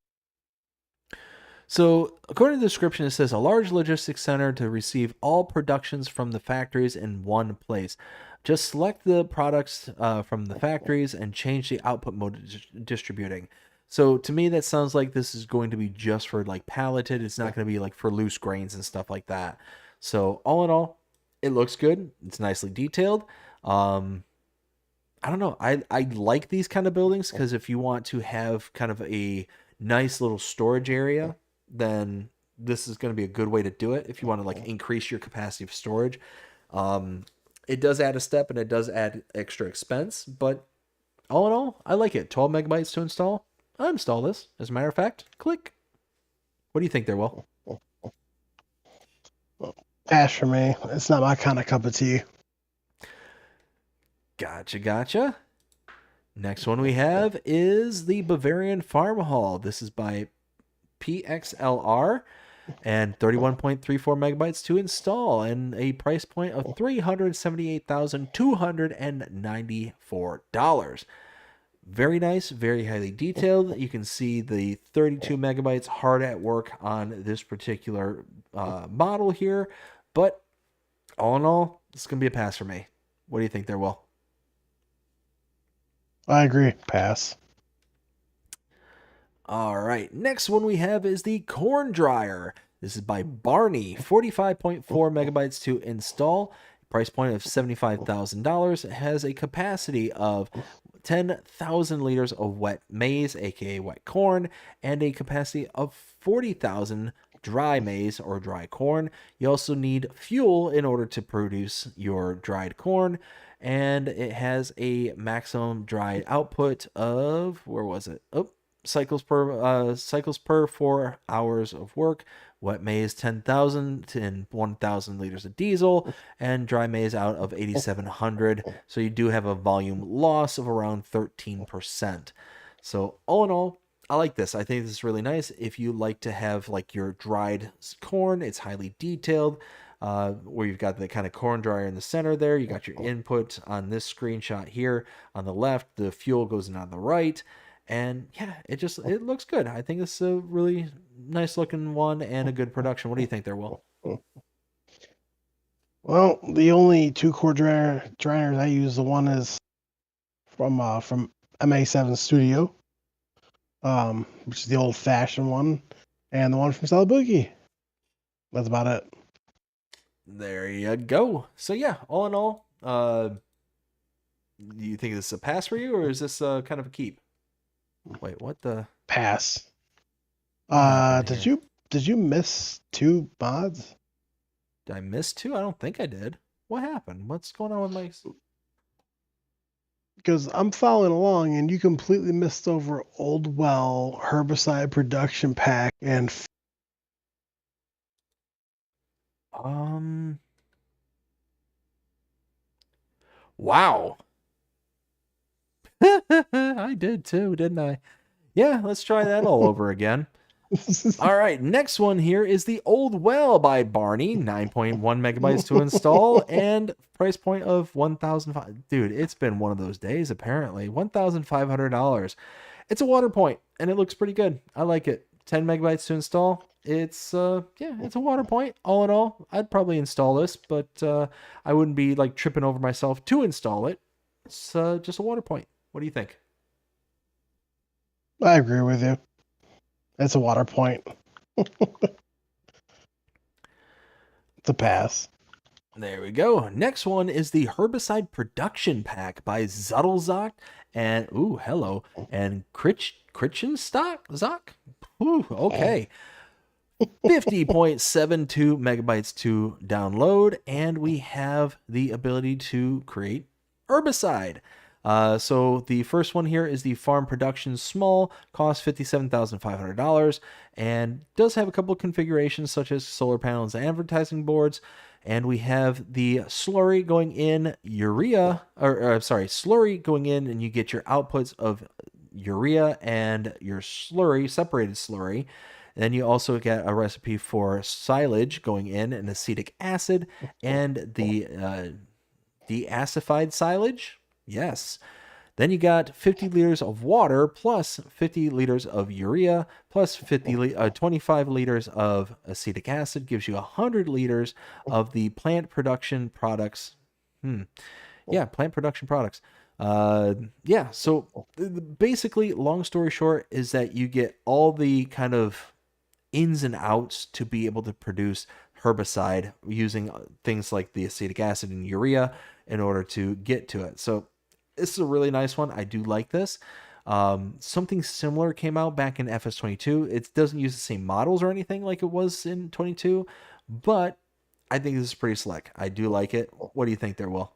So, according to the description, it says a large logistics center to receive all productions from the factories in one place. Just select the products from the factories and change the output mode of distributing. So, to me, that sounds like this is going to be just for like palleted. It's not going to be like for loose grains and stuff like that. So, all in all, it looks good. It's nicely detailed. I don't know. I like these kind of buildings because if you want to have kind of a nice little storage area, then this is going to be a good way to do it if you want to like increase your capacity of storage. It does add a step and it does add extra expense, but all in all, I like it. 12 megabytes to install. I'll install this. As a matter of fact, click. What do you think there, Will? Pass for me. It's not my kind of cup of tea. Gotcha. Next one we have is the Bavarian Farm Hall. This is by PXLR and 31.34 megabytes to install and a price point of $378,294. Very nice, very highly detailed. You can see the 32 megabytes hard at work on this particular model here, but all in all, it's going to be a pass for me. What do you think there, Will? I agree. Pass. All right, next one we have is the corn dryer. This is by Barney, 45.4 megabytes to install. Price point of $75,000. It has a capacity of 10,000 liters of wet maize, aka wet corn, and a capacity of 40,000 dry maize or dry corn. You also need fuel in order to produce your dried corn, and it has a maximum dried output of, where was it? Oh, cycles per 4 hours of work. Wet maize 10,000 and 1,000 liters of diesel, and dry maize out of 8,700. So you do have a volume loss of around 13%. So all in all, I like this. I think this is really nice. If you like to have like your dried corn, it's highly detailed. Where you've got the kind of corn dryer in the center there. You got your input on this screenshot here on the left. The fuel goes in on the right. And yeah, it looks good. I think this is a really nice looking one and a good production. What do you think there, Will? Well, the only two core dryers I use, the one is from MA7 Studio, which is the old fashioned one, and the one from Salabuki. That's about it. There you go. So yeah, all in all, do you think this is a pass for you, or is this kind of a keep? Wait, what the? Pass. happened Did here? you miss two mods? Did I miss two? I don't think I did. What happened? What's going on with my? Because I'm following along, and you completely missed over Old Well herbicide production pack and Wow. I did too, didn't I? Yeah, let's try that all over again. All right, next one here is the Old Well by Barney, 9.1 megabytes to install, and price point of $1,500. Dude, it's been one of those days, apparently. $1,500. It's a water point, and it looks pretty good. I like it. 10 megabytes to install. It's, it's a water point. All in all, I'd probably install this, but I wouldn't be, like, tripping over myself to install it. It's just a water point. What do you think? I agree with you. It's a water point. It's a pass. There we go. Next one is the Herbicide Production Pack by Zuttelzock and and Kritchenstock Zock. Ooh, okay. 50.72 megabytes to download, and we have the ability to create herbicide. So the first one here is the Farm Production Small, costs $57,500, and does have a couple of configurations such as solar panels and advertising boards. And we have the slurry going in slurry going in, and you get your outputs of urea and your slurry, separated slurry. Then you also get a recipe for silage going in and acetic acid and the deacidified silage. Yes. Then you got 50 liters of water plus 50 liters of urea plus 25 liters of acetic acid gives you 100 liters of the plant production products. Plant production products. So basically, long story short, is that you get all the kind of ins and outs to be able to produce herbicide using things like the acetic acid and urea in order to get to it. So this is a really nice one. I do like this. Something similar came out back in FS22. It doesn't use the same models or anything like it was in 22, but I think this is pretty slick. I do like it. What do you think there, Will?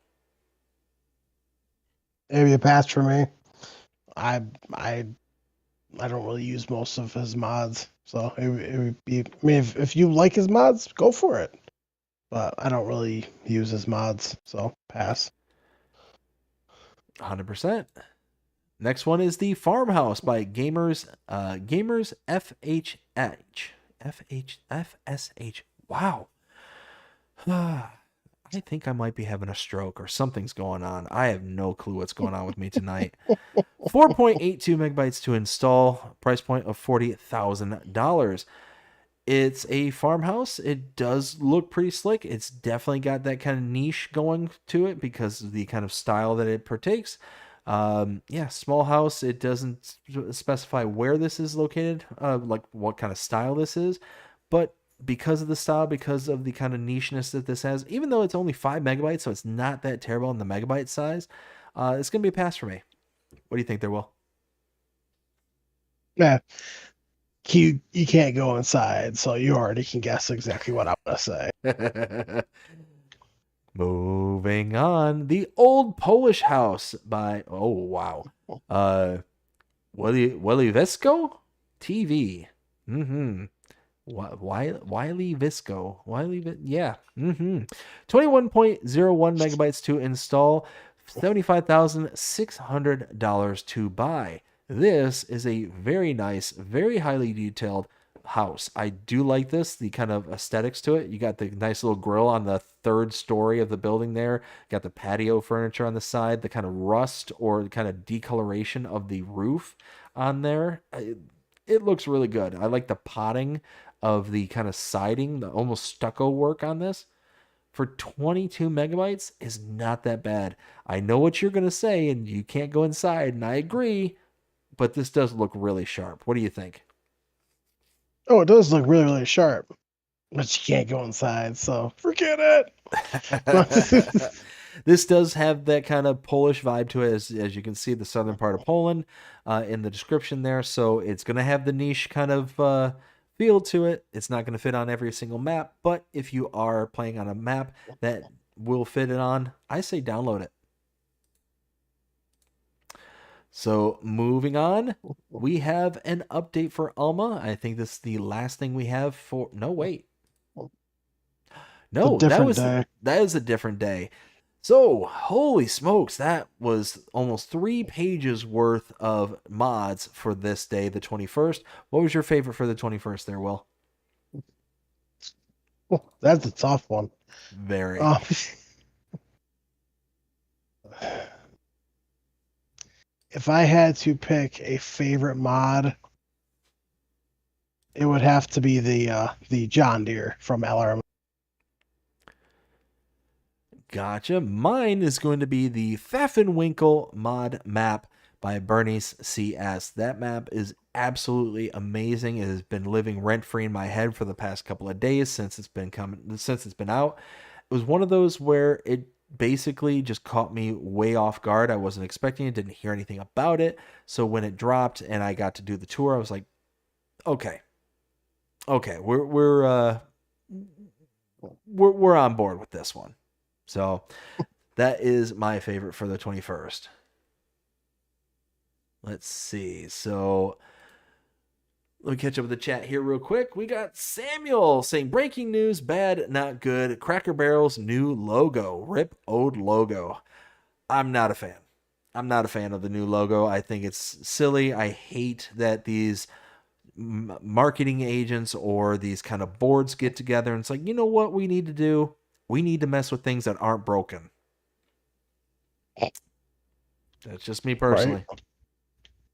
Maybe a pass for me. I don't really use most of his mods, so it would be. I mean, if you like his mods, go for it. But I don't really use his mods, so pass. 100%. Next one is the Farmhouse by Gamers FSH. Wow. I think I might be having a stroke or something's going on. I have no clue what's going on with me tonight. 4.82 megabytes to install. Price point of $40,000. It's a farmhouse. It does look pretty slick. It's definitely got that kind of niche going to it because of the kind of style that it partakes. Small house. It doesn't specify where this is located, like what kind of style this is, but because of the style, because of the kind of nicheness that this has, even though it's only 5 megabytes, so it's not that terrible in the megabyte size, it's going to be a pass for me. What do you think there, Will? Yeah. You can't go inside, so you already can guess exactly what I'm going to say. Moving on. The Old Polish House by, Willie Visco TV. Wiley Visco. 21.01 megabytes to install, $75,600 to buy. This is a very nice, very highly detailed house. I do like this, the kind of aesthetics to it. You got the nice little grill on the 3rd story of the building there. Got the patio furniture on the side, the kind of rust or the kind of decoloration of the roof on there. It looks really good. I like the potting of the kind of siding, the almost stucco work on this. For 22 megabytes is not that bad. I know what you're going to say, and you can't go inside, and I agree, but this does look really sharp. What do you think? Oh, it does look really, really sharp, but you can't go inside, so forget it. This does have that kind of Polish vibe to it, as you can see, the southern part of Poland in the description there. So it's going to have the niche kind of feel to it. It's not going to fit on every single map, but if you are playing on a map that will fit it on, I say download it. So moving on, we have an update for Alma. I think this is the last thing we have for... No, wait. No, that is a different day. So, holy smokes, that was almost 3 pages worth of mods for this day, the 21st. What was your favorite for the 21st there, Will? That's a tough one. Very. If I had to pick a favorite mod, it would have to be the John Deere from LRM. Gotcha. Mine is going to be the Pfaffenwinkel mod map by Bernie's CS. That map is absolutely amazing. It has been living rent-free in my head for the past couple of days since it's been out. It was one of those where it basically just caught me way off guard. I wasn't expecting it, didn't hear anything about it. So when it dropped and I got to do the tour, I was like, okay, we're on board with this one. So that is my favorite for the 21st. Let's see. So let me catch up with the chat here real quick. We got Samuel saying, breaking news, bad, not good. Cracker Barrel's new logo. Rip old logo. I'm not a fan. I'm not a fan of the new logo. I think it's silly. I hate that these marketing agents or these kind of boards get together and it's like, you know what we need to do? We need to mess with things that aren't broken. That's just me personally.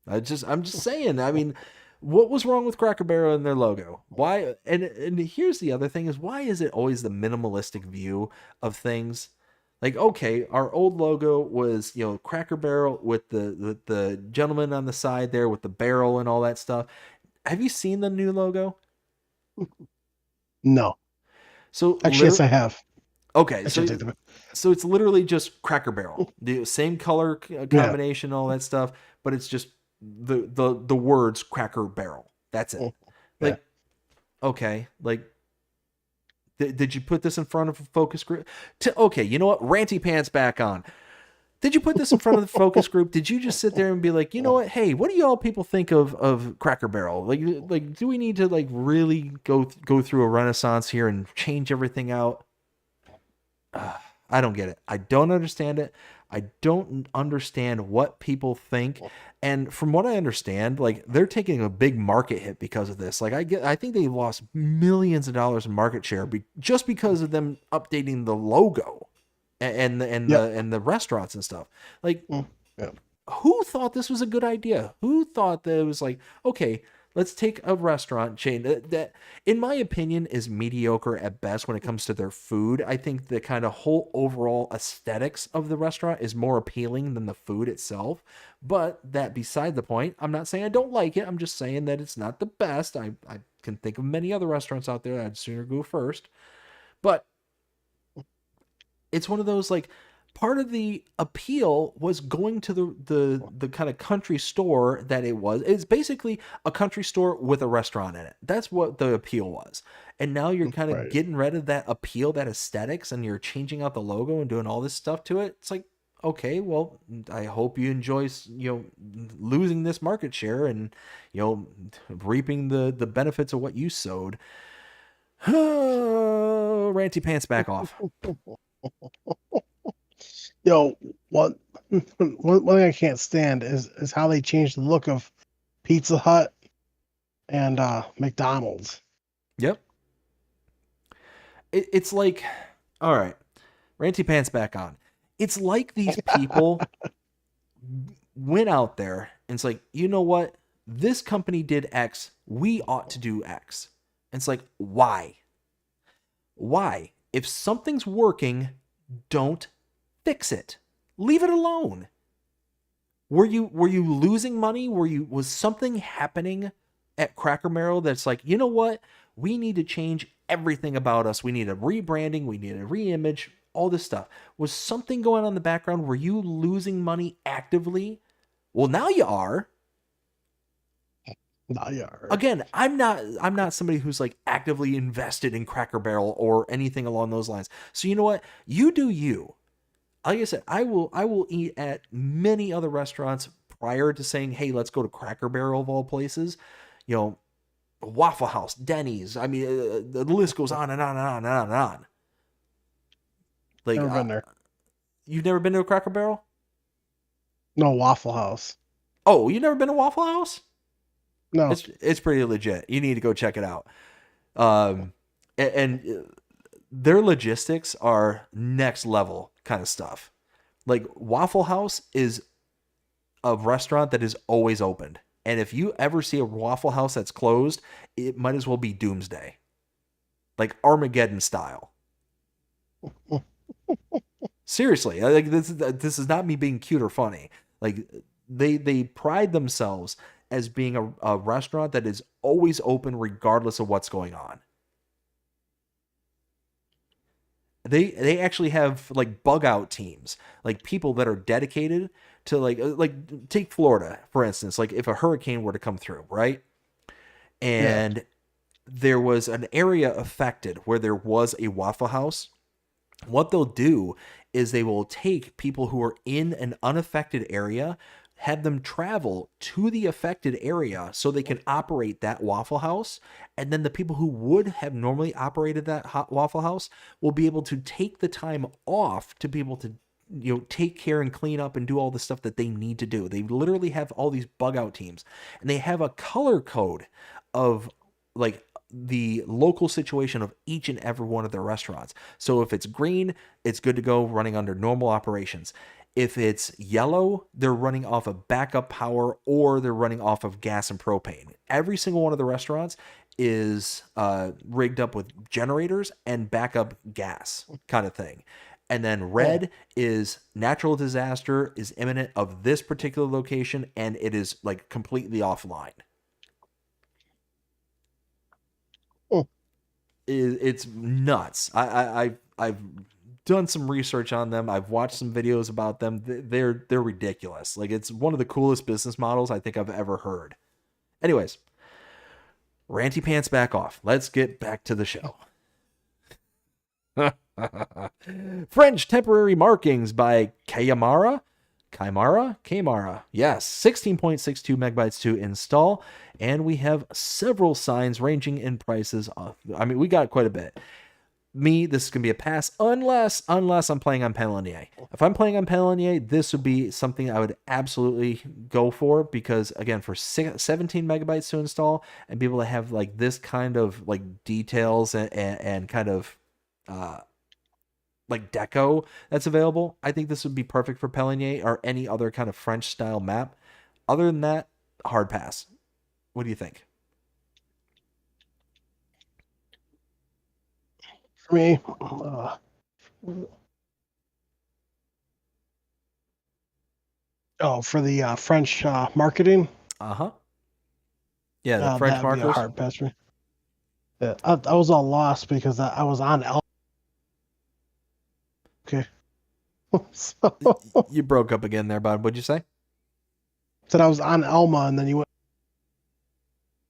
Right. I'm just saying. I mean, what was wrong with Cracker Barrel and their logo? Why? And here's the other thing is, why is it always the minimalistic view of things? Like, okay, our old logo was, Cracker Barrel with the gentleman on the side there with the barrel and all that stuff. Have you seen the new logo? No. So actually, yes, I have. Okay, so it's literally just Cracker Barrel, the same color combination, all that stuff, but it's just the words Cracker Barrel. That's it. Like, okay, like, did you put this in front of a focus group? Okay, you know what? Ranty Pants back on. Did you put this in front of the focus group? Did you just sit there and be like, you know what? Hey, what do y'all people think of Cracker Barrel? Like, do we need to like really go through a renaissance here and change everything out? I don't get it. I don't understand it. I don't understand what people think. And from what I understand, like, they're taking a big market hit because of this. Like, I think they lost millions of dollars in market share just because of them updating the logo and the restaurants and stuff. Like, who thought this was a good idea? Who thought that it was like, okay, let's take a restaurant chain that, in my opinion, is mediocre at best when it comes to their food. I think the kind of whole overall aesthetics of the restaurant is more appealing than the food itself. But that beside the point, I'm not saying I don't like it. I'm just saying that it's not the best. I can think of many other restaurants out there that I'd sooner go first. But it's one of those, like, part of the appeal was going to the kind of country store that it was. It's basically a country store with a restaurant in it. That's what the appeal was. And now you're kind of getting rid of that appeal, that aesthetics, and you're changing out the logo and doing all this stuff to it. It's like, okay, well, I hope you enjoy, losing this market share and, reaping the benefits of what you sowed. Ranty Pants, back off. One thing I can't stand is how they changed the look of Pizza Hut and McDonald's. Yep. It's like, all right, Ranty Pants back on. It's like these people went out there and it's like, you know what? This company did X. We ought to do X. And it's like, why? Why? If something's working, don't fix it. Leave it alone. Were you losing money? Was something happening at Cracker Barrel that's like, you know what? We need to change everything about us. We need a rebranding. We need a reimage. All this stuff. Was something going on in the background? Were you losing money actively? Well, now you are. Now you are. Again, I'm not somebody who's like actively invested in Cracker Barrel or anything along those lines. So you know what? You do you. Like I said, I will eat at many other restaurants prior to saying, hey, let's go to Cracker Barrel of all places. Waffle House, Denny's. I mean, the list goes on and on and on and on and on. Like, never been there. You've never been to a Cracker Barrel? No, Waffle House. Oh, you've never been to Waffle House? No. It's pretty legit. You need to go check it out. And their logistics are next level kind of stuff. Like Waffle House is a restaurant that is always opened. And if you ever see a Waffle House that's closed, it might as well be doomsday. Like Armageddon style. Seriously, like this is not me being cute or funny. Like they pride themselves as being a restaurant that is always open regardless of what's going on. They actually have like bug out teams, like people that are dedicated to like take Florida, for instance, like if a hurricane were to come through, right? And there was an area affected where there was a Waffle House. What they'll do is they will take people who are in an unaffected area, have them travel to the affected area so they can operate that Waffle House. And then the people who would have normally operated that Waffle House will be able to take the time off to be able to, take care and clean up and do all the stuff that they need to do. They literally have all these bug out teams, and they have a color code of like the local situation of each and every one of their restaurants. So if it's green, it's good to go running under normal operations. If it's yellow, they're running off of backup power or they're running off of gas and propane. Every single one of the restaurants is rigged up with generators and backup gas kind of thing. And then red is natural disaster is imminent of this particular location, and it is like completely offline. It's nuts. I've done some research on them. I've watched some videos about them. They're ridiculous. Like, it's one of the coolest business models I think I've ever heard. Anyways, ranty pants back off. Let's get back to the show. French temporary markings by Kaimara. Yes, 16.62 megabytes to install. And we have several signs ranging in prices. I mean, we got quite a bit. This is going to be a pass unless I'm playing on Palantir. If I'm playing on Palantir, this would be something I would absolutely go for, because again, for 17 megabytes to install and be able to have like this kind of like details and kind of like deco that's available, I think this would be perfect for Palantir or any other kind of French style map. Other than that, hard pass. What do you think? For me, for the French marketing. Yeah, the French markers. Be a hard pass for me. Yeah, I was all lost because I was on Elma. Okay. So, you broke up again there, bud. What'd you say? Said I was on Elma, and then you went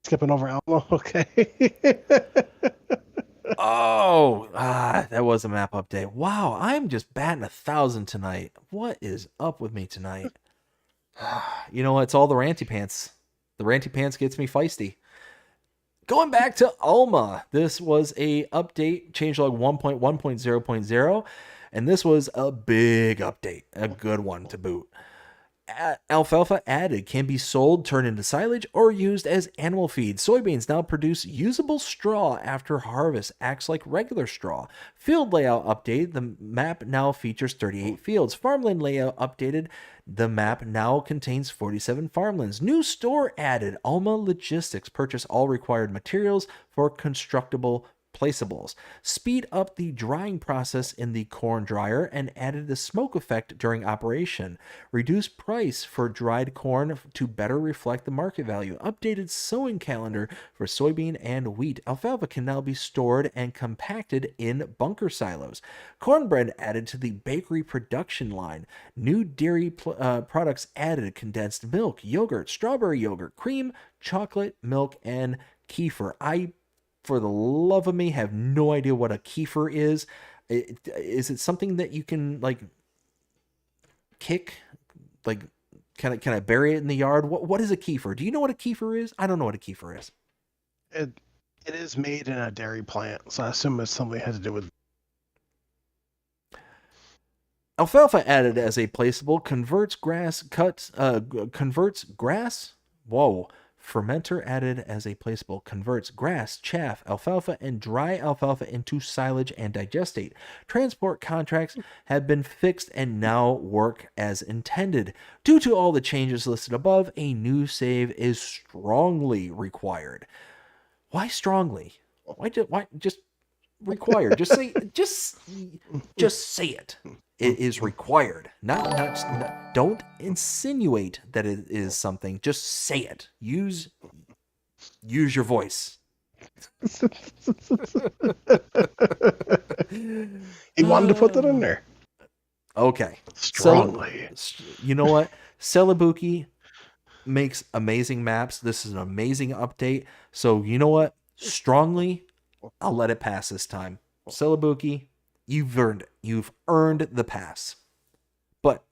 skipping over Elma. Okay. That was a map update. Wow, I'm just batting 1,000 tonight. What is up with me tonight? You know, it's all the ranty pants. The ranty pants gets me feisty. Going back to Alma, this was a update, changelog 1.1.0.0, and this was a big update, a good one to boot. Alfalfa added can be sold, turned into silage, or used as animal feed. Soybeans now produce usable straw after harvest, acts like regular straw. Field layout updated, the map now features 38 fields. Farmland layout updated, the map now contains 47 farmlands. New store added, Alma Logistics, purchase all required materials for constructible placeables. Speed up the drying process in the corn dryer and added the smoke effect during operation. Reduce price for dried corn to better reflect the market value. Updated sowing calendar for soybean and wheat. Alfalfa can now be stored and compacted in bunker silos. Cornbread added to the bakery production line. New dairy products added: condensed milk, yogurt, strawberry yogurt, cream, chocolate milk, and kefir. I, for the love of me, have no idea what a kefir is. Is it something that you can like kick? Like, can I bury it in the yard? What is a kefir? Do you know what a kefir is? I don't know what a kefir is. It is made in a dairy plant, so I assume it's something that has to do with. Alfalfa added as a placeable converts grass converts grass. Whoa. Fermenter added as a placeable converts grass, chaff, alfalfa, and dry alfalfa into silage and digestate. Transport contracts have been fixed and now work as intended. Due to all the changes listed above, a new save is strongly required. Why strongly? Why just required? Just say just say it. It is required. Not don't insinuate that it is something. Just say it. Use your voice. He wanted to put that in there. Okay. Strongly. You know what? Celebuki makes amazing maps. This is an amazing update. So you know what? Strongly, I'll let it pass this time. Celebuki, you've earned it. You've earned the pass. But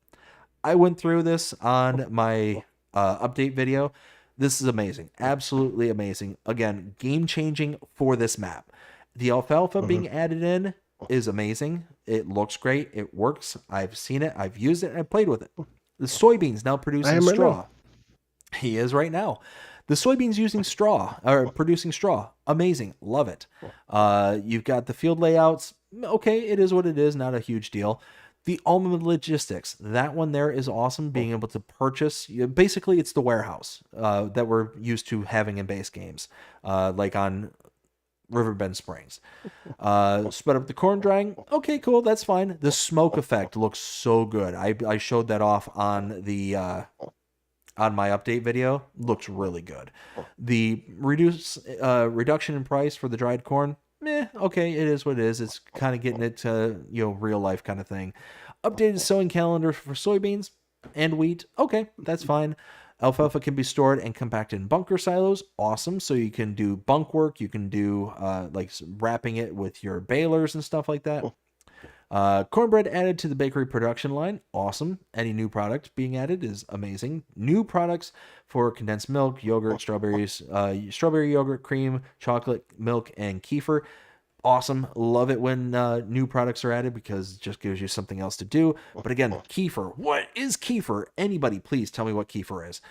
I went through this on my update video. This is amazing. Absolutely amazing. Again, game-changing for this map. The alfalfa being added in is amazing. It looks great. It works. I've seen it. I've used it. I've played with it. The soybeans now producing straw. He is right now. The soybeans using straw, or producing straw. Amazing. Love it. You've got the field layouts. Okay, it is what it is. Not a huge deal. The almond logistics. That one there is awesome. Being able to purchase. Basically, it's the warehouse that we're used to having in base games. Like on Riverbend Springs. Sped up the corn drying. Okay, cool. That's fine. The smoke effect looks so good. I showed that off on the... on my update video. Looks really good. The reduction in price for the dried corn, okay, it is what it is. It's kind of getting it to, real life kind of thing. Updated sowing calendar for soybeans and wheat. Okay, that's fine. Alfalfa can be stored and compacted in bunker silos. Awesome. So you can do bunk work. You can do like wrapping it with your balers and stuff like that. Cornbread added to the bakery production line. Awesome. Any new product being added is amazing. New products for condensed milk, yogurt, strawberries, strawberry yogurt, cream, chocolate, milk, and kefir. Awesome. Love it when new products are added because it just gives you something else to do. But again, kefir. What is kefir? Anybody, please tell me what kefir is.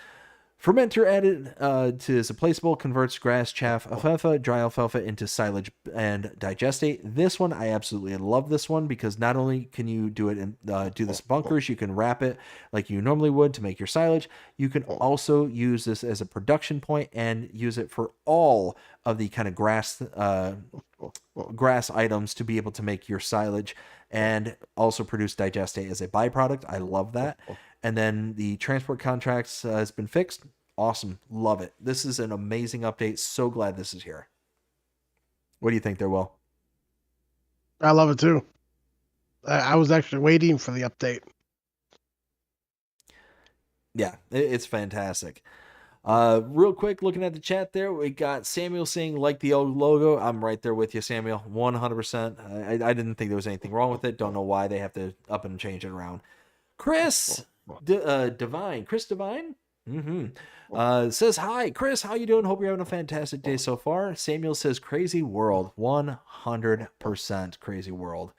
Fermenter added to as a placeable, converts grass, chaff, alfalfa, dry alfalfa into silage and digestate. This one, I absolutely love this one because not only can you do it in do this bunkers, you can wrap it like you normally would to make your silage. You can also use this as a production point and use it for all of the kind of grass items to be able to make your silage and also produce digestate as a byproduct. I love that. And then the transport contracts has been fixed. Awesome. Love it. This is an amazing update. So glad this is here. What do you think there, Will? I love it too. I was actually waiting for the update. Yeah, it's fantastic. Real quick, looking at the chat there, we got Samuel saying, like the old logo. I'm right there with you, Samuel. 100%. I didn't think there was anything wrong with it. Don't know why they have to up and change it around. Chris Divine. Chris Divine? Says, hi, Chris. How you doing? Hope you're having a fantastic day so far. Samuel says, crazy world. 100% crazy world.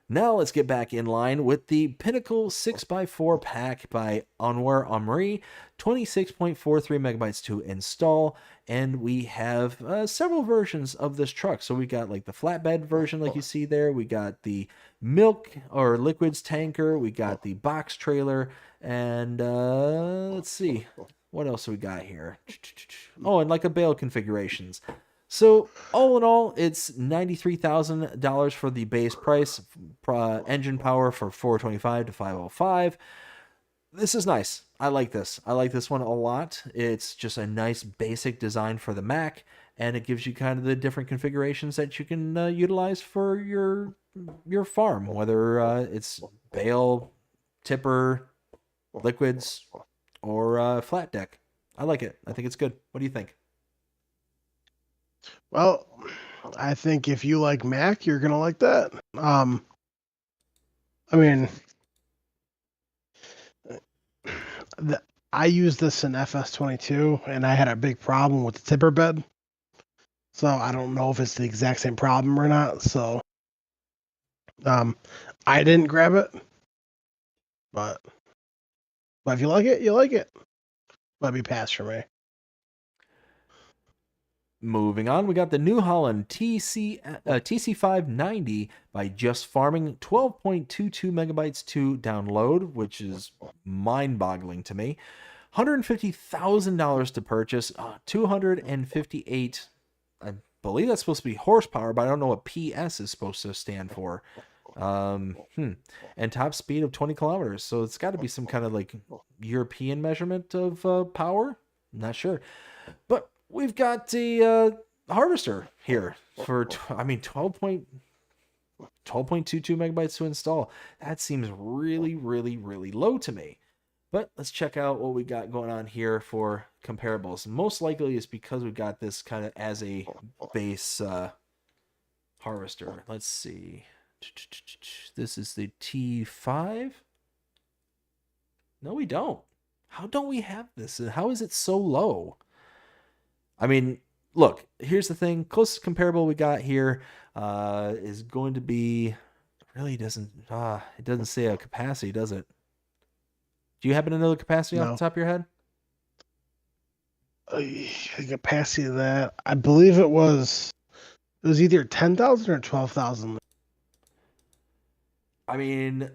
Now let's get back in line with the Pinnacle 6x4 pack by Anwar Amri, 26.43 megabytes to install, and we have several versions of this truck. So we got like the flatbed version like you see there, we got the milk or liquids tanker, we got the box trailer, and let's see, what else we got here? Oh, and like a bale configurations. So all in all, it's $93,000 for the base price, engine power for 425 to 505. This is nice. I like this. I like this one a lot. It's just a nice basic design for the Mac, and it gives you kind of the different configurations that you can utilize for your farm, whether it's bale, tipper, liquids, or flat deck. I like it. I think it's good. What do you think? Well, I think if you like Mac, you're gonna like that. I mean, I used this in FS22, and I had a big problem with the tipper bed. So I don't know if it's the exact same problem or not. So I didn't grab it, But if you like it, you like it. Might be pass for me. Moving on, we got the New Holland TC590 by Just Farming, 12.22 megabytes to download, which is mind-boggling to me. $150,000 to purchase, 258, I believe that's supposed to be horsepower, but I don't know what PS is supposed to stand for. And top speed of 20 kilometers. So it's got to be some kind of like European measurement of power. Not sure. But we've got the harvester here for, 12.22 megabytes to install. That seems really, really, really low to me. But let's check out what we got going on here for comparables. Most likely is because we've got this kind of as a base harvester. Let's see. This is the T5. No, we don't. How don't we have this? How is it so low? I mean, look, here's the thing. Closest comparable we got here is going to be, really doesn't, it doesn't say a capacity, does it? Do you happen to know the capacity off the top of your head? The capacity of that, I believe it was either 10,000 or 12,000. I mean,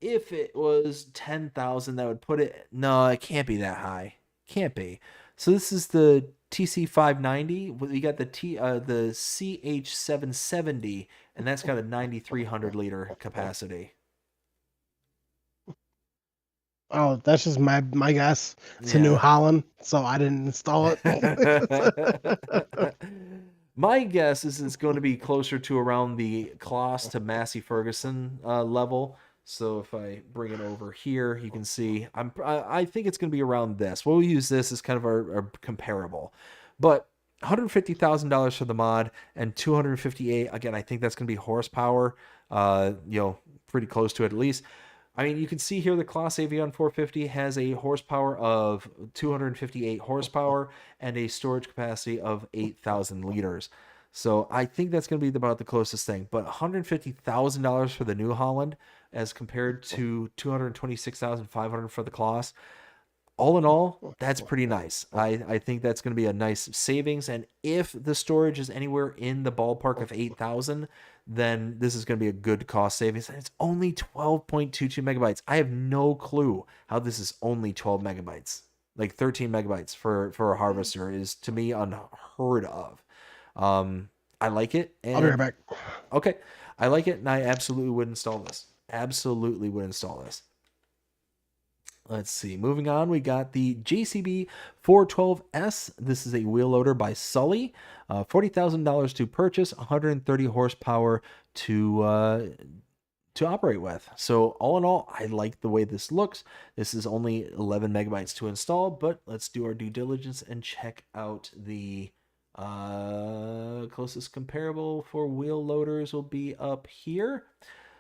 if it was 10,000, that would put it, no, it can't be that high. Can't be. So this is the TC590. We got the CH770, and that's got a 9,300 liter capacity. Oh, that's just my guess. It's a New Holland, so I didn't install it. My guess is it's going to be closer to around the Kloss to Massey Ferguson level. So if I bring it over here, you can see I think it's going to be around this. We'll use this as kind of our comparable. But $150,000 for the mod and 258. Again, I think that's going to be horsepower. Pretty close to it at least. I mean, you can see here the Kloss Avion 450 has a horsepower of 258 horsepower and a storage capacity of 8,000 liters. So I think that's going to be about the closest thing. But $150,000 for the New Holland as compared to $226,500 for the Kloss. All in all, that's pretty nice. I think that's going to be a nice savings. And if the storage is anywhere in the ballpark of 8,000, then this is going to be a good cost savings. And it's only 12.22 megabytes. I have no clue how this is only 12 megabytes. Like 13 megabytes for a harvester is, to me, unheard of. I like it. And I'll be right back. Okay. I like it, and I absolutely would install this. Absolutely would install this. Let's see. Moving on, we got the JCB 412S. This is a wheel loader by Sully. $40,000 to purchase, 130 horsepower to operate with. So all in all, I like the way this looks. This is only 11 megabytes to install, but let's do our due diligence and check out the closest comparable for wheel loaders will be up here.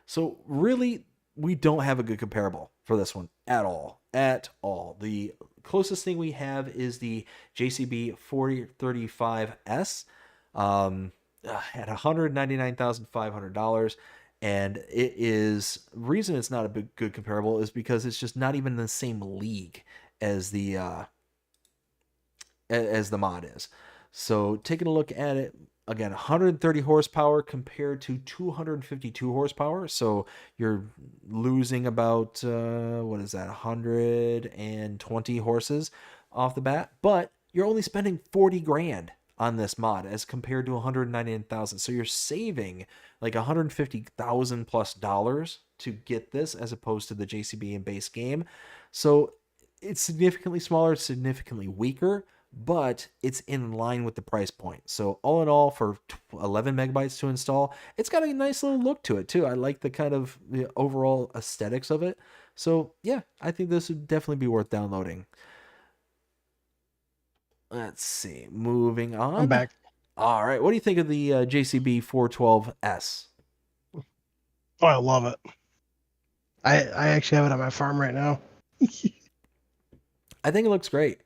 So really, we don't have a good comparable for this one at all. The closest thing we have is the JCB 4035S at $199,500. And it is, reason it's not a good comparable is because it's just not even in the same league as the mod is. So taking a look at it, again, 130 horsepower compared to 252 horsepower. So you're losing about, 120 horses off the bat. But you're only spending 40 grand on this mod as compared to 199,000. So you're saving like 150,000 plus dollars to get this as opposed to the JCB and base game. So it's significantly smaller, significantly weaker, but it's in line with the price point. So all in all, for 11 megabytes to install, it's got a nice little look to it too. I like the kind of the overall aesthetics of it. So yeah, I think this would definitely be worth downloading. Let's see, moving on. I'm back. All right, what do you think of the JCB 412S? Oh, I love it. I actually have it on my farm right now. I think it looks great.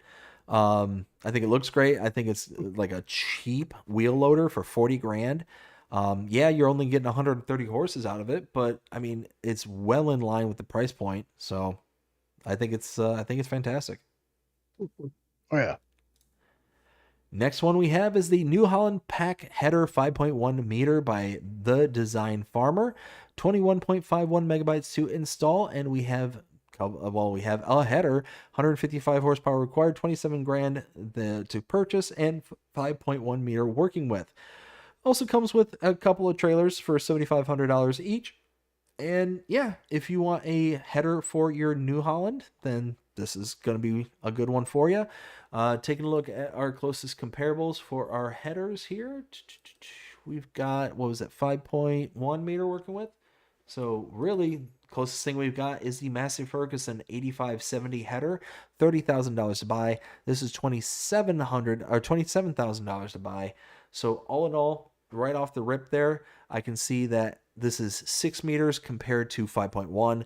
I think it's like a cheap wheel loader for 40 grand. Yeah, you're only getting 130 horses out of it, but I mean, it's well in line with the price point. So I think it's fantastic. Oh yeah. Next one we have is the New Holland Pack Header 5.1 meter by The Design Farmer, 21.51 megabytes to install, and we have a header, 155 horsepower required, 27 grand to purchase, and 5.1 meter working with. Also comes with a couple of trailers for $7,500 each. And yeah, if you want a header for your New Holland, then this is going to be a good one for you. Taking a look at our closest comparables for our headers here. We've got, 5.1 meter working with. So really, closest thing we've got is the Massey Ferguson 8570 header, $30,000 to buy. This is $27,000 to buy. So all in all, right off the rip there, I can see that this is 6 meters compared to 5.1.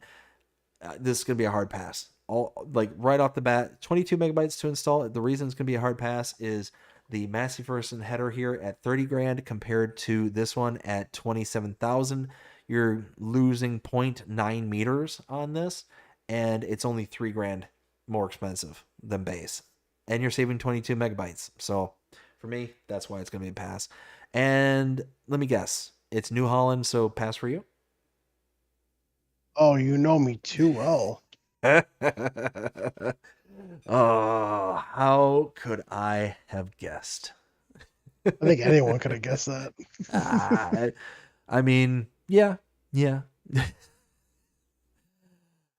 This is going to be a hard pass. Right off the bat, 22 megabytes to install. The reason it's going to be a hard pass is the Massey Ferguson header here at 30 grand compared to this one at 27,000. You're losing 0.9 meters on this, and it's only 3 grand more expensive than base. And you're saving 22 megabytes. So for me, that's why it's going to be a pass. And let me guess, it's New Holland, so pass for you? Oh, you know me too well. Oh, how could I have guessed? I think anyone could have guessed that. I mean, yeah.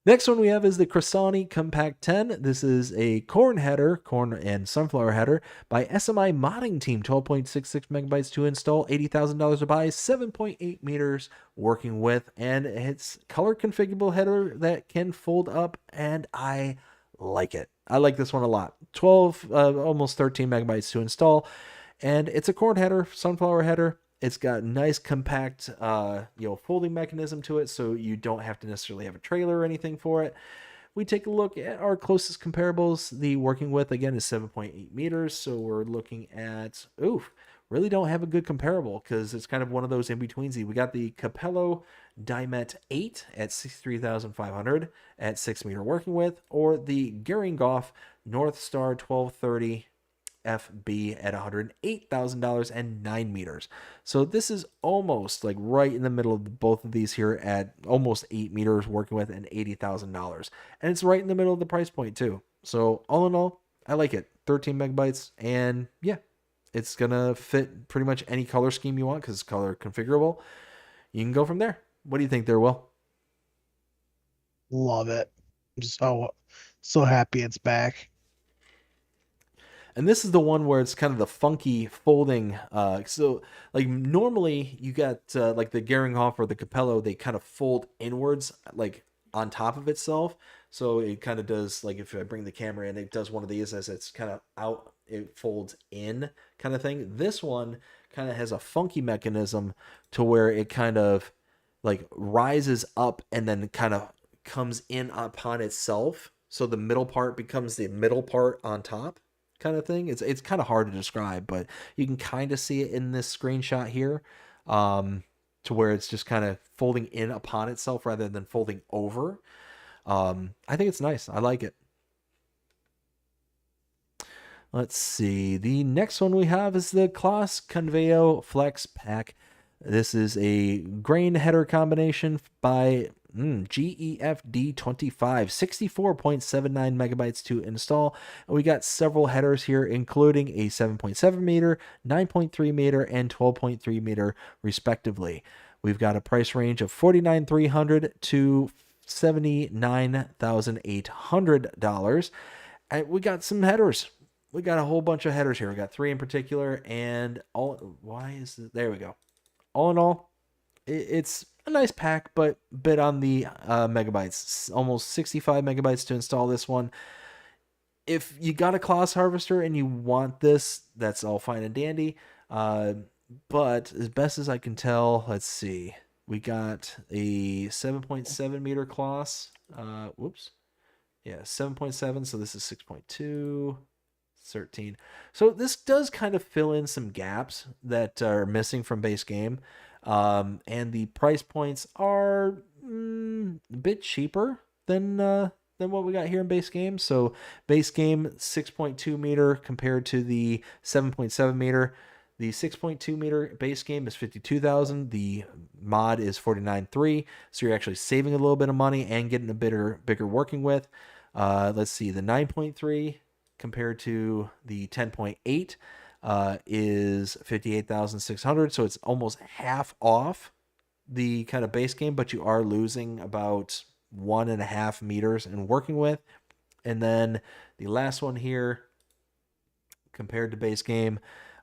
Next one we have is the Cressani Compact 10. This is a corn and sunflower header by SMI Modding Team. 12.66 megabytes to install, $80,000 to buy, 7.8 meters working with, and it's color configurable header that can fold up, and I like it. I like this one a lot. Almost 13 megabytes to install, and it's a corn header, sunflower header. It's got nice compact, folding mechanism to it, so you don't have to necessarily have a trailer or anything for it. We take a look at our closest comparables. The working width, again, is 7.8 meters, so we're looking at, really don't have a good comparable because it's kind of one of those in-betweensy. We got the Capello Dymet 8 at 63,500 at 6 meter working width, or the Geringoff North Star 1230 FB at $108,000 and 9 meters. So this is almost like right in the middle of both of these here at almost 8 meters working with and $80,000. And it's right in the middle of the price point too. So all in all, I like it. 13 megabytes, and yeah, it's going to fit pretty much any color scheme you want because it's color configurable. You can go from there. What do you think there, Will? Love it. I'm so happy it's back. And this is the one where it's kind of the funky folding. So like normally you got like the Geringoff or the Capello, they kind of fold inwards, like on top of itself. So it kind of does, like if I bring the camera in, it does one of these as it's kind of out, it folds in kind of thing. This one kind of has a funky mechanism to where it kind of like rises up and then kind of comes in upon itself. So the middle part becomes the middle part on top kind of thing. It's kind of hard to describe, but you can kind of see it in this screenshot here, to where it's just kind of folding in upon itself rather than folding over. I think it's nice. I like it. Let's see. The next one we have is the Claas Conveo Flex Pack. This is a grain header combination by GEFD25, 64.79 megabytes to install. And we got several headers here, including a 7.7 meter, 9.3 meter, and 12.3 meter, respectively. We've got a price range of $49,300 to $79,800. And we got some headers. We got a whole bunch of headers here. We got 3 in particular, and there we go. All in all, it's a nice pack, but a bit on the megabytes. Almost 65 megabytes to install this one. If you got a Claas harvester and you want this, that's all fine and dandy. But as best as I can tell, let's see. We got a 7.7 meter Claas. 7.7. So this is 6.2. 13. So this does kind of fill in some gaps that are missing from base game. And the price points are a bit cheaper than what we got here in base game. So base game 6.2 meter compared to the 7.7 meter. The 6.2 meter base game is 52,000. The mod is 49.3. So you're actually saving a little bit of money and getting a bigger working with. Let's see, the 9.3 compared to the 10.8 is 58,600. So it's almost half off the kind of base game, but you are losing about 1.5 meters in working with. And then the last one here compared to base game,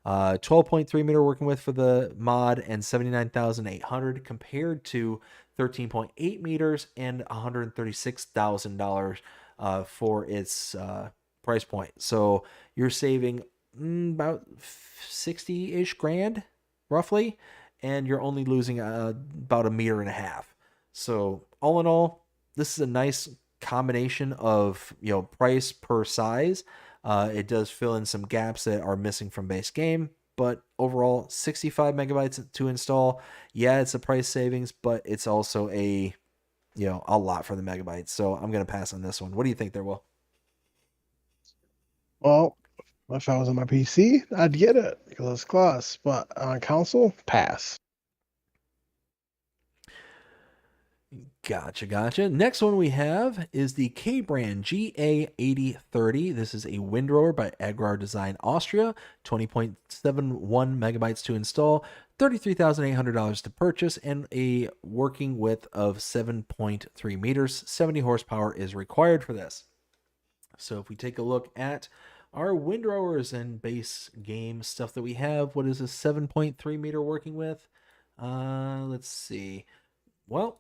12.3 meter working with for the mod and 79,800 compared to 13.8 meters and $136,000 for its price point. So you're saving about 60-ish grand roughly, and you're only losing about 1.5 meters. So all in all, this is a nice combination of price per size. It does fill in some gaps that are missing from base game, but overall 65 megabytes to install. Yeah, it's a price savings, but it's also a lot for the megabytes. So I'm going to pass on this one. What do you think there, Will? Well, if I was on my PC, I'd get it because it's class, but on console, pass. Gotcha. Next one we have is the K-Brand GA8030. This is a windrower by AgriBusiness Austria, 20.71 megabytes to install, $33,800 to purchase, and a working width of 7.3 meters. 70 horsepower is required for this. So if we take a look at our windrowers and base game stuff that we have, what is a 7.3 meter working with? Let's see. Well,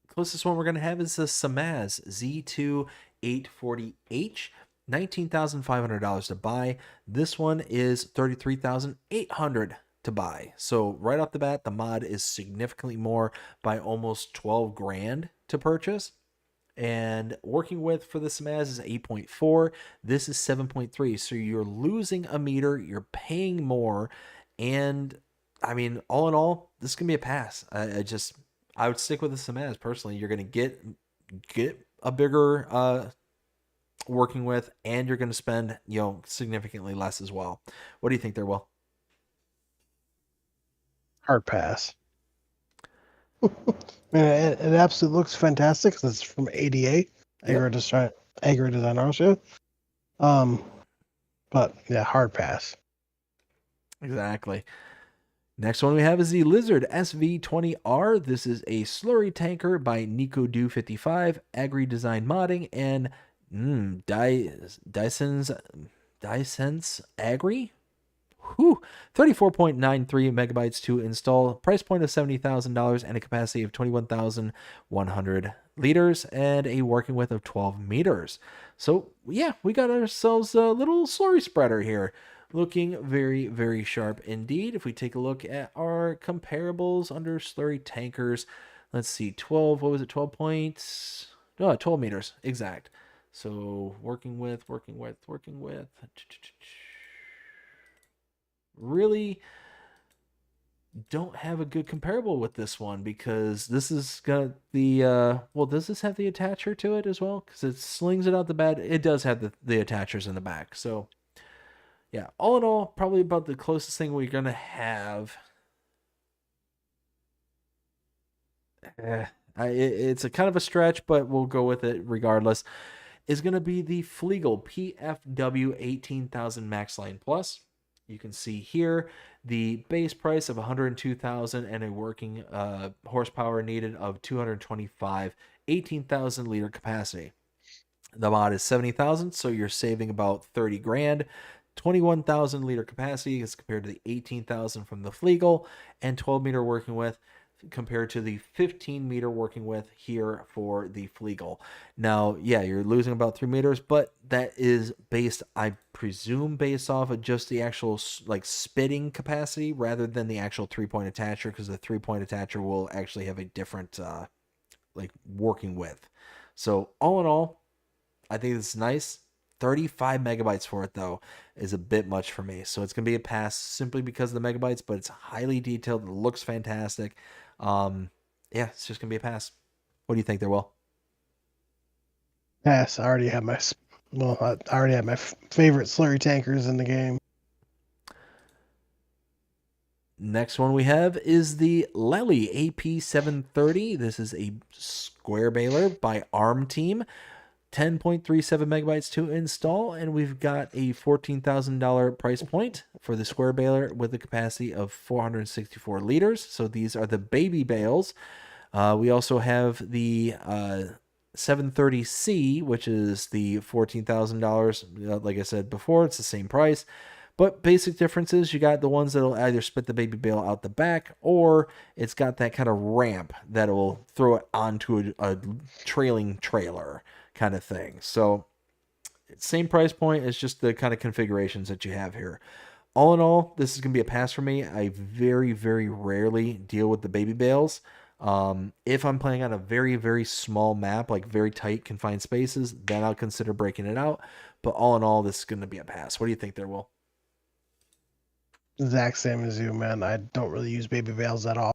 closest one we're going to have is the Samaz Z2 840H, $19,500 to buy. This one is $33,800 to buy. So right off the bat, the mod is significantly more by almost 12 grand to purchase. And working with for the Samaz is 8.4. This is 7.3. So you're losing 1 meter. You're paying more. And I mean, all in all, this is going to be a pass. I would stick with the Samaz personally. You're going to get a bigger working with, and you're going to spend significantly less as well. What do you think there, Will? Hard pass. Man, it absolutely looks fantastic because it's from ADA, AgriDesign Austria. But yeah, hard pass. Exactly. Next one we have is the Lizard SV20R. This is a slurry tanker by NicoDo55, AgriDesign Modding, and Dysense Agri. 34.93 megabytes to install, price point of $70,000, and a capacity of 21,100 liters, and a working width of 12 meters. So yeah, we got ourselves a little slurry spreader here. Looking very, very sharp indeed. If we take a look at our comparables under slurry tankers, let's see, 12 meters, exact. So working with. Really don't have a good comparable with this one because this has got the, does this have the attacher to it as well? Because it slings it out the back. It does have the attachers in the back. So yeah, all in all, probably about the closest thing we're going to have. It's a kind of a stretch, but we'll go with it regardless. Is going to be the Flegel PFW 18,000 Max Line Plus. You can see here the base price of $102,000 and a working horsepower needed of 225, 18,000 liter capacity. The mod is 70,000, so you're saving about 30 grand. 21,000 liter capacity as compared to the 18,000 from the Flegel, and 12 meter working with compared to the 15 meter working with here for the Flegel. Now, yeah, you're losing about 3 meters, but that is based, I presume, based off of just the actual like spitting capacity rather than the actual 3-point attacher, because the 3-point attacher will actually have a different like working width. So all in all, I think it's nice. 35 megabytes for it, though, is a bit much for me. So it's going to be a pass simply because of the megabytes, but it's highly detailed. It looks fantastic. Yeah, it's just going to be a pass. What do you think there, Will? Pass. I already have my favorite slurry tankers in the game. Next one we have is the Lely AP730. This is a square baler by ARM Team. 10.37 megabytes to install, and we've got a $14,000 price point for the square baler with a capacity of 464 liters. So these are the baby bales. We also have the 730C, which is the $14,000. Like I said before, it's the same price. But basic differences, you got the ones that'll either spit the baby bale out the back, or it's got that kind of ramp that'll throw it onto a trailing trailer kind of thing. So same price point, it's just the kind of configurations that you have here. All in all, this is going to be a pass for me. I very, very rarely deal with the baby bales. If I'm playing on a very, very small map, like very tight confined spaces, then I'll consider breaking it out. But all in all, this is going to be a pass. What do you think there, Will? Exact same as you, man. I don't really use baby bales at all.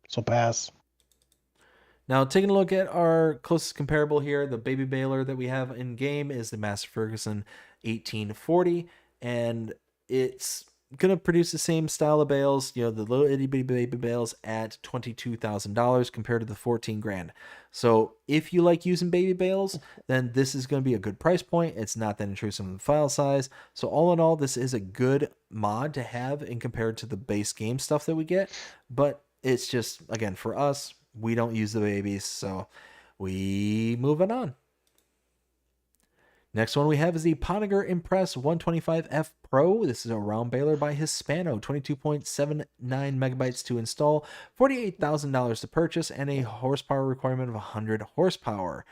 So pass. Now, taking a look at our closest comparable here, the baby baler that we have in game is the Master Ferguson 1840, and it's going to produce the same style of bales, the little itty bitty baby bales at $22,000 compared to the 14 grand. So if you like using baby bales, then this is going to be a good price point. It's not that intrusive in file size. So all in all, this is a good mod to have in compared to the base game stuff that we get, but it's just, again, for us, we don't use the babies, so we moving on. Next one we have is the Poniger Impress 125F Pro. This is a round baler by Hispano, 22.79 megabytes to install, $48,000 to purchase, and a horsepower requirement of 100 horsepower.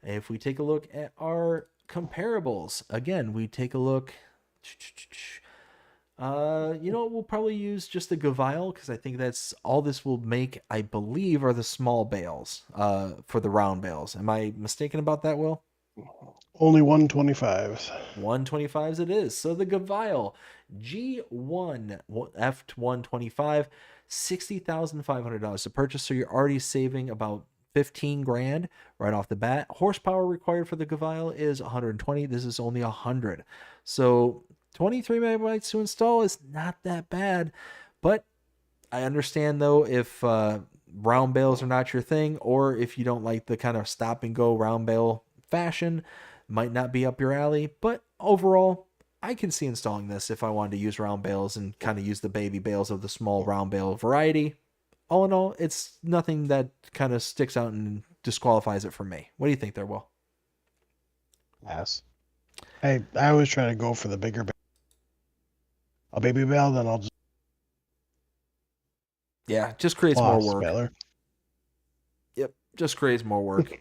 If we take a look at our comparables, again, we take a look. We'll probably use just the Gavile because I think that's all this will make, I believe, are the small bales for the round bales. Am I mistaken about that, Will? Only 125s. 125s it is. So the Gavile G1 F125, $60,500 to purchase. So you're already saving about 15 grand right off the bat. Horsepower required for the Gavile is 120. This is only 100. So 23 megabytes to install is not that bad, but I understand though if round bales are not your thing, or if you don't like the kind of stop and go round bale fashion, might not be up your alley. But overall, I can see installing this if I wanted to use round bales and kind of use the baby bales of the small round bale variety. All in all, it's nothing that kind of sticks out and disqualifies it for me. What do you think there, Will? Pass. I always try to go for the bigger a baby bale, then I'll just just creates more floss work. baler. Yep, just creates more work.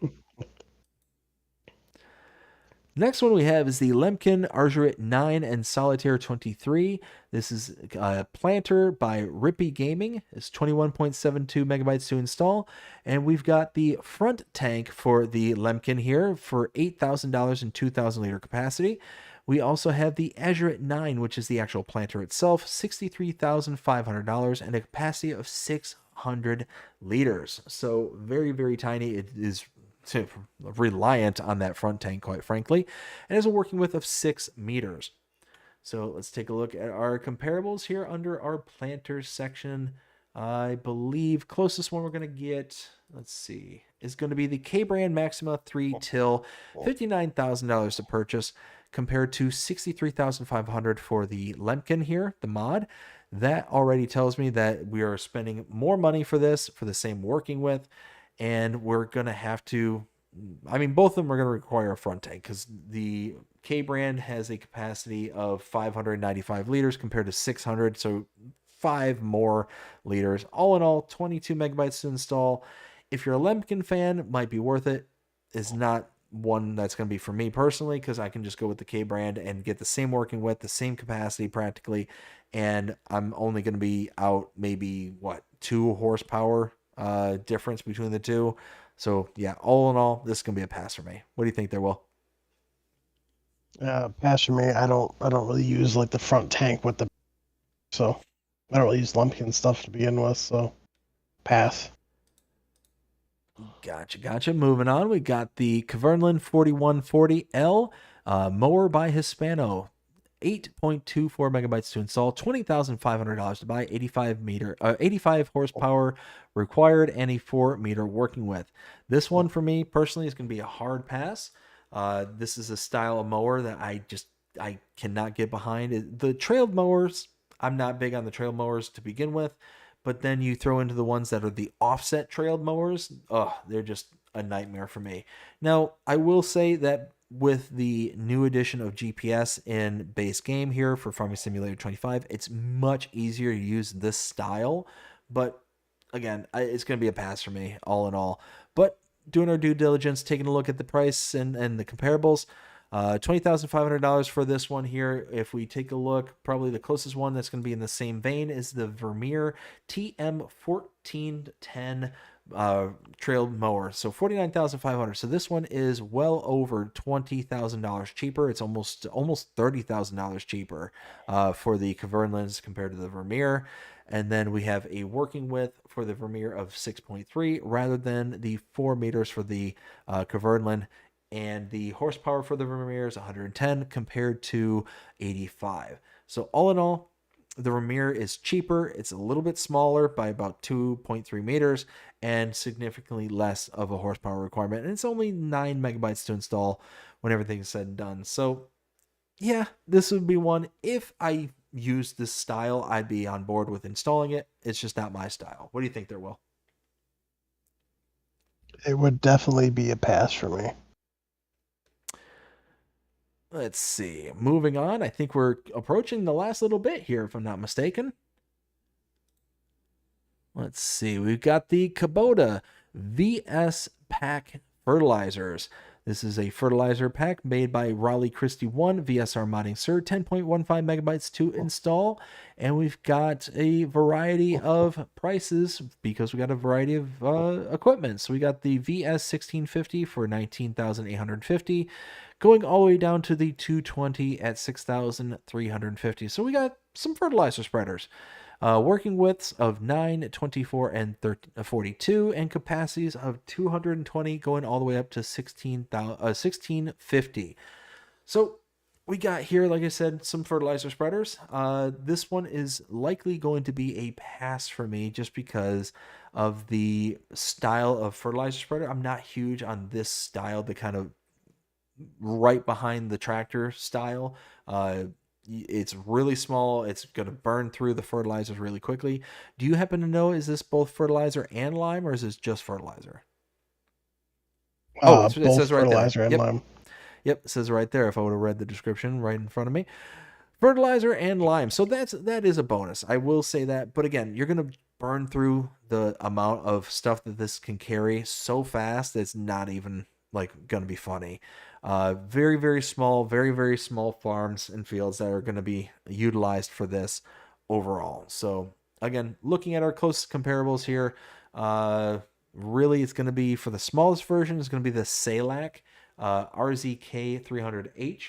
Next one we have is the Lemken Arjurit 9 and Solitaire 23. This is a planter by WillTGaming. It's 21.72 megabytes to install. And we've got the front tank for the Lemken here for $8,000 and 2,000 liter capacity. We also have the Arjurit 9, which is the actual planter itself, $63,500 and a capacity of 600 liters. So very, very tiny. It is reliant on that front tank, quite frankly, and has a working width of 6 meters. So let's take a look at our comparables here under our planters section. I believe closest one we're going to get, let's see, is going to be the K-Brand Maxima 3 till, $59,000 to purchase compared to $63,500 for the Lemken here, the mod. That already tells me that we are spending more money for this for the same working width. And we're going to have to, both of them are going to require a front tank because the K brand has a capacity of 595 liters compared to 600. So 5 more liters. All in all, 22 megabytes to install. If you're a Lemken fan, it might be worth it. It's not one that's going to be for me personally because I can just go with the K brand and get the same working width, the same capacity practically. And I'm only going to be out maybe, 2 horsepower difference between the two. So yeah, all in all, this is gonna be a pass for me. What do you think there, Will? Pass for me. I don't really use like the front tank with the, so I don't really use lumpy and stuff to begin with. So pass. Gotcha. Moving on, we got the Kverneland 4140L mower by Hispano. 8.24 megabytes to install, $20,500 to buy, 85 horsepower required, and a 4-meter working width. This one for me personally is going to be a hard pass. This is a style of mower that I cannot get behind. The trailed mowers, I'm not big on the trail mowers to begin with, but then you throw into the ones that are the offset trailed mowers. Oh, they're just a nightmare for me. Now, I will say that with the new addition of GPS in base game here for Farming Simulator 25, it's much easier to use this style. But again, it's going to be a pass for me, all in all. But doing our due diligence, taking a look at the price and the comparables, $20,500 for this one here. If we take a look, probably the closest one that's going to be in the same vein is the Vermeer TM1410 trailed mower. So $49,500. So this one is well over $20,000 cheaper. It's almost $30,000 cheaper for the Kvernelands compared to the Vermeer. And then we have a working width for the Vermeer of 6.3 rather than the 4 meters for the Kverneland. And the horsepower for the Vermeer is 110 compared to 85. So all in all, the Vermeer is cheaper. It's a little bit smaller by about 2.3 meters and significantly less of a horsepower requirement. And it's only 9 megabytes to install when everything's said and done. So yeah, this would be one. If I used this style, I'd be on board with installing it. It's just not my style. What do you think there, Will? It would definitely be a pass for me. Let's see. Moving on, I think we're approaching the last little bit here, if I'm not mistaken. Let's see. We've got the Kubota VS Pack Fertilizers. This is a fertilizer pack made by Raleigh Christie 1 VSR Modding Sir, 10.15 megabytes to install. And we've got a variety of prices because we got a variety of equipment. So we got the VS 1650 for $19,850, going all the way down to the 220 at $6,350. So we got some fertilizer spreaders. Working widths of 9, 24, and 42, and capacities of 220 going all the way up to 1650. So we got here, like I said, some fertilizer spreaders. This one is likely going to be a pass for me just because of the style of fertilizer spreader. I'm not huge on this style, the kind of right behind the tractor style. It's really small. It's going to burn through the fertilizers really quickly. Do you happen to know, is this both fertilizer and lime, or is this just fertilizer? Both it says right fertilizer there. And lime. Yep, it says right there if I would have read the description right in front of me. Fertilizer and lime. So that is a bonus. I will say that. But again, you're going to burn through the amount of stuff that this can carry so fast, it's not even like going to be funny. Very, very small farms and fields that are going to be utilized for this overall. So again, looking at our closest comparables here, really it's going to be, for the smallest version, it's going to be the Salac RZK 300H,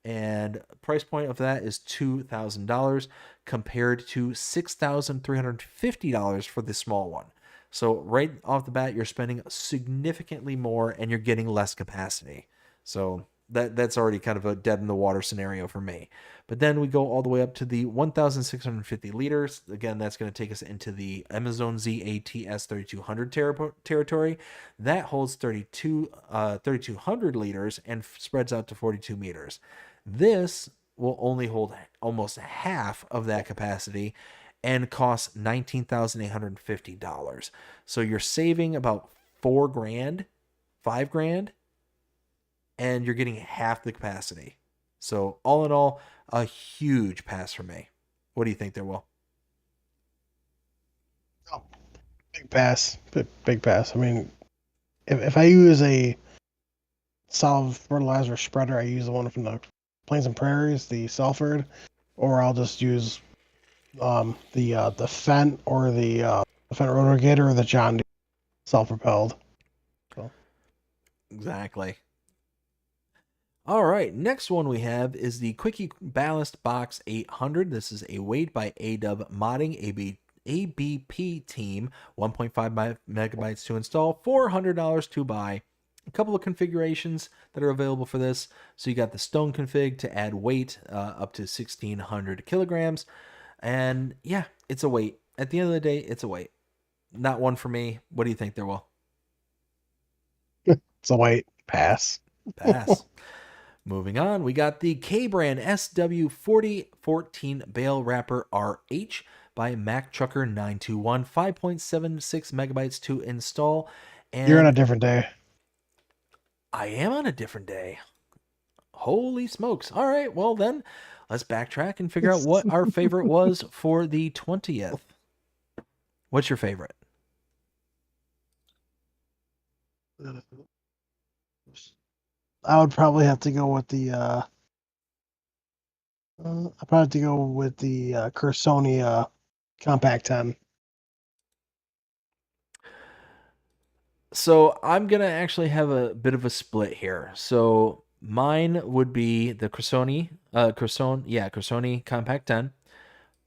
and price point of that is $2,000 compared to $6,350 for the small one. So right off the bat, you're spending significantly more and you're getting less capacity. So that's already kind of a dead in the water scenario for me. But then we go all the way up to the 1,650 liters. Again, that's going to take us into the Amazon ZATS 3200 territory. That holds 3,200 liters and spreads out to 42 meters. This will only hold almost half of that capacity and costs $19,850. So you're saving about $4,000, $5,000, and you're getting half the capacity. So all in all, a huge pass for me. What do you think there, Will? Oh, big pass. Big pass. I mean, if I use a solid fertilizer spreader, I use the one from the Plains and Prairies, the Salford, or I'll just use the Fendt or the Fendt Rotogator or the John Deere self-propelled. So. Exactly. All right, next one we have is the Quickie Ballast Box 800. This is a weight by AW Modding ABP team, 1.5 megabytes to install, $400 to buy. A couple of configurations that are available for this. So you got the stone config to add weight up to 1,600 kilograms. And yeah, it's a weight. At the end of the day, it's a weight. Not one for me. What do you think there, Will? It's a white pass. Pass. Moving on, we got the K-Brand SW4014 Bale Wrapper RH by MacTrucker921, 5.76 megabytes to install. And You're on a different day. I am on a different day. Holy smokes. All right, well then, let's backtrack and figure out what our favorite was for the 20th. What's your favorite? I would probably have to go with the Cursoni Compact 10. So I'm going to actually have a bit of a split here. So mine would be the Cursoni Compact 10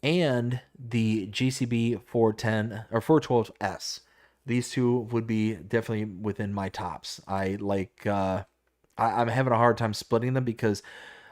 and the GCB 410 or 412S. These two would be definitely within my tops. I like I'm having a hard time splitting them because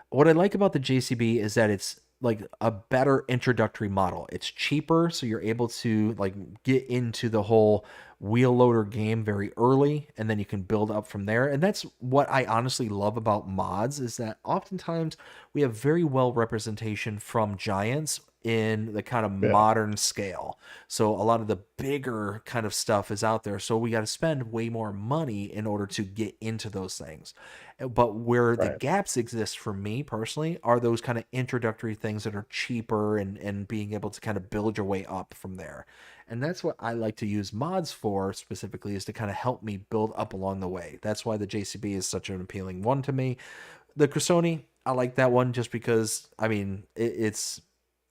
what I like about the JCB is that it's like a better introductory model. It's cheaper, so you're able to like get into the whole wheel loader game very early, and then you can build up from there. And that's what I honestly love about mods, is that oftentimes we have very well representation from giants in the kind of modern scale. So a lot of the bigger kind of stuff is out there. So we got to spend way more money in order to get into those things. But where the gaps exist for me personally are those kind of introductory things that are cheaper and being able to kind of build your way up from there. And that's what I like to use mods for specifically, is to kind of help me build up along the way. That's why the JCB is such an appealing one to me. The Cursoni, I like that one just because, I mean, it's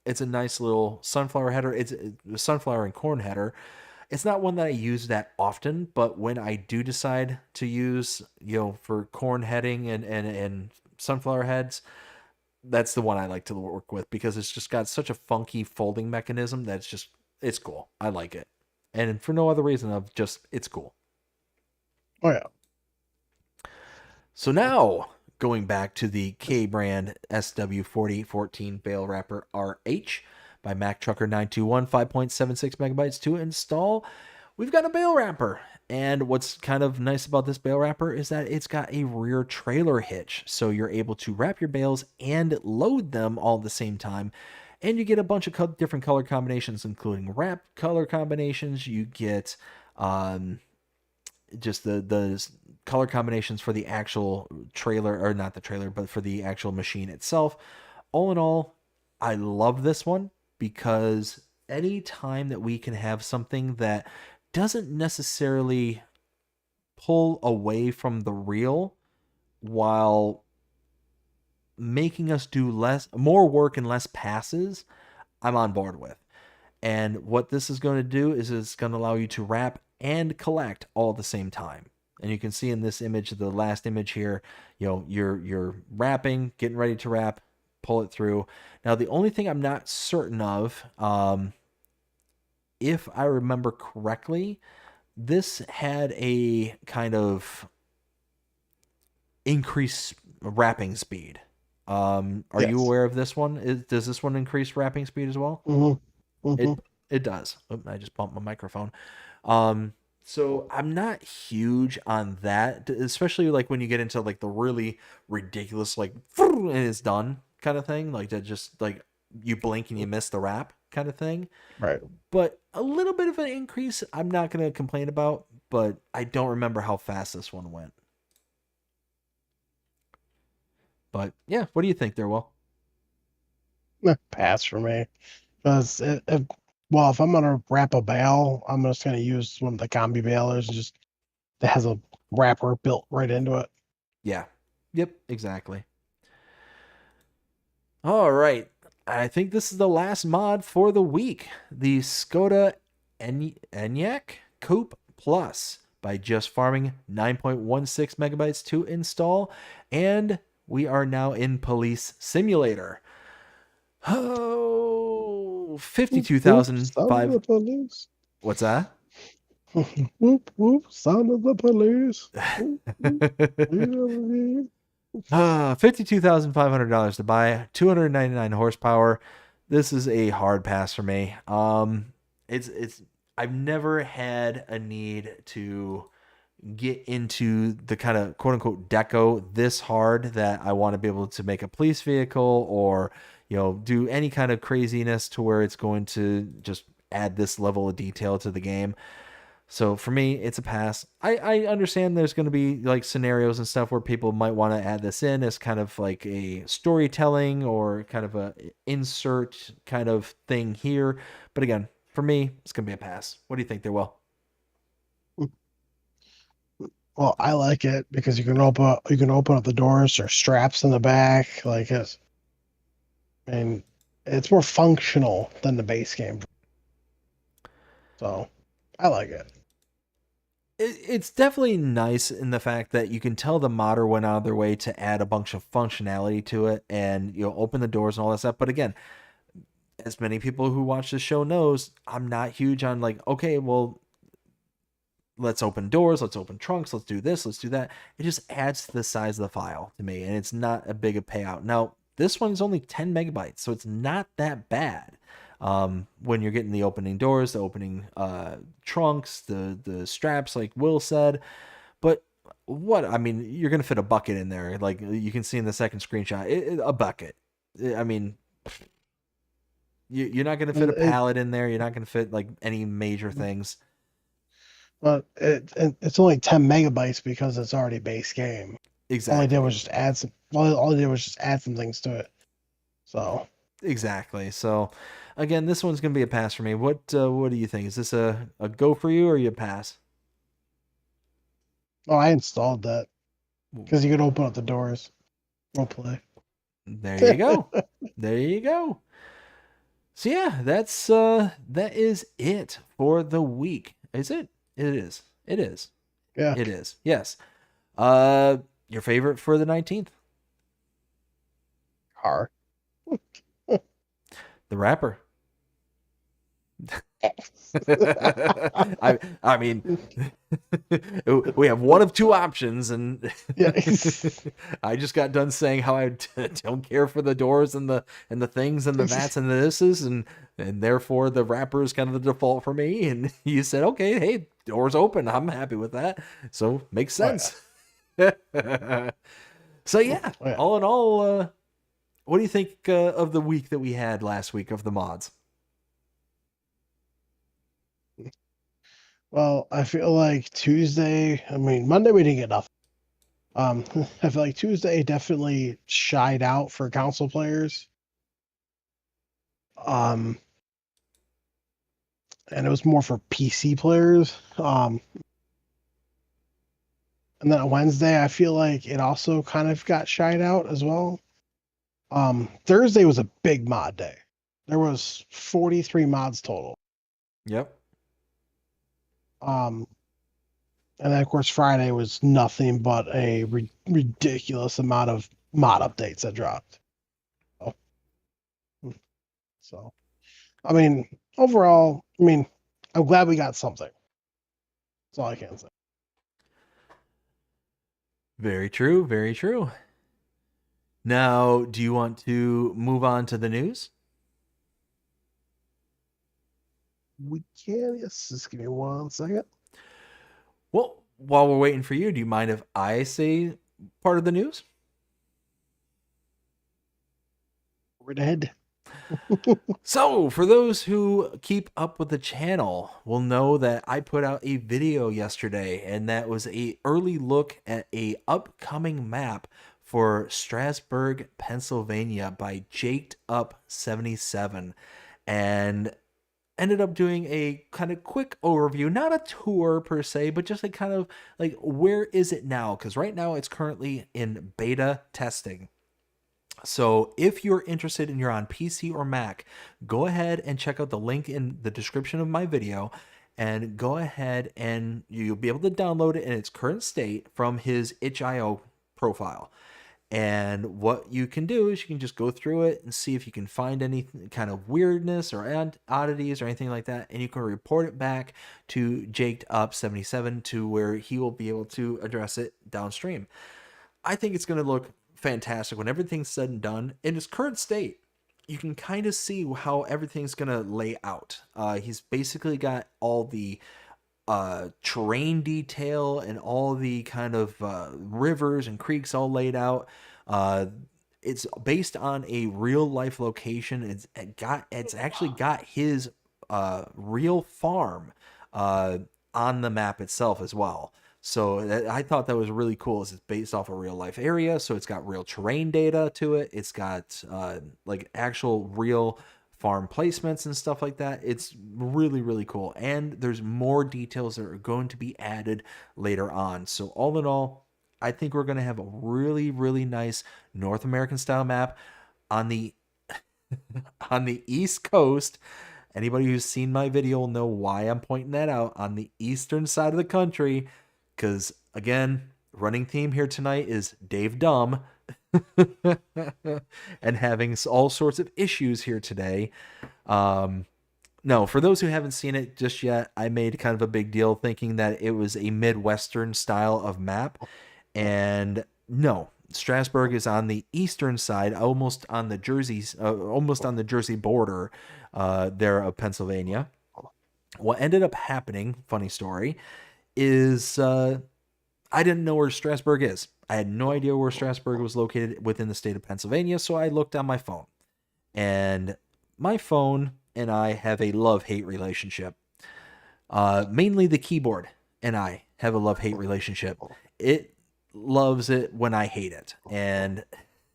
a nice little sunflower header. It's a sunflower and corn header. It's not one that I use that often, but when I do decide to use, for corn heading and sunflower heads, that's the one I like to work with because it's just got such a funky folding mechanism that's it's cool. I like it. And for no other reason of just, it's cool. Oh, yeah. So now, going back to the K-Brand SW4014 Bale Wrapper RH by MacTrucker921, 5.76 megabytes to install. We've got a bale wrapper. And what's kind of nice about this bale wrapper is that it's got a rear trailer hitch. So you're able to wrap your bales and load them all at the same time. And you get a bunch of different color combinations, including wrap color combinations. You get just the color combinations for the actual trailer, or not the trailer, but for the actual machine itself. All in all, I love this one because any time that we can have something that doesn't necessarily pull away from the reel while making us do more work and less passes, I'm on board with. And what this is going to do is it's going to allow you to wrap and collect all at the same time. And you can see in this image, the last image here, you're wrapping, getting ready to wrap, pull it through. Now, the only thing I'm not certain of, if I remember correctly, this had a kind of increased wrapping speed. Are you aware of this one? Does this one increase wrapping speed as well? Mm-hmm. Mm-hmm. It does. Oh, I just bumped my microphone. So I'm not huge on that, especially like when you get into like the really ridiculous, like, and it's done kind of thing. Like that, just like you blink and you miss the wrap kind of thing. Right. But a little bit of an increase, I'm not going to complain about, but I don't remember how fast this one went. But yeah, what do you think there, Will? Pass for me. Because if I'm going to wrap a bale, I'm just going to use one of the combi balers that has a wrapper built right into it. Yeah. Yep, exactly. All right. I think this is the last mod for the week. The Skoda Enyaq Coupe Plus by Just Farming, 9.16 megabytes to install. And we are now in Police Simulator. Oh, Whoop, sound of the police. What's that? Whoop, whoop, sound of the police. Whoop, whoop. $52,500 to buy, 299 horsepower. This is a hard pass for me. It's I've never had a need to get into the kind of quote unquote deco this hard that I want to be able to make a police vehicle or, do any kind of craziness to where it's going to just add this level of detail to the game. So for me, it's a pass. I understand there's going to be like scenarios and stuff where people might want to add this in as kind of like a storytelling or kind of a insert kind of thing here. But again, for me, it's going to be a pass. What do you think there, Will? Well, I like it because you can open up the doors. There's straps in the back, like it's, and it's more functional than the base game. So, I like it. It's definitely nice in the fact that you can tell the modder went out of their way to add a bunch of functionality to it and open the doors and all that stuff. But again, as many people who watch the show knows, I'm not huge on like, okay, well, let's open doors, let's open trunks, let's do this, let's do that. It just adds to the size of the file to me, and it's not a big a payout. Now, this one's only 10 megabytes, so it's not that bad. When you're getting the opening doors, the opening trunks, the straps, like Will said. But you're going to fit a bucket in there. Like you can see in the second screenshot, a bucket. I mean, you're not going to fit a pallet in there. You're not going to fit like any major things. But it's only 10 megabytes because it's already base game. Exactly. All I did was just add some. All I did was just add some things to it. So. Exactly. So, again, this one's going to be a pass for me. What do you think? Is this a go for you or you pass? Oh, I installed that because you can open up the doors. We'll play. There you go. There you go. So yeah, that is it for the week. Is it? It is. It is. Yeah. It is. Yes. Your favorite for the 19th? Car. The rapper. I mean, we have one of two options, and Yeah. I just got done saying how I don't care for the doors and the things and the vats and the thises, and therefore the rapper is kind of the default for me. And you said, okay, hey, doors open. I'm happy with that. So makes sense. Oh, yeah. So yeah, oh, yeah. All in all, what do you think of the week that we had last week of the mods? Well, I feel like Monday we didn't get nothing. I feel like Tuesday definitely shied out for console players. And it was more for PC players. And then on Wednesday, I feel like it also kind of got shied out as well. Thursday was a big mod day. There was 43 mods total. Yep. And then of course Friday was nothing but a ridiculous amount of mod updates that dropped. So, I mean, overall, I'm glad we got something. That's all I can say. Very true. Very true. Now, do you want to move on to the news? We can. Yes, just give me 1 second. Well, while we're waiting for you, do you mind if I say part of the news? Right ahead. So, for those who keep up with the channel, will know that I put out a video yesterday, and that was an early look at a upcoming map for Strasburg, Pennsylvania by Jaked Up 77, and ended up doing a kind of quick overview, not a tour per se, but just a kind of like, where is it now? Because right now it's currently in beta testing. So if you're interested and you're on PC or Mac, go ahead and check out the link in the description of my video, and go ahead and you'll be able to download it in its current state from his itch.io profile. And what you can do is you can just go through it and see if you can find any kind of weirdness or oddities or anything like that. And you can report it back to Jaked Up 77 to where he will be able to address it downstream. I think it's going to look fantastic when everything's said and done. In its current state, you can kind of see how everything's going to lay out. He's basically got all the terrain detail and all the kind of rivers and creeks all laid out. It's based on a real life location. It's actually got his real farm on the map itself as well. So I thought that was really cool. It's based off a real life area, so it's got real terrain data to it. It's got like actual real farm placements and stuff like that. It's really, really cool. And there's more details that are going to be added later on. So all in all, I think we're going to have a really, really nice North American style map on the on the East Coast. Anybody who's seen my video will know why I'm pointing that out, on the eastern side of the country. Because, again, running theme here tonight is Dave Dumb and having all sorts of issues here today. No, for those who haven't seen it just yet, I made kind of a big deal thinking that it was a Midwestern style of map. And no, Strasburg is on the eastern side, almost on the Jersey border there of Pennsylvania. What ended up happening, funny story, is I didn't know where Strasburg is. I had no idea where Strasburg was located within the state of Pennsylvania, so I looked on my phone. And my phone and I have a love-hate relationship. Mainly the keyboard and I have a love-hate relationship. It loves it when I hate it. And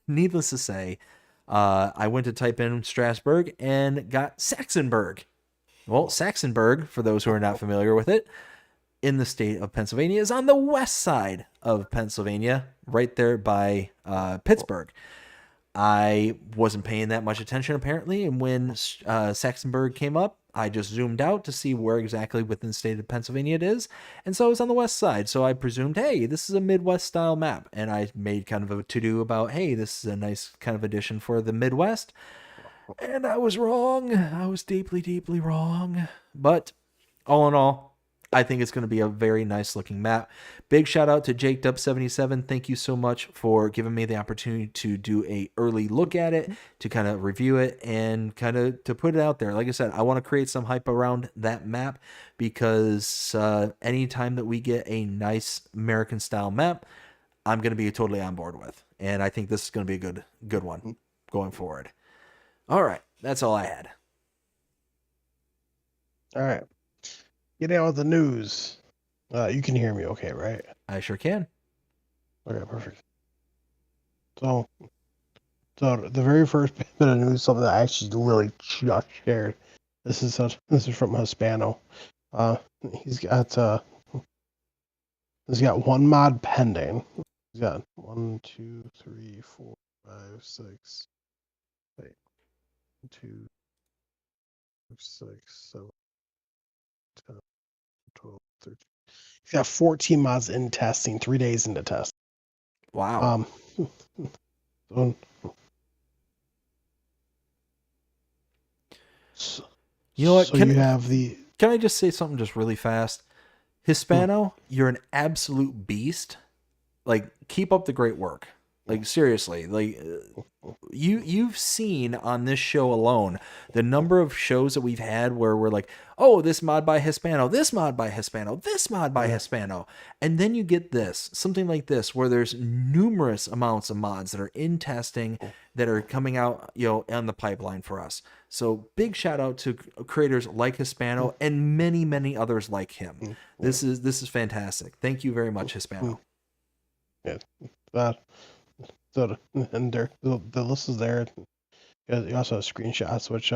needless to say, I went to type in Strasburg and got Saxonburg. Well, Saxonburg, for those who are not familiar with it, in the state of Pennsylvania, is on the west side of Pennsylvania, right there by Pittsburgh. I wasn't paying that much attention, apparently, and when Saxonburg came up, I just zoomed out to see where exactly within the state of Pennsylvania it is, and so it was on the west side, so I presumed, hey, this is a Midwest-style map, and I made kind of a to-do about, hey, this is a nice kind of addition for the Midwest, and I was wrong. I was deeply, deeply wrong, but all in all, I think it's going to be a very nice looking map. Big shout out to JakedUp77. Thank you so much for giving me the opportunity to do a early look at it, to kind of review it, and kind of to put it out there. Like I said, I want to create some hype around that map, because anytime that we get a nice American style map, I'm going to be totally on board with. And I think this is going to be a good one going forward. All right. That's all I had. All right. Getting on with the news. You can hear me okay, right? I sure can. Okay, perfect. So the very first bit of news, something that I actually really just shared. This is from Hispano. He's got one mod pending. He's got 1, 2, 3, 4, 5, 6. Wait. 2, 6, 7, 10, 12, 13. He's got 14 mods in testing, 3 days into testing. Wow. You know what? So Can I just say something just really fast? Hispano, you're an absolute beast. Like, keep up the great work. Like, seriously, like, you've seen on this show alone the number of shows that we've had where we're like, oh, this mod by Hispano, this mod by Hispano, this mod by Hispano. And then you get something like this, where there's numerous amounts of mods that are in testing that are coming out, on the pipeline for us. So big shout out to creators like Hispano and many, many others like him. This is fantastic. Thank you very much, Hispano. Yeah. So, and the list is there. You also have screenshots, which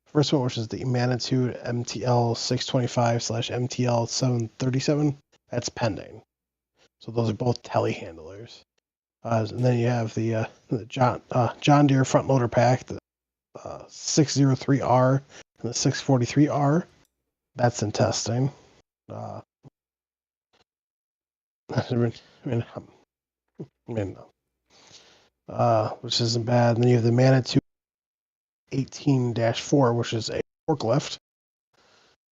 first one, which is the Magnitude MTL 625/MTL 737, that's pending. So those are both telehandlers. And then you have the John Deere front loader pack, the 603R and the 643R. That's in testing. I mean, which isn't bad. And then you have the Manitou 18-4, which is a forklift.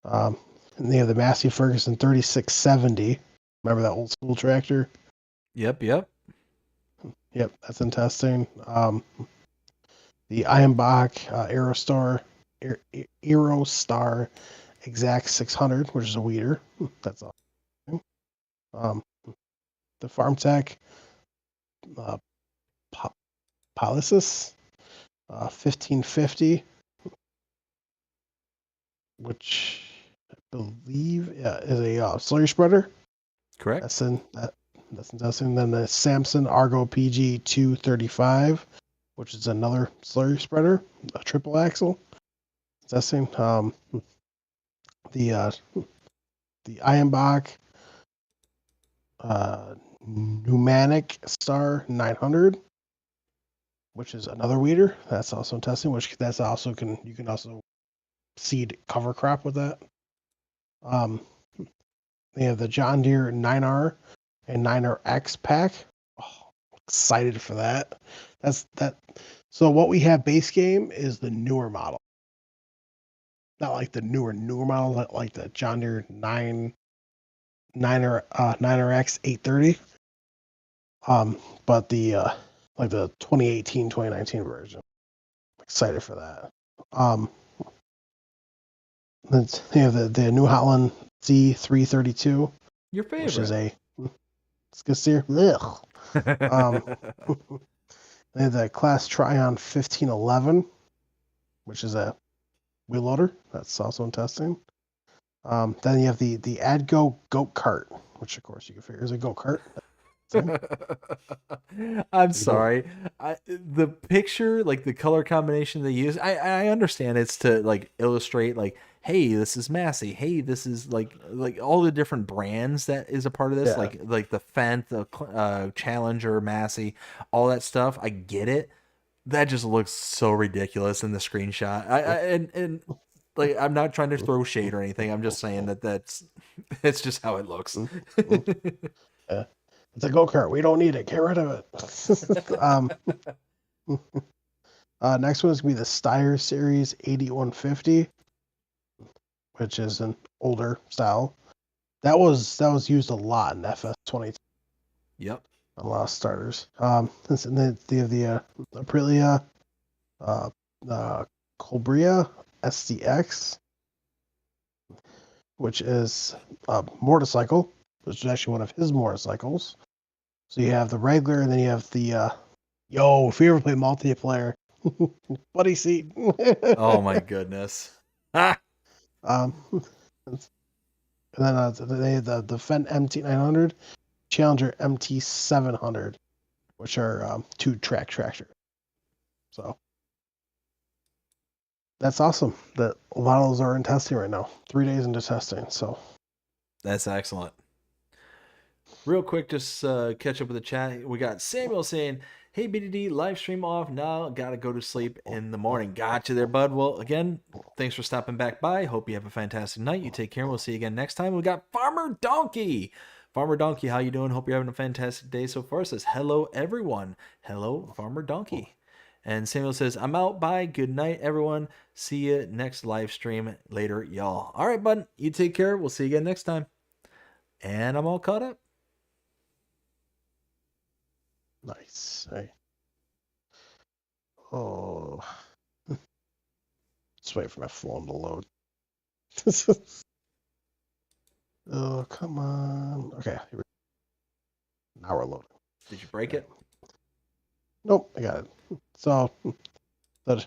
And then you have the Massey Ferguson 3670. Remember that old school tractor? Yep. Yep, that's in testing. The Ironbach Aerostar Exact 600, which is a weeder. That's awesome. The FarmTech Policis 1550, which I believe is a slurry spreader. Correct. That's in testing. Then the Samson Argo PG 235, which is another slurry spreader, a triple axle. Testing. The Ironbach Pneumatic Star 900, which is another weeder. That's also in testing. You can also seed cover crop with that. They have the John Deere 9R and 9RX pack. Oh, excited for that. So what we have base game is the newer model. Not like the newer model, like the John Deere 9RX 830. But the like the 2018, 2019 version. Excited for that. They have the New Holland C332. Your favorite. Which is a skid steer. Ugh. They have the Class Tryon 1511, which is a wheel loader. That's also in testing. Then you have the Adgo Goat Cart, which of course you can figure is a goat cart. I'm sorry. The picture, like the color combination they use, I understand it's to like illustrate like, hey, this is Massey. Hey, this is like all the different brands that is a part of this, like the Fendt, the Challenger, Massey, all that stuff. I get it. That just looks so ridiculous in the screenshot. And like, I'm not trying to throw shade or anything. I'm just saying it's just how it looks. It's a go-kart. We don't need it. Get rid of it. Next one is going to be the Steyr Series 8150, which is an older style. That was used a lot in FS22. Yep. A lot of starters. And then they have the Aprilia Colbria SDX, which is a motorcycle, which is actually one of his motorcycles. So you have the regular, and then you have the if you ever play multiplayer, buddy seat. Oh my goodness. And then they have the Fendt MT900, Challenger MT700, which are 2-track tractors. So that's awesome. That a lot of those are in testing right now. 3 days into testing. So that's excellent. Real quick, just catch up with the chat. We got Samuel saying, hey, BDD, live stream off now. Got to go to sleep in the morning. Got you there, bud. Well, again, thanks for stopping back by. Hope you have a fantastic night. You take care. We'll see you again next time. We got Farmer Donkey. Farmer Donkey, how you doing? Hope you're having a fantastic day so far. Says, hello, everyone. Hello, Farmer Donkey. And Samuel says, I'm out. Bye. Good night, everyone. See you next live stream later, y'all. All right, bud. You take care. We'll see you again next time. And I'm all caught up. Nice. Hey. Oh. Just wait for my phone to load. Oh, come on. Okay. Now we're loading. Did you break it? Nope, I got it. So the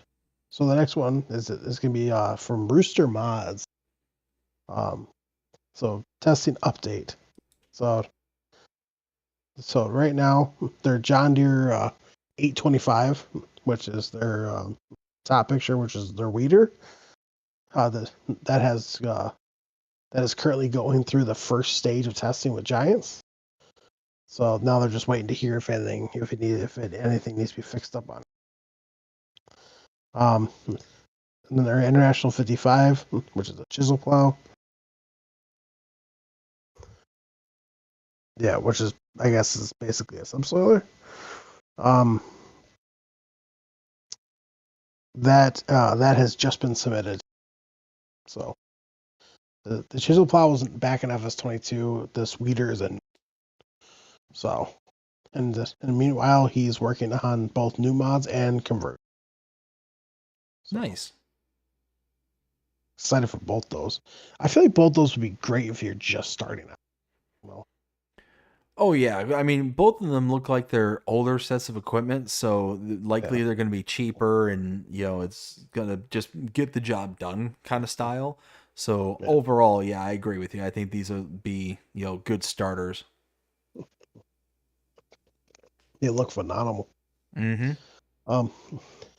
next one is going to be from Rooster Mods. So testing update. So right now, their John Deere 825, which is their top picture, which is their weeder. That is currently going through the first stage of testing with Giants. So now they're just waiting to hear if anything needs to be fixed up on. And then their International 55, which is a chisel plow. Yeah, which is, I guess, is basically a subsoiler. That has just been submitted. So the chisel plow was back in FS22. This weeder is in. So, and meanwhile, he's working on both new mods and convert. So, Nice. excited for both those. I feel like both those would be great if you're just starting out. Well, Oh yeah, I mean both of them look like they're older sets of equipment, so likely yeah. they're going to be cheaper, and it's going to just get the job done kind of style. So Yeah. overall, yeah, I agree with you. I think these would be good starters. They look phenomenal. Mm-hmm.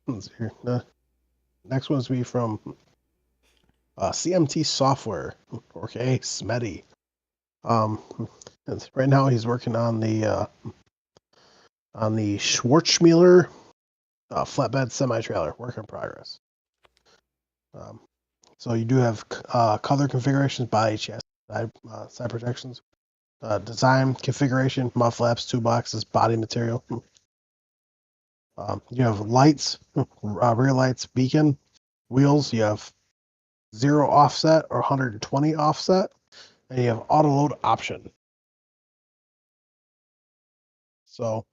Let's see here. Next one's be from CMT Software, or Smetty. Right now he's working on the Schwarzschmiler flatbed semi-trailer, work in progress. So you do have color configurations, body, chassis, side protections, design configuration, mud flaps, two boxes, body material. You have lights, rear lights, beacon, wheels. You have 0 offset or 120 offset, and you have auto load option. So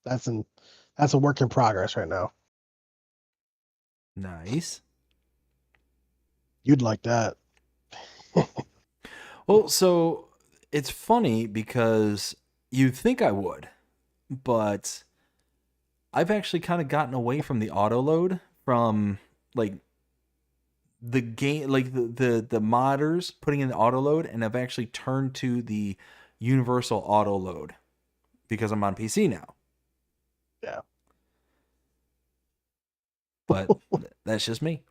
that's a work in progress right now. Nice. You'd like that. Well, so it's funny because you'd think I would, but I've actually kind of gotten away from the auto load from like the game, like the modders putting in the auto load, and I've actually turned to the universal auto load because I'm on PC now. Yeah. But that's just me.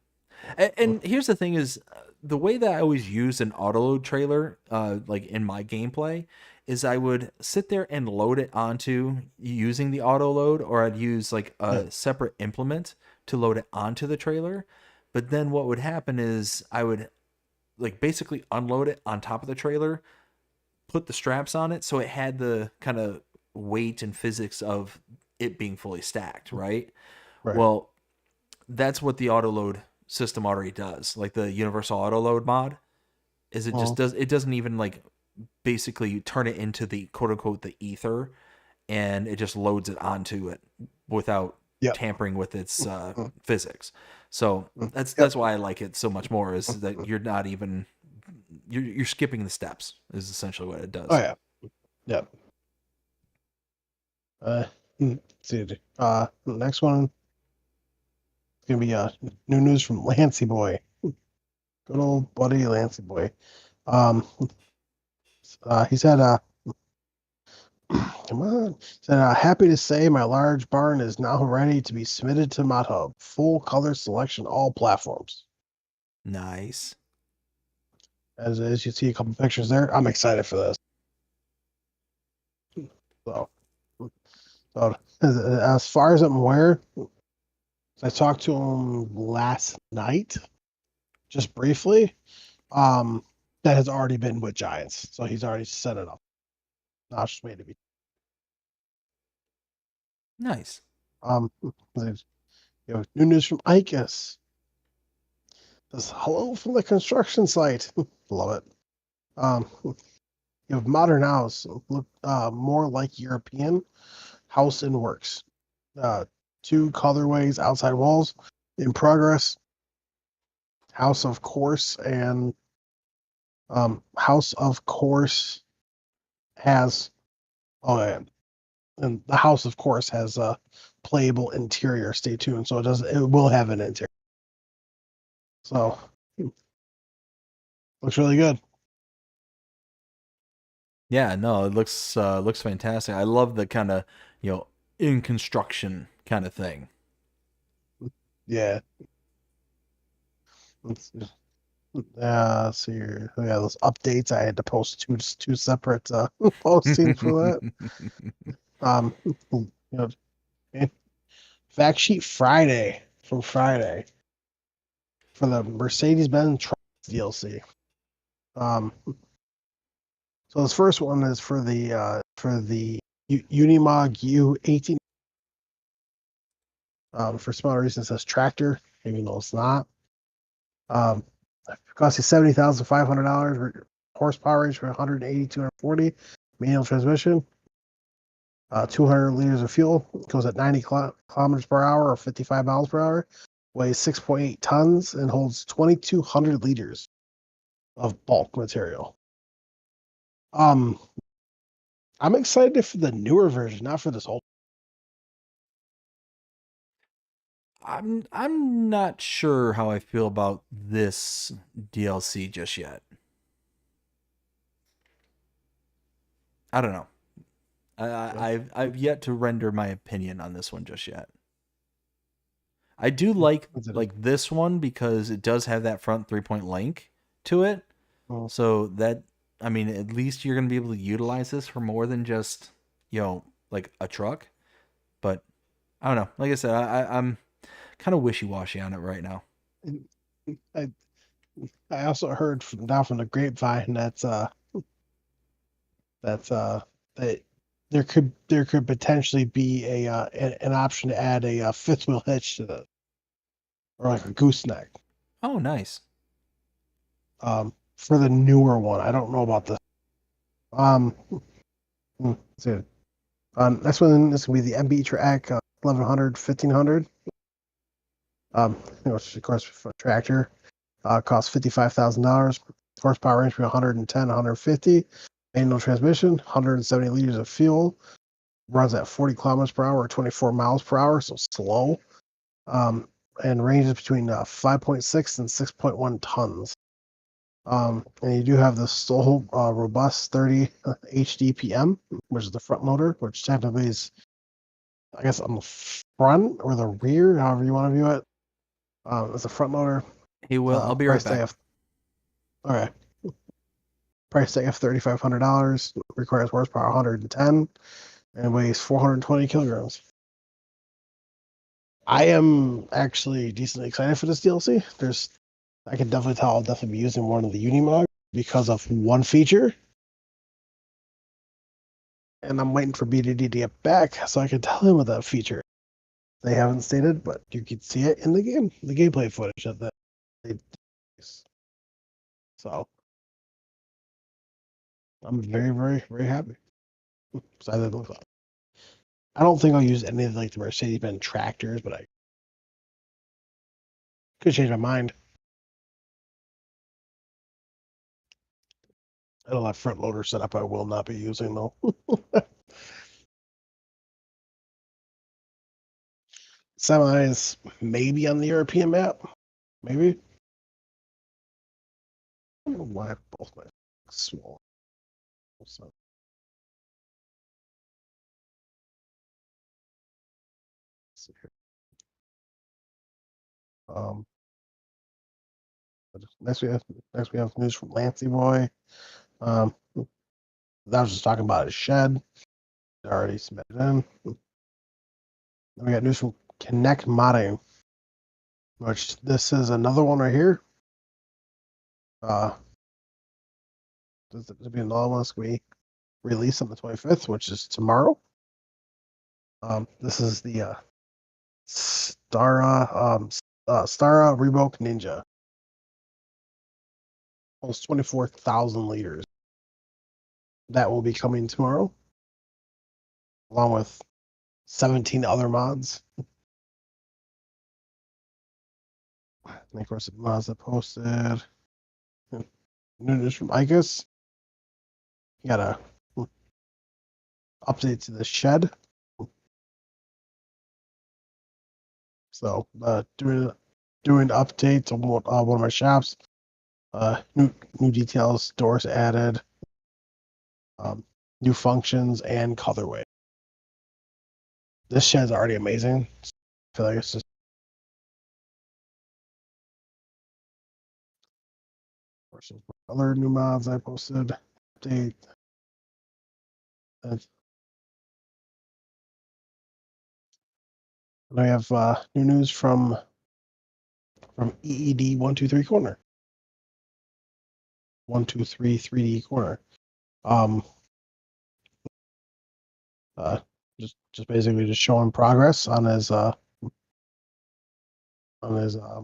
And here's the thing: is the way that I always used an auto load trailer, like in my gameplay, is I would sit there and load it onto using the auto load, or I'd use like a separate implement to load it onto the trailer. But then what would happen is I would like basically unload it on top of the trailer, put the straps on it, so it had the kind of weight and physics of it being fully stacked, right? Right. Well, that's what the auto load system already does. Like the universal auto load mod is it doesn't even like basically turn it into the quote unquote the ether, and it just loads it onto it without tampering with its physics. So that's why I like it so much more, is that you're not even you're skipping the steps is essentially what it does. Oh yeah. Yep. Let's see. The next one is gonna be new news from Lancy Boy. Good old buddy Lancy Boy. He said come on. Said happy to say my large barn is now ready to be submitted to Mod Hub. Full color selection, all platforms. Nice. As you see a couple pictures there, I'm excited for this. So as far as I'm aware, I talked to him last night, just briefly. That has already been with Giants, so he's already set it up. Now it's just waiting to be. Nice. New news from ICAS. Says hello from the construction site. Love it. You have modern house, look more like European house in works. 2 colorways, outside walls in progress. House of course and House of course has and the house of course has a playable interior. Stay tuned. So it will have an interior. So looks really good. Yeah, no, it looks fantastic. I love the kind of, in construction kind of thing. Yeah. Let's see here. Yeah, those updates. I had to post two separate postings for that. Fact sheet Friday from Friday for the Mercedes-Benz truck DLC. So So this first one is for the Unimog U18. For some reason it says tractor, even though it's not. It costs you $70,500. Horsepower range for 180, 240. Manual transmission. 200 liters of fuel. It goes at 90 kilometers per hour or 55 miles per hour. Weighs 6.8 tons and holds 2,200 liters of bulk material. I'm excited for the newer version, not for this old. I'm not sure how I feel about this DLC just yet. I don't know. I've yet to render my opinion on this one just yet. I do like this one because it does have that front 3-point link to it. Oh. So that, I mean, at least you're going to be able to utilize this for more than just, like a truck. But I don't know. Like I said, I'm kind of wishy-washy on it right now. I also heard from the grapevine that there could potentially be an option to add a fifth wheel hitch to it, or like a gooseneck. Oh, nice. For the newer one, I don't know about the. So, next one is gonna be the MB Track 1100, 1500. Which of course for a tractor, costs $55,000. Horsepower range between 110, 150. Manual transmission, 170 liters of fuel. Runs at 40 kilometers per hour or 24 miles per hour, so slow. And ranges between 5.6 and 6.1 tons. And you do have the Soul Robust 30 HDPM, which is the front motor, which technically is, I guess, on the front or the rear, however you want to view it. It's a front motor. Hey, Will, I'll be right back. Okay. Price tag of $3,500. Requires horsepower 110 and weighs 420 kilograms. I am actually decently excited for this DLC. I can definitely tell I'll definitely be using one of the Unimog because of one feature. And I'm waiting for BDD to get back so I can tell him about that feature. They haven't stated, but you can see it in the gameplay footage of that. So I'm very, very, very happy. Excited to look like. I don't think I'll use any of the Mercedes-Benz tractors, but I could change my mind. I don't have front loader setup I will not be using though. Semis maybe on the European map. Maybe. I don't know why both my small. So. Let's see here. Next we have news from Lancey Boy. That was just talking about his shed. Already submitted in. Then we got news from Connect Modding, which this is another one right here. There's be another one that's going to be released on the 25th, which is tomorrow. This is the Stara Revoke Ninja. Almost 24,000 liters. That will be coming tomorrow, along with 17 other mods. And of course, the mods that posted. New news from Icus. You got a update to the shed. So doing updates on one of my shops. New details, doors added, new functions, and colorway. This shed's already amazing. I feel like it's just other new mods I posted. Update. And I have new news from EED 123 Corner. 123 3D Corner. Um, uh, just basically just showing progress on his on his um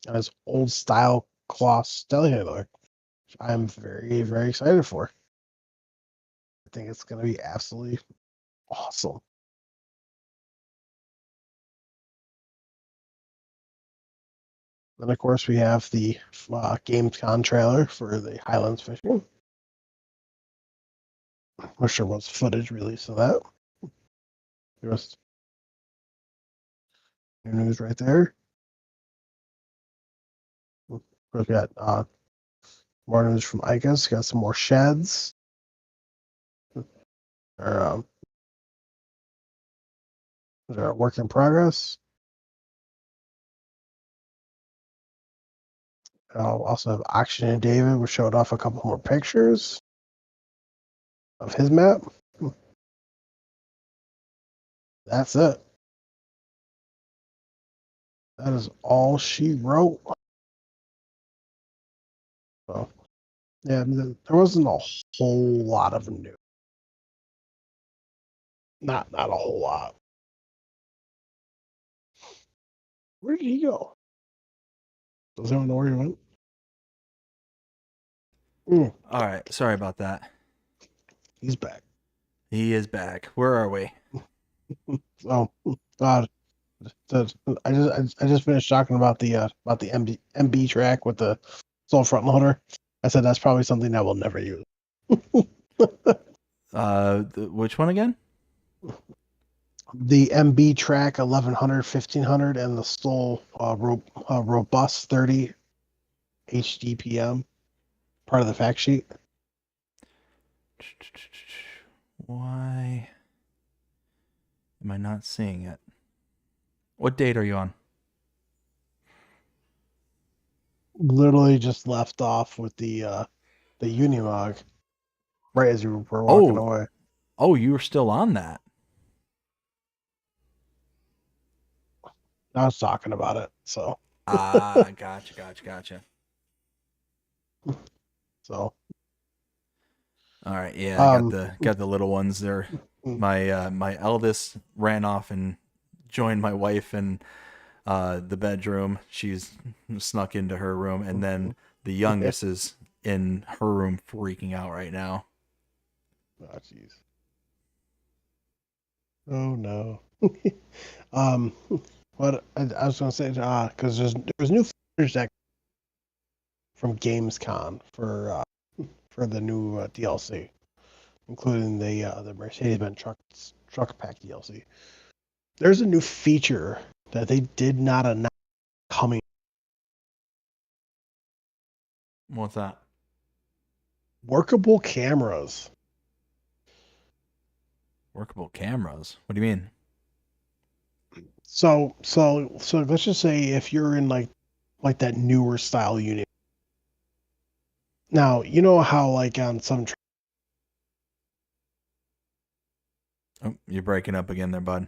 on his old style cloth telehandler. I'm very, very excited for. I think it's going to be absolutely awesome. Then, of course, we have the Gamescom trailer for the Highlands Fishing. I'm not sure what's footage release of that. There's new news right there. Of course, we got more news from Icus. Got some more sheds. Or, they're a work in progress. I'll also have Auction and David, which showed off a couple more pictures of his map. That's it. That is all she wrote. So, yeah, there wasn't a whole lot of new. Not a whole lot. Where did he go? Does anyone know where he went? All right, sorry about that. He's back. He is back. Where are we? Oh, God. I just finished talking about the MB track with the sole front loader. I said that's probably something I will never use. Which one again? The MB track 1100, 1500, and the sole robust 30 HDPM, part of the fact sheet. Why am I not seeing it? What date are you on? Literally just left off with the Unimog right as you were walking away. Oh, you were still on that. I was talking about it, so. Gotcha. So. All right, yeah, I got the little ones there. Mm. My eldest ran off and joined my wife in the bedroom. She's snuck into her room, and then the youngest is in her room freaking out right now. Oh, jeez. Oh, no. What I was going to say, because there was new features that from Gamescom for the new DLC, including the Mercedes-Benz truck pack DLC. There's a new feature that they did not announce coming. What's that? Workable cameras. Workable cameras? What do you mean? So let's just say if you're in like that newer style unit. Now, you know how like on some Oh, you're breaking up again there, bud.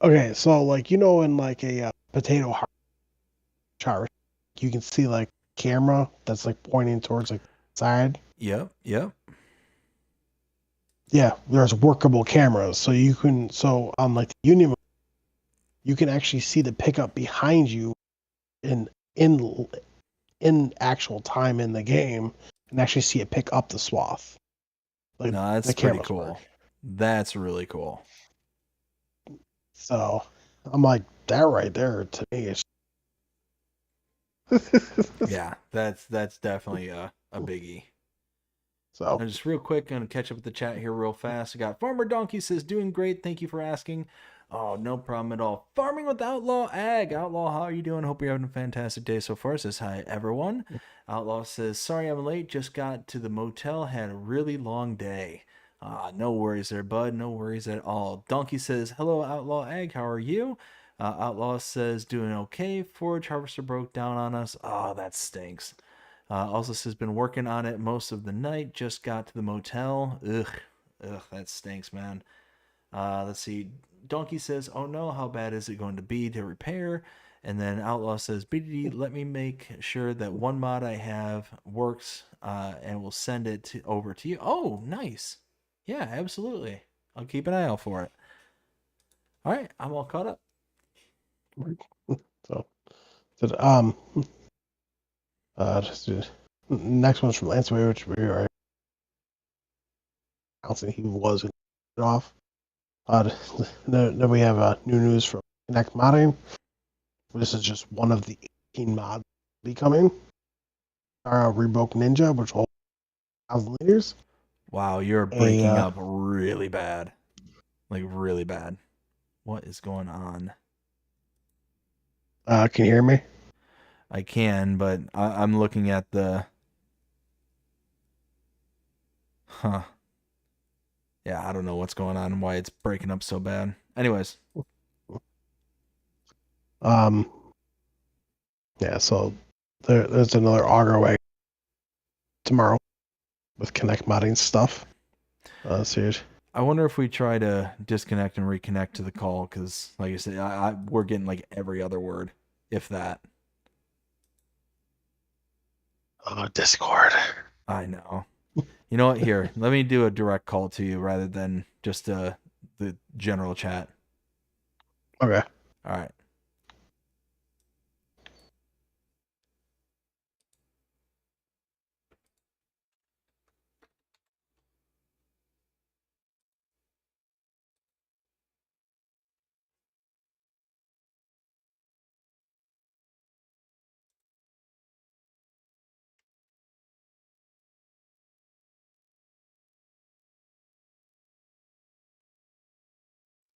Okay, so like in like a potato char, you can see like camera that's like pointing towards like side. Yep. Yeah, there's workable cameras, so you can on like the Union, you can actually see the pickup behind you in in actual time in the game, and actually see it pick up the swath. Like No, that's the pretty cameras cool. work. That's really cool. So I'm like, that right there to me is Yeah, that's definitely a biggie. so. Now, just real quick, gonna catch up with the chat here real fast. I got Farmer Donkey says, doing great. Thank you for asking. Oh, no problem at all. Farming with Outlaw Ag. Outlaw, how are you doing? Hope you're having a fantastic day so far. Says hi, everyone. Outlaw says, sorry I'm late. Just got to the motel. Had a really long day. No worries there, bud. No worries at all. Donkey says, hello, Outlaw Ag. How are you? Outlaw says, doing okay. Forage harvester broke down on us. Oh, that stinks. Also says, been working on it most of the night. Just got to the motel. Ugh, that stinks, man. Let's see. Donkey says, oh no, how bad is it going to be to repair? And then Outlaw says, BDD, let me make sure that one mod I have works, and we'll send it over to you. Oh, nice. Yeah, absolutely. I'll keep an eye out for it. All right, I'm all caught up. So, next one's from Lance Way, which we are announcing he was going to get off. Then we have new news from Connect Modding. This is just one of the 18 mods becoming. Our Revoke Ninja, which holds 1,000 liters. Wow, you're breaking up really bad. Like, really bad. What is going on? Can you hear me? I can, but I'm looking at the... Huh. Yeah, I don't know what's going on and why it's breaking up so bad. Anyways. Yeah, so there's another auger way tomorrow with Connect Modding stuff. Serious. I wonder if we try to disconnect and reconnect to the call, because, like I said, we're getting like every other word, if that. Discord. I know. You know what? Here, let me do a direct call to you rather than just the general chat. Okay. All right.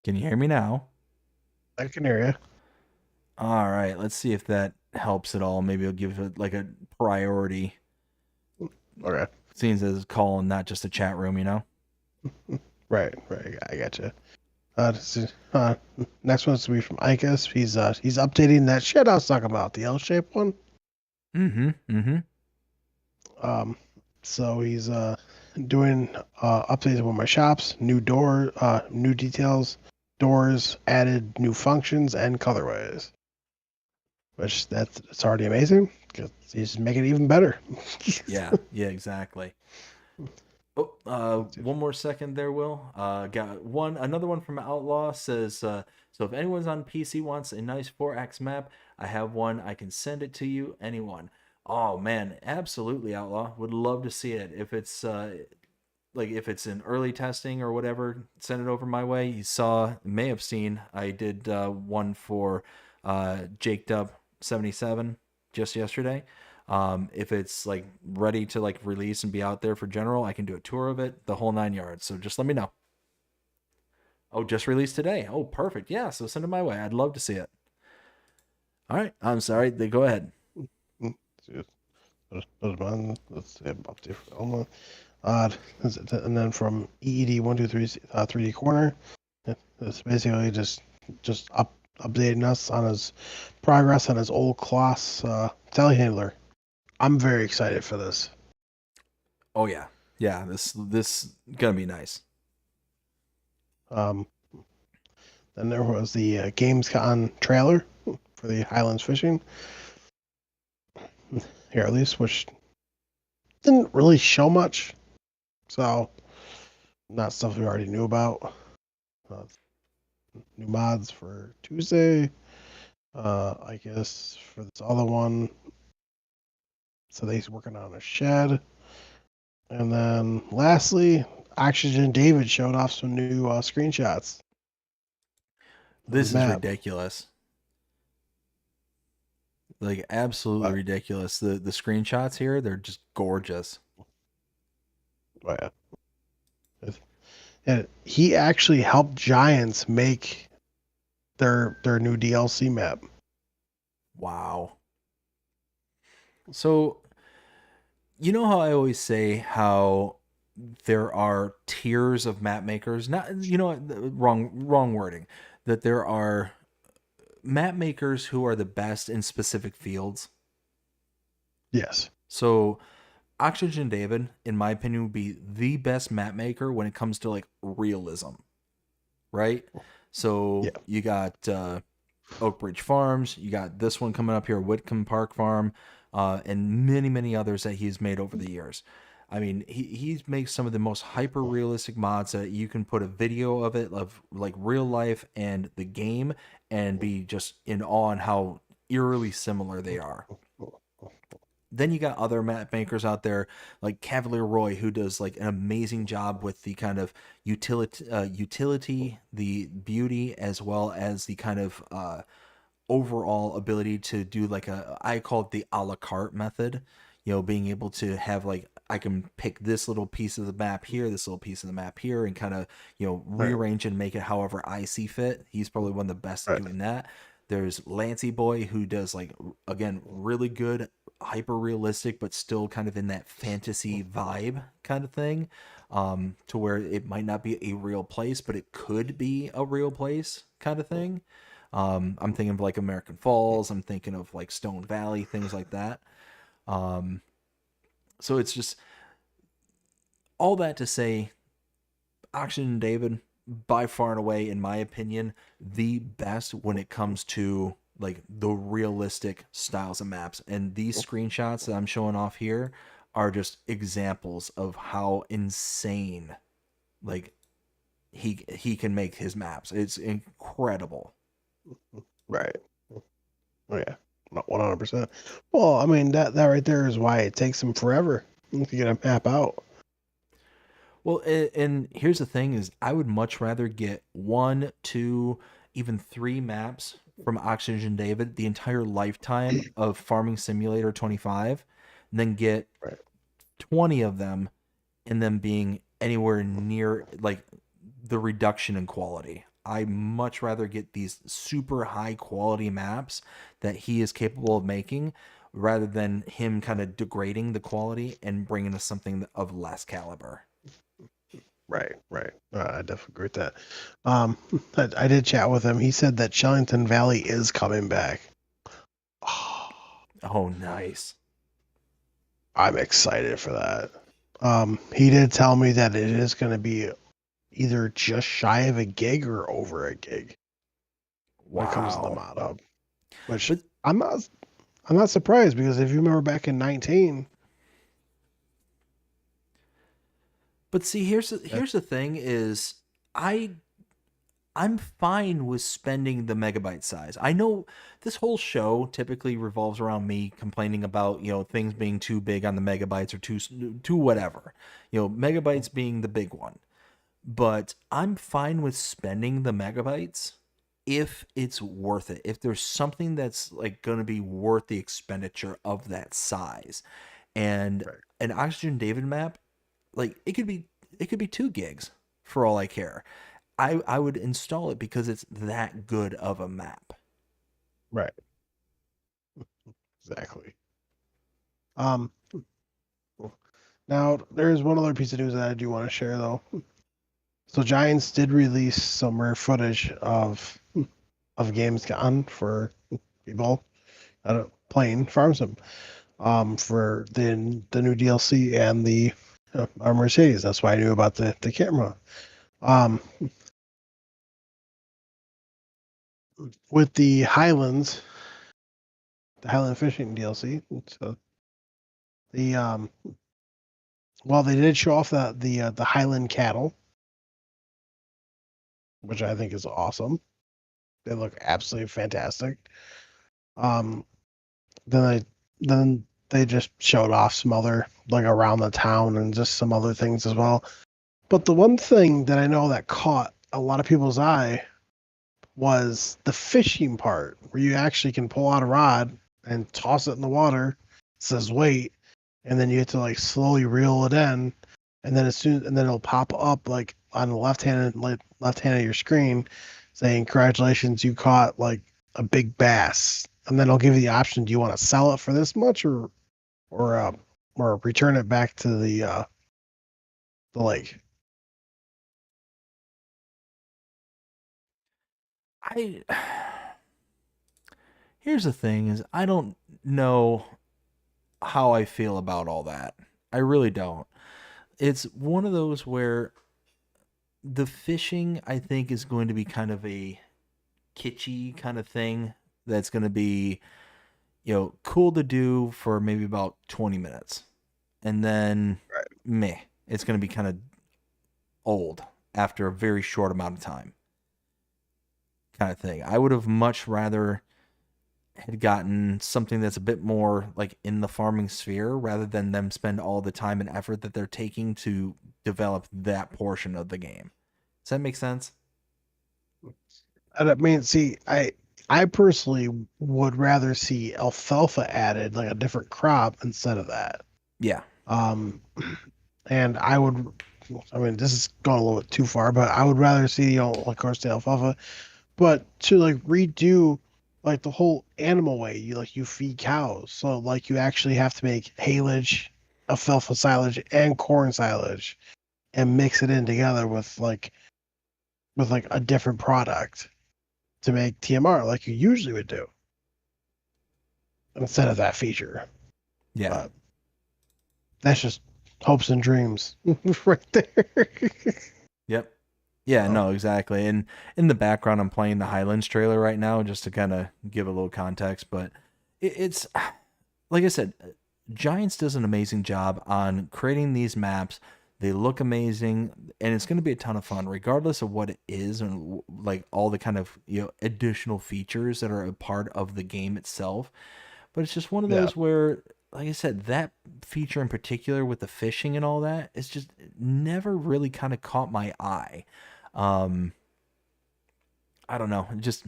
Can you hear me now? I can hear you. All right. Let's see if that helps at all. Maybe I'll give it like a priority. Okay. Seeing as it's a call and not just a chat room, you know? Right. I got you. Next one's to be from Icus. He's updating that shit I was talking about, the L-shaped one. So he's doing updates on my shops, new details, doors, added new functions and colorways. Which it's already amazing because he's making it even better. Yeah, exactly. Oh, one more second there, Will. Got another one from Outlaw says, so if anyone's on PC wants a nice 4X map, I have one. I can send it to you. Anyone. Oh man, absolutely, Outlaw. Would love to see it. If it's if it's in early testing or whatever, send it over my way. You may have seen, I did one for Jake Dub 77 just yesterday. If it's like ready to like release and be out there for general, I can do a tour of it, the whole 9 yards. So just let me know. Oh, just released today. Oh, perfect. Yeah, so send it my way. I'd love to see it. All right. I'm sorry. Go ahead. Let's see update for Elma. And then from EED123 3D Corner, it's basically just updating us on his progress on his old class telehandler. I'm very excited for this. Oh yeah, this gonna be nice. Then there was the Gamescom trailer for the Highlands Fishing. Here at least, which didn't really show much. So, not stuff we already knew about. New mods for Tuesday. I guess for this other one. So he's working on a shed. And then lastly, Oxygen David showed off some new screenshots. This is ridiculous. Like absolutely ridiculous. The screenshots here, they're just gorgeous. Oh yeah. And he actually helped Giants make their new DLC map. Wow. So, you know how I always say how there are tiers of map makers? Not, wrong wording. That there are map makers who are the best in specific fields. Yes. So, Oxygen David, in my opinion, would be the best map maker when it comes to like realism, right? So you got Oak Ridge Farms. You got this one coming up here, Whitcomb Park Farm, and many, many others that he's made over the years. I mean, he makes some of the most hyper realistic mods that you can put a video of it, of like real life and the game, and be just in awe on how eerily similar they are. Then you got other map makers out there like Cavalier Roy, who does like an amazing job with the kind of utility, the beauty, as well as the kind of overall ability to do like I call it the a la carte method. You know, being able to have like, I can pick this little piece of the map here, this little piece of the map here, and kind of, you know, rearrange and make it however I see fit. He's probably one of the best at doing that. There's Lancey Boy, who does like, again, really good, hyper realistic, but still kind of in that fantasy vibe kind of thing, to where it might not be a real place, but it could be a real place kind of thing. I'm thinking of like American Falls. I'm thinking of like Stone Valley, things like that. So it's just all that to say, Oxygen David, by far and away, in my opinion, the best when it comes to like the realistic styles of maps. And these screenshots that I'm showing off here are just examples of how insane like he can make his maps. It's incredible. Right. Oh yeah, 100%. Well, I mean that right there is why it takes him forever to get a map out. Well, and here's the thing: is I would much rather get 1, 2, even 3 maps from Oxygen David the entire lifetime of Farming Simulator 25, than get 20 of them, and them being anywhere near like the reduction in quality. I much rather get these super high quality maps that he is capable of making, rather than him kind of degrading the quality and bringing us something of less caliber. Right. I definitely agree with that. I did chat with him. He said that Shellington Valley is coming back. Oh, nice. I'm excited for that. He did tell me that it is going to be either just shy of a gig or over a gig. When it comes to the mod hub, which I'm not surprised, because if you remember back in 19. But see, here's the thing: is I'm fine with spending the megabyte size. I know this whole show typically revolves around me complaining about, you know, things being too big on the megabytes, or too whatever. You know, megabytes being the big one. But I'm fine with spending the megabytes if it's worth it. If there's something that's like going to be worth the expenditure of that size. And an Oxygen David map, like it could be 2 gigs for all I care. I would install it because it's that good of a map. Right. Exactly. Now there's one other piece of news that I do want to share though. So Giants did release some rare footage of games gone for people playing Farm Sim, for the new DLC and the Mercedes. That's why I knew about the camera. With the Highland Fishing DLC, so the well, they did show off the Highland cattle, which I think is awesome. They look absolutely fantastic. Then they just showed off some other, like, around the town and just some other things as well. But the one thing that I know that caught a lot of people's eye was the fishing part, where you actually can pull out a rod and toss it in the water. It says wait, and then you have to like slowly reel it in, and then it'll pop up like on the left hand of your screen saying congratulations, you caught like a big bass. And then it'll give you the option, do you want to sell it for this much or return it back to the lake? Here's the thing: is I don't know how I feel about all that. I really don't. It's one of those where the fishing, I think, is going to be kind of a kitschy kind of thing that's going to be, cool to do for maybe about 20 minutes. And then, meh, it's going to be kind of old after a very short amount of time kind of thing. I would have much rather had gotten something that's a bit more like in the farming sphere rather than them spend all the time and effort that they're taking to develop that portion of the game. Does that make sense? And I mean, see, I personally would rather see alfalfa added, like a different crop, instead of that. Yeah. And I mean, this is going a little bit too far, but I would rather see, of course, the alfalfa, but to like redo like the whole animal way. You feed cows, so like you actually have to make haylage, alfalfa silage, and corn silage, and mix it in together with like a different product to make TMR like you usually would do instead of that feature. Yeah. But that's just hopes and dreams right there. Yep. Yeah, no, exactly. And in the background, I'm playing the Highlands trailer right now just to kind of give a little context. But it's, like I said, Giants does an amazing job on creating these maps. They look amazing, and it's going to be a ton of fun, regardless of what it is and like all the kind of additional features that are a part of the game itself. But it's just one of those where, like I said, that feature in particular with the fishing and all that, it's just never really kind of caught my eye. I don't know, just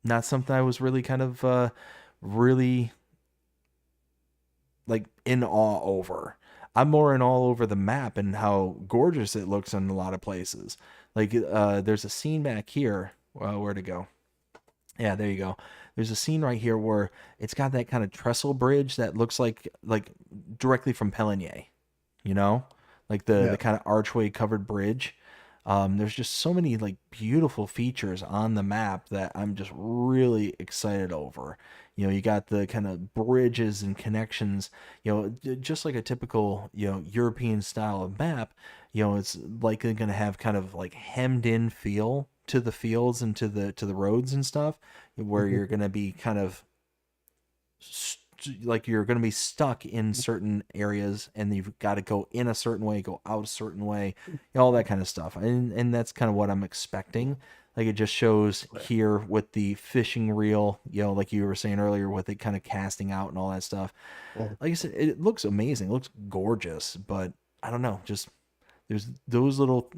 not something I was really kind of really like in awe over. I'm more in awe over the map and how gorgeous it looks in a lot of places. Like there's a scene back here. Where'd it go? Yeah, there you go. There's a scene right here where it's got that kind of trestle bridge that looks like directly from Pelinier, like the kind of archway covered bridge. There's just so many like beautiful features on the map that I'm just really excited over. You got the kind of bridges and connections, just like a typical, European style of map, it's likely going to have kind of like hemmed in feel to the fields and to the roads and stuff, where you're going to be kind of like you're going to be stuck in certain areas and you've got to go in a certain way, go out a certain way, all that kind of stuff. And that's kind of what I'm expecting. Like it just shows here with the fishing reel, like you were saying earlier, with it kind of casting out and all that stuff. Like I said, it looks amazing. It looks gorgeous, but I don't know, just there's those little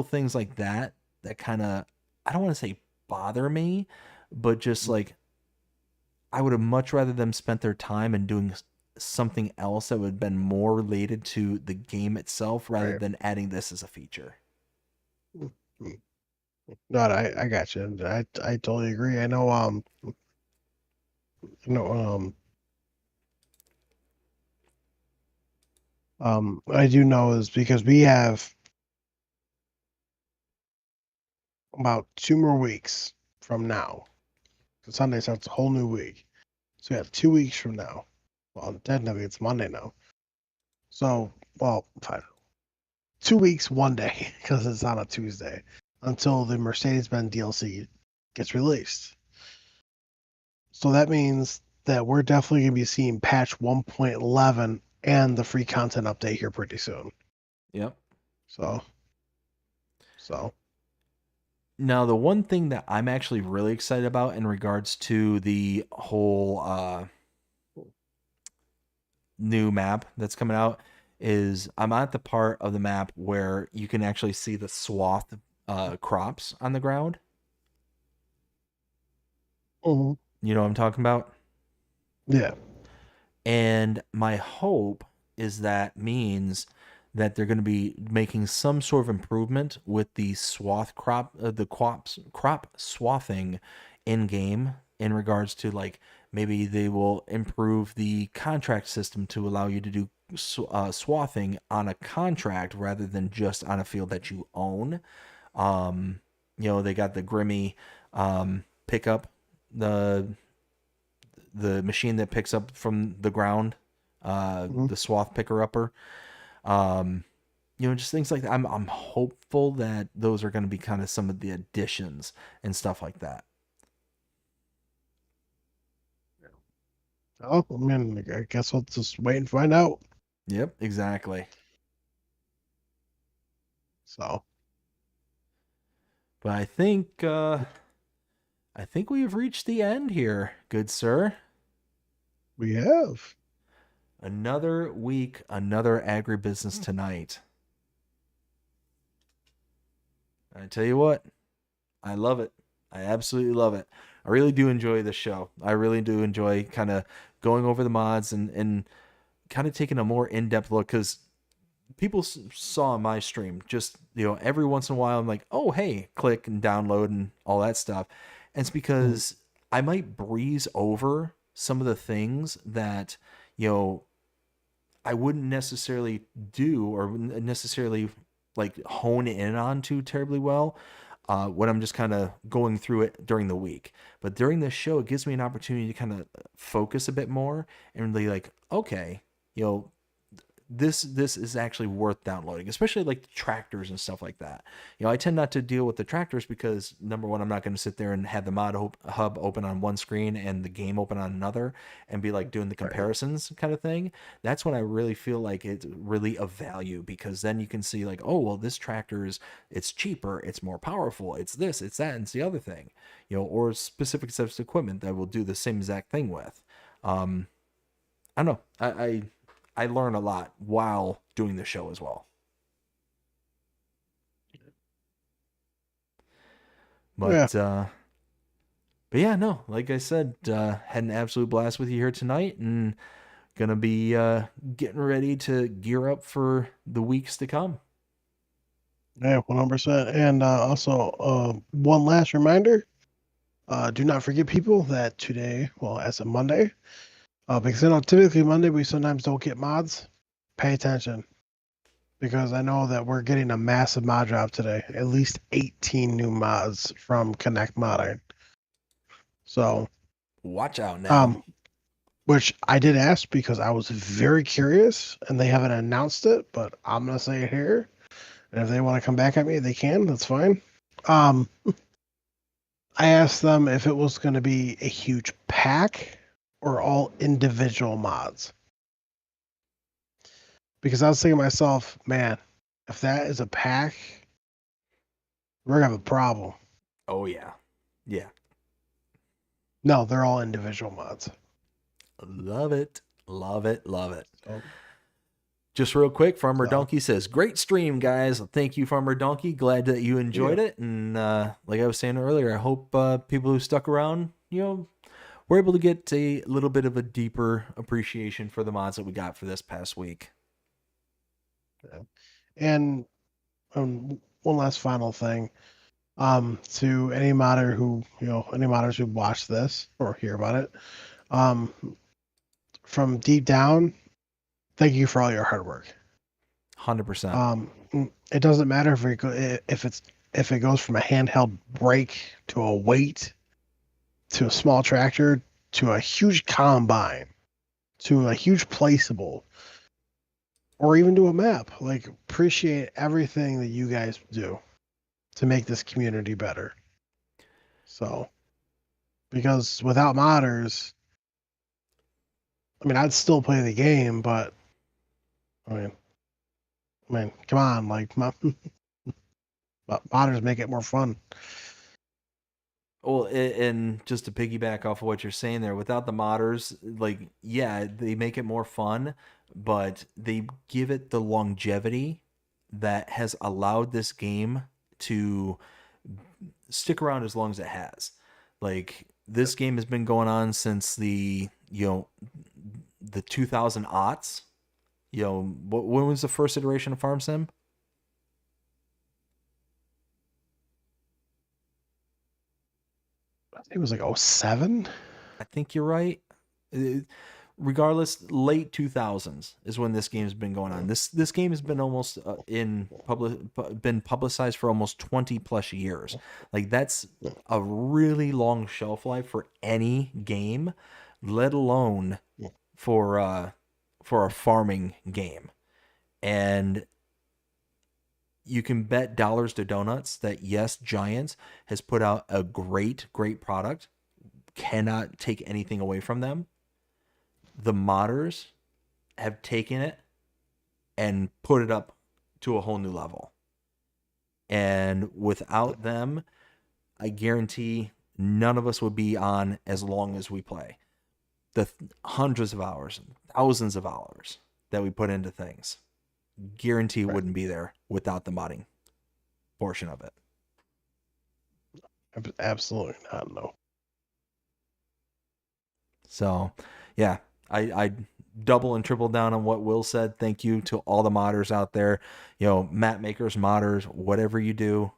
things like that kind of, I don't want to say bother me, but just like, I would have much rather them spent their time in doing something else that would have been more related to the game itself rather than adding this as a feature. No, I got you. I totally agree. I know I do know is because we have about 2 more weeks from now. Sunday starts a whole new week. So we have 2 weeks from now. Well, technically it's Monday now. So, well, fine. 2 weeks, 1 day, because it's on a Tuesday, until the Mercedes-Benz DLC gets released. So that means that we're definitely going to be seeing patch 1.11 and the free content update here pretty soon. Yep. So. Now, the one thing that I'm actually really excited about in regards to the whole new map that's coming out is I'm at the part of the map where you can actually see the swath crops on the ground. Mm-hmm. You know what I'm talking about? Yeah. And my hope is that means that they're going to be making some sort of improvement with the swath crop, crop swathing in game in regards to like maybe they will improve the contract system to allow you to do swathing on a contract rather than just on a field that you own. They got the Grimmy pickup, the machine that picks up from the ground, the swath picker upper. just things like that. I'm hopeful that those are going to be kind of some of the additions and stuff like that. Oh, I mean, I guess we'll just wait and find out. Yep, exactly. So, But I think we have reached the end here, good sir. we have. Another week, another AgriBusiness Tonight. I tell you what, I love it. I absolutely love it. I really do enjoy the show. I really do enjoy kind of going over the mods and kind of taking a more in-depth look, because people saw my stream just, every once in a while I'm like, oh, hey, click and download and all that stuff. And it's because I might breeze over some of the things that, I wouldn't necessarily do or necessarily like hone in on too terribly well when I'm just kind of going through it during the week. But during this show, it gives me an opportunity to kind of focus a bit more and really like, okay, this is actually worth downloading, especially like the tractors and stuff like that. I tend not to deal with the tractors because, number one, I'm not going to sit there and have the mod hub open on one screen and the game open on another and be like doing the comparisons kind of thing. That's when I really feel like it's really of value, because then you can see like, oh, well, this tractor it's cheaper, it's more powerful, it's this, it's that, and it's the other thing, or specific sets of equipment that will do the same exact thing with. I don't know. I learn a lot while doing the show as well. But yeah, no, like I said, had an absolute blast with you here tonight, and gonna be getting ready to gear up for the weeks to come. Yeah, 100%. And also, one last reminder: do not forget, people, that today, well, as a Monday, because typically Monday we sometimes don't get mods. Pay attention, because I know that we're getting a massive mod drop today. At least 18 new mods from Connect Modding. So watch out now. Which I did ask because I was very curious, and they haven't announced it, but I'm gonna say it here. And if they want to come back at me, they can. That's fine. I asked them if it was going to be a huge pack or all individual mods. Because I was thinking to myself, man, if that is a pack, we're going to have a problem. Oh, yeah. Yeah. No, they're all individual mods. Love it. Love it. Love it. So, just real quick, Farmer Donkey says, great stream, guys. Thank you, Farmer Donkey. Glad that you enjoyed it. And like I was saying earlier, I hope people who stuck around, were able to get a little bit of a deeper appreciation for the mods that we got for this past week. Yeah. And one last final thing. To any modder who, any modders who watch this or hear about it, from deep down, thank you for all your hard work. 100%. It doesn't matter if it goes from a handheld brake to a weight to a small tractor to a huge combine to a huge placeable or even to a map. Like, appreciate everything that you guys do to make this community better. So, because without modders, I mean, I'd still play the game, but I mean, come on, like, modders make it more fun. Well, and just to piggyback off of what you're saying there, without the modders, like, yeah, they make it more fun, but they give it the longevity that has allowed this game to stick around as long as it has. Like, this game has been going on since the 2000 aughts. When was the first iteration of Farm Sim? I think it was like 07. I think you're right. Regardless, late 2000s is when this game's been going on. This game has been almost been publicized for almost 20 plus years. Like, that's a really long shelf life for any game, let alone for a farming game. And you can bet dollars to donuts that yes, Giant has put out a great product. Cannot take anything away from them. The modders have taken it and put it up to a whole new level. And without them, I guarantee none of us would be on as long as we play. The hundreds of hours, thousands of hours that we put into things, guarantee wouldn't be there without the modding portion of it. Absolutely not, no. So, yeah, I double and triple down on what Will said. Thank you to all the modders out there, map makers, modders, whatever you do.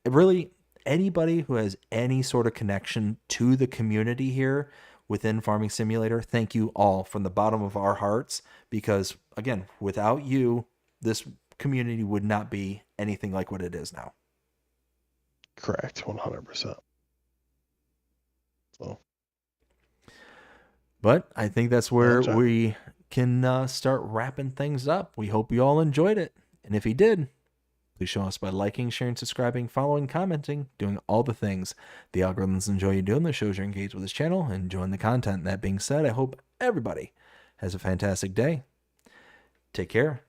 Really, anybody who has any sort of connection to the community here within Farming Simulator, thank you all from the bottom of our hearts, because again, without you, this community would not be anything like what it is now. Correct, 100%. So, but I think that's where we can start wrapping things up. We hope you all enjoyed it, and if you did, please show us by liking, sharing, subscribing, following, commenting, doing all the things the algorithms enjoy you doing. The shows you're engaged with this channel and enjoying the content. That being said, I hope everybody has a fantastic day. Take care.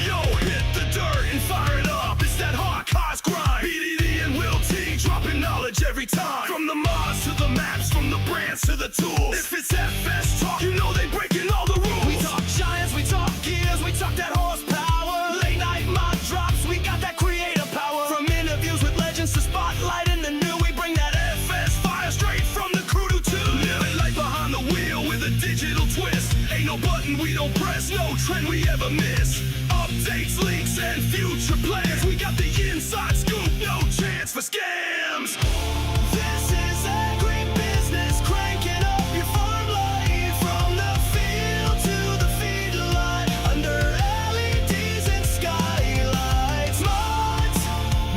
Yo, hit the dirt and fire it up. It's that hard cause grind. BDD and WillT dropping knowledge every time. From the mods to the maps, from the brands to the tools. If it's FS talk, you know they breaking all the rules. We talk giants, we talk gears, we talk that horsepower. Late night mod drops, we got that creative power. From interviews with legends to spotlighting the new, we bring that FS fire straight from the crew to two. Living life behind the wheel with a digital twist. Ain't no button we don't press, no trend we ever miss. Updates, leaks, and future plans. We got the inside scoop, no chance for scams. This is AgriBusiness, cranking up your farm life. From the field to the feedlot, under LEDs and skylights. Mods,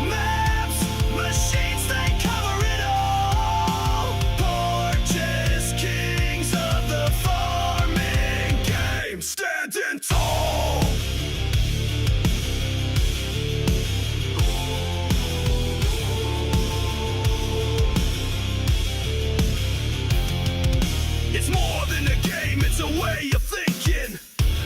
maps, machines, they cover it all. Porches, kings of the farming game, standing tall. It's more than a game, it's a way of thinking.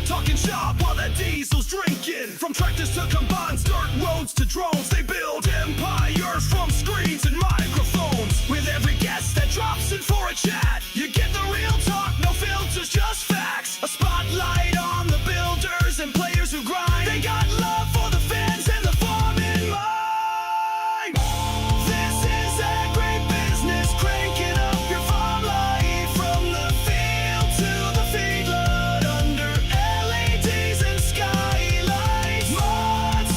Talking shop while that diesel's drinking. From tractors to combines, dirt roads to drones, they build empires from screens and microphones. With every guest that drops in for a chat, you get the real talk, no filters, just facts. A spotlight on the builders and players who grind. They got love for the fans and the farm in mind. This is AgriBusiness, cranking up your farm life. From the field to the feedlot, under LEDs and skylights. Mods,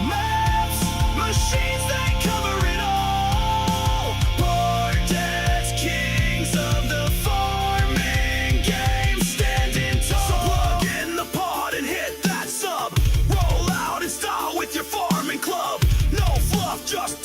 maps, machines, they cover it all. Portets, kings of the farming game, standing tall. So plug in the pod and hit that sub. Roll out and start with your farming club. No fluff, just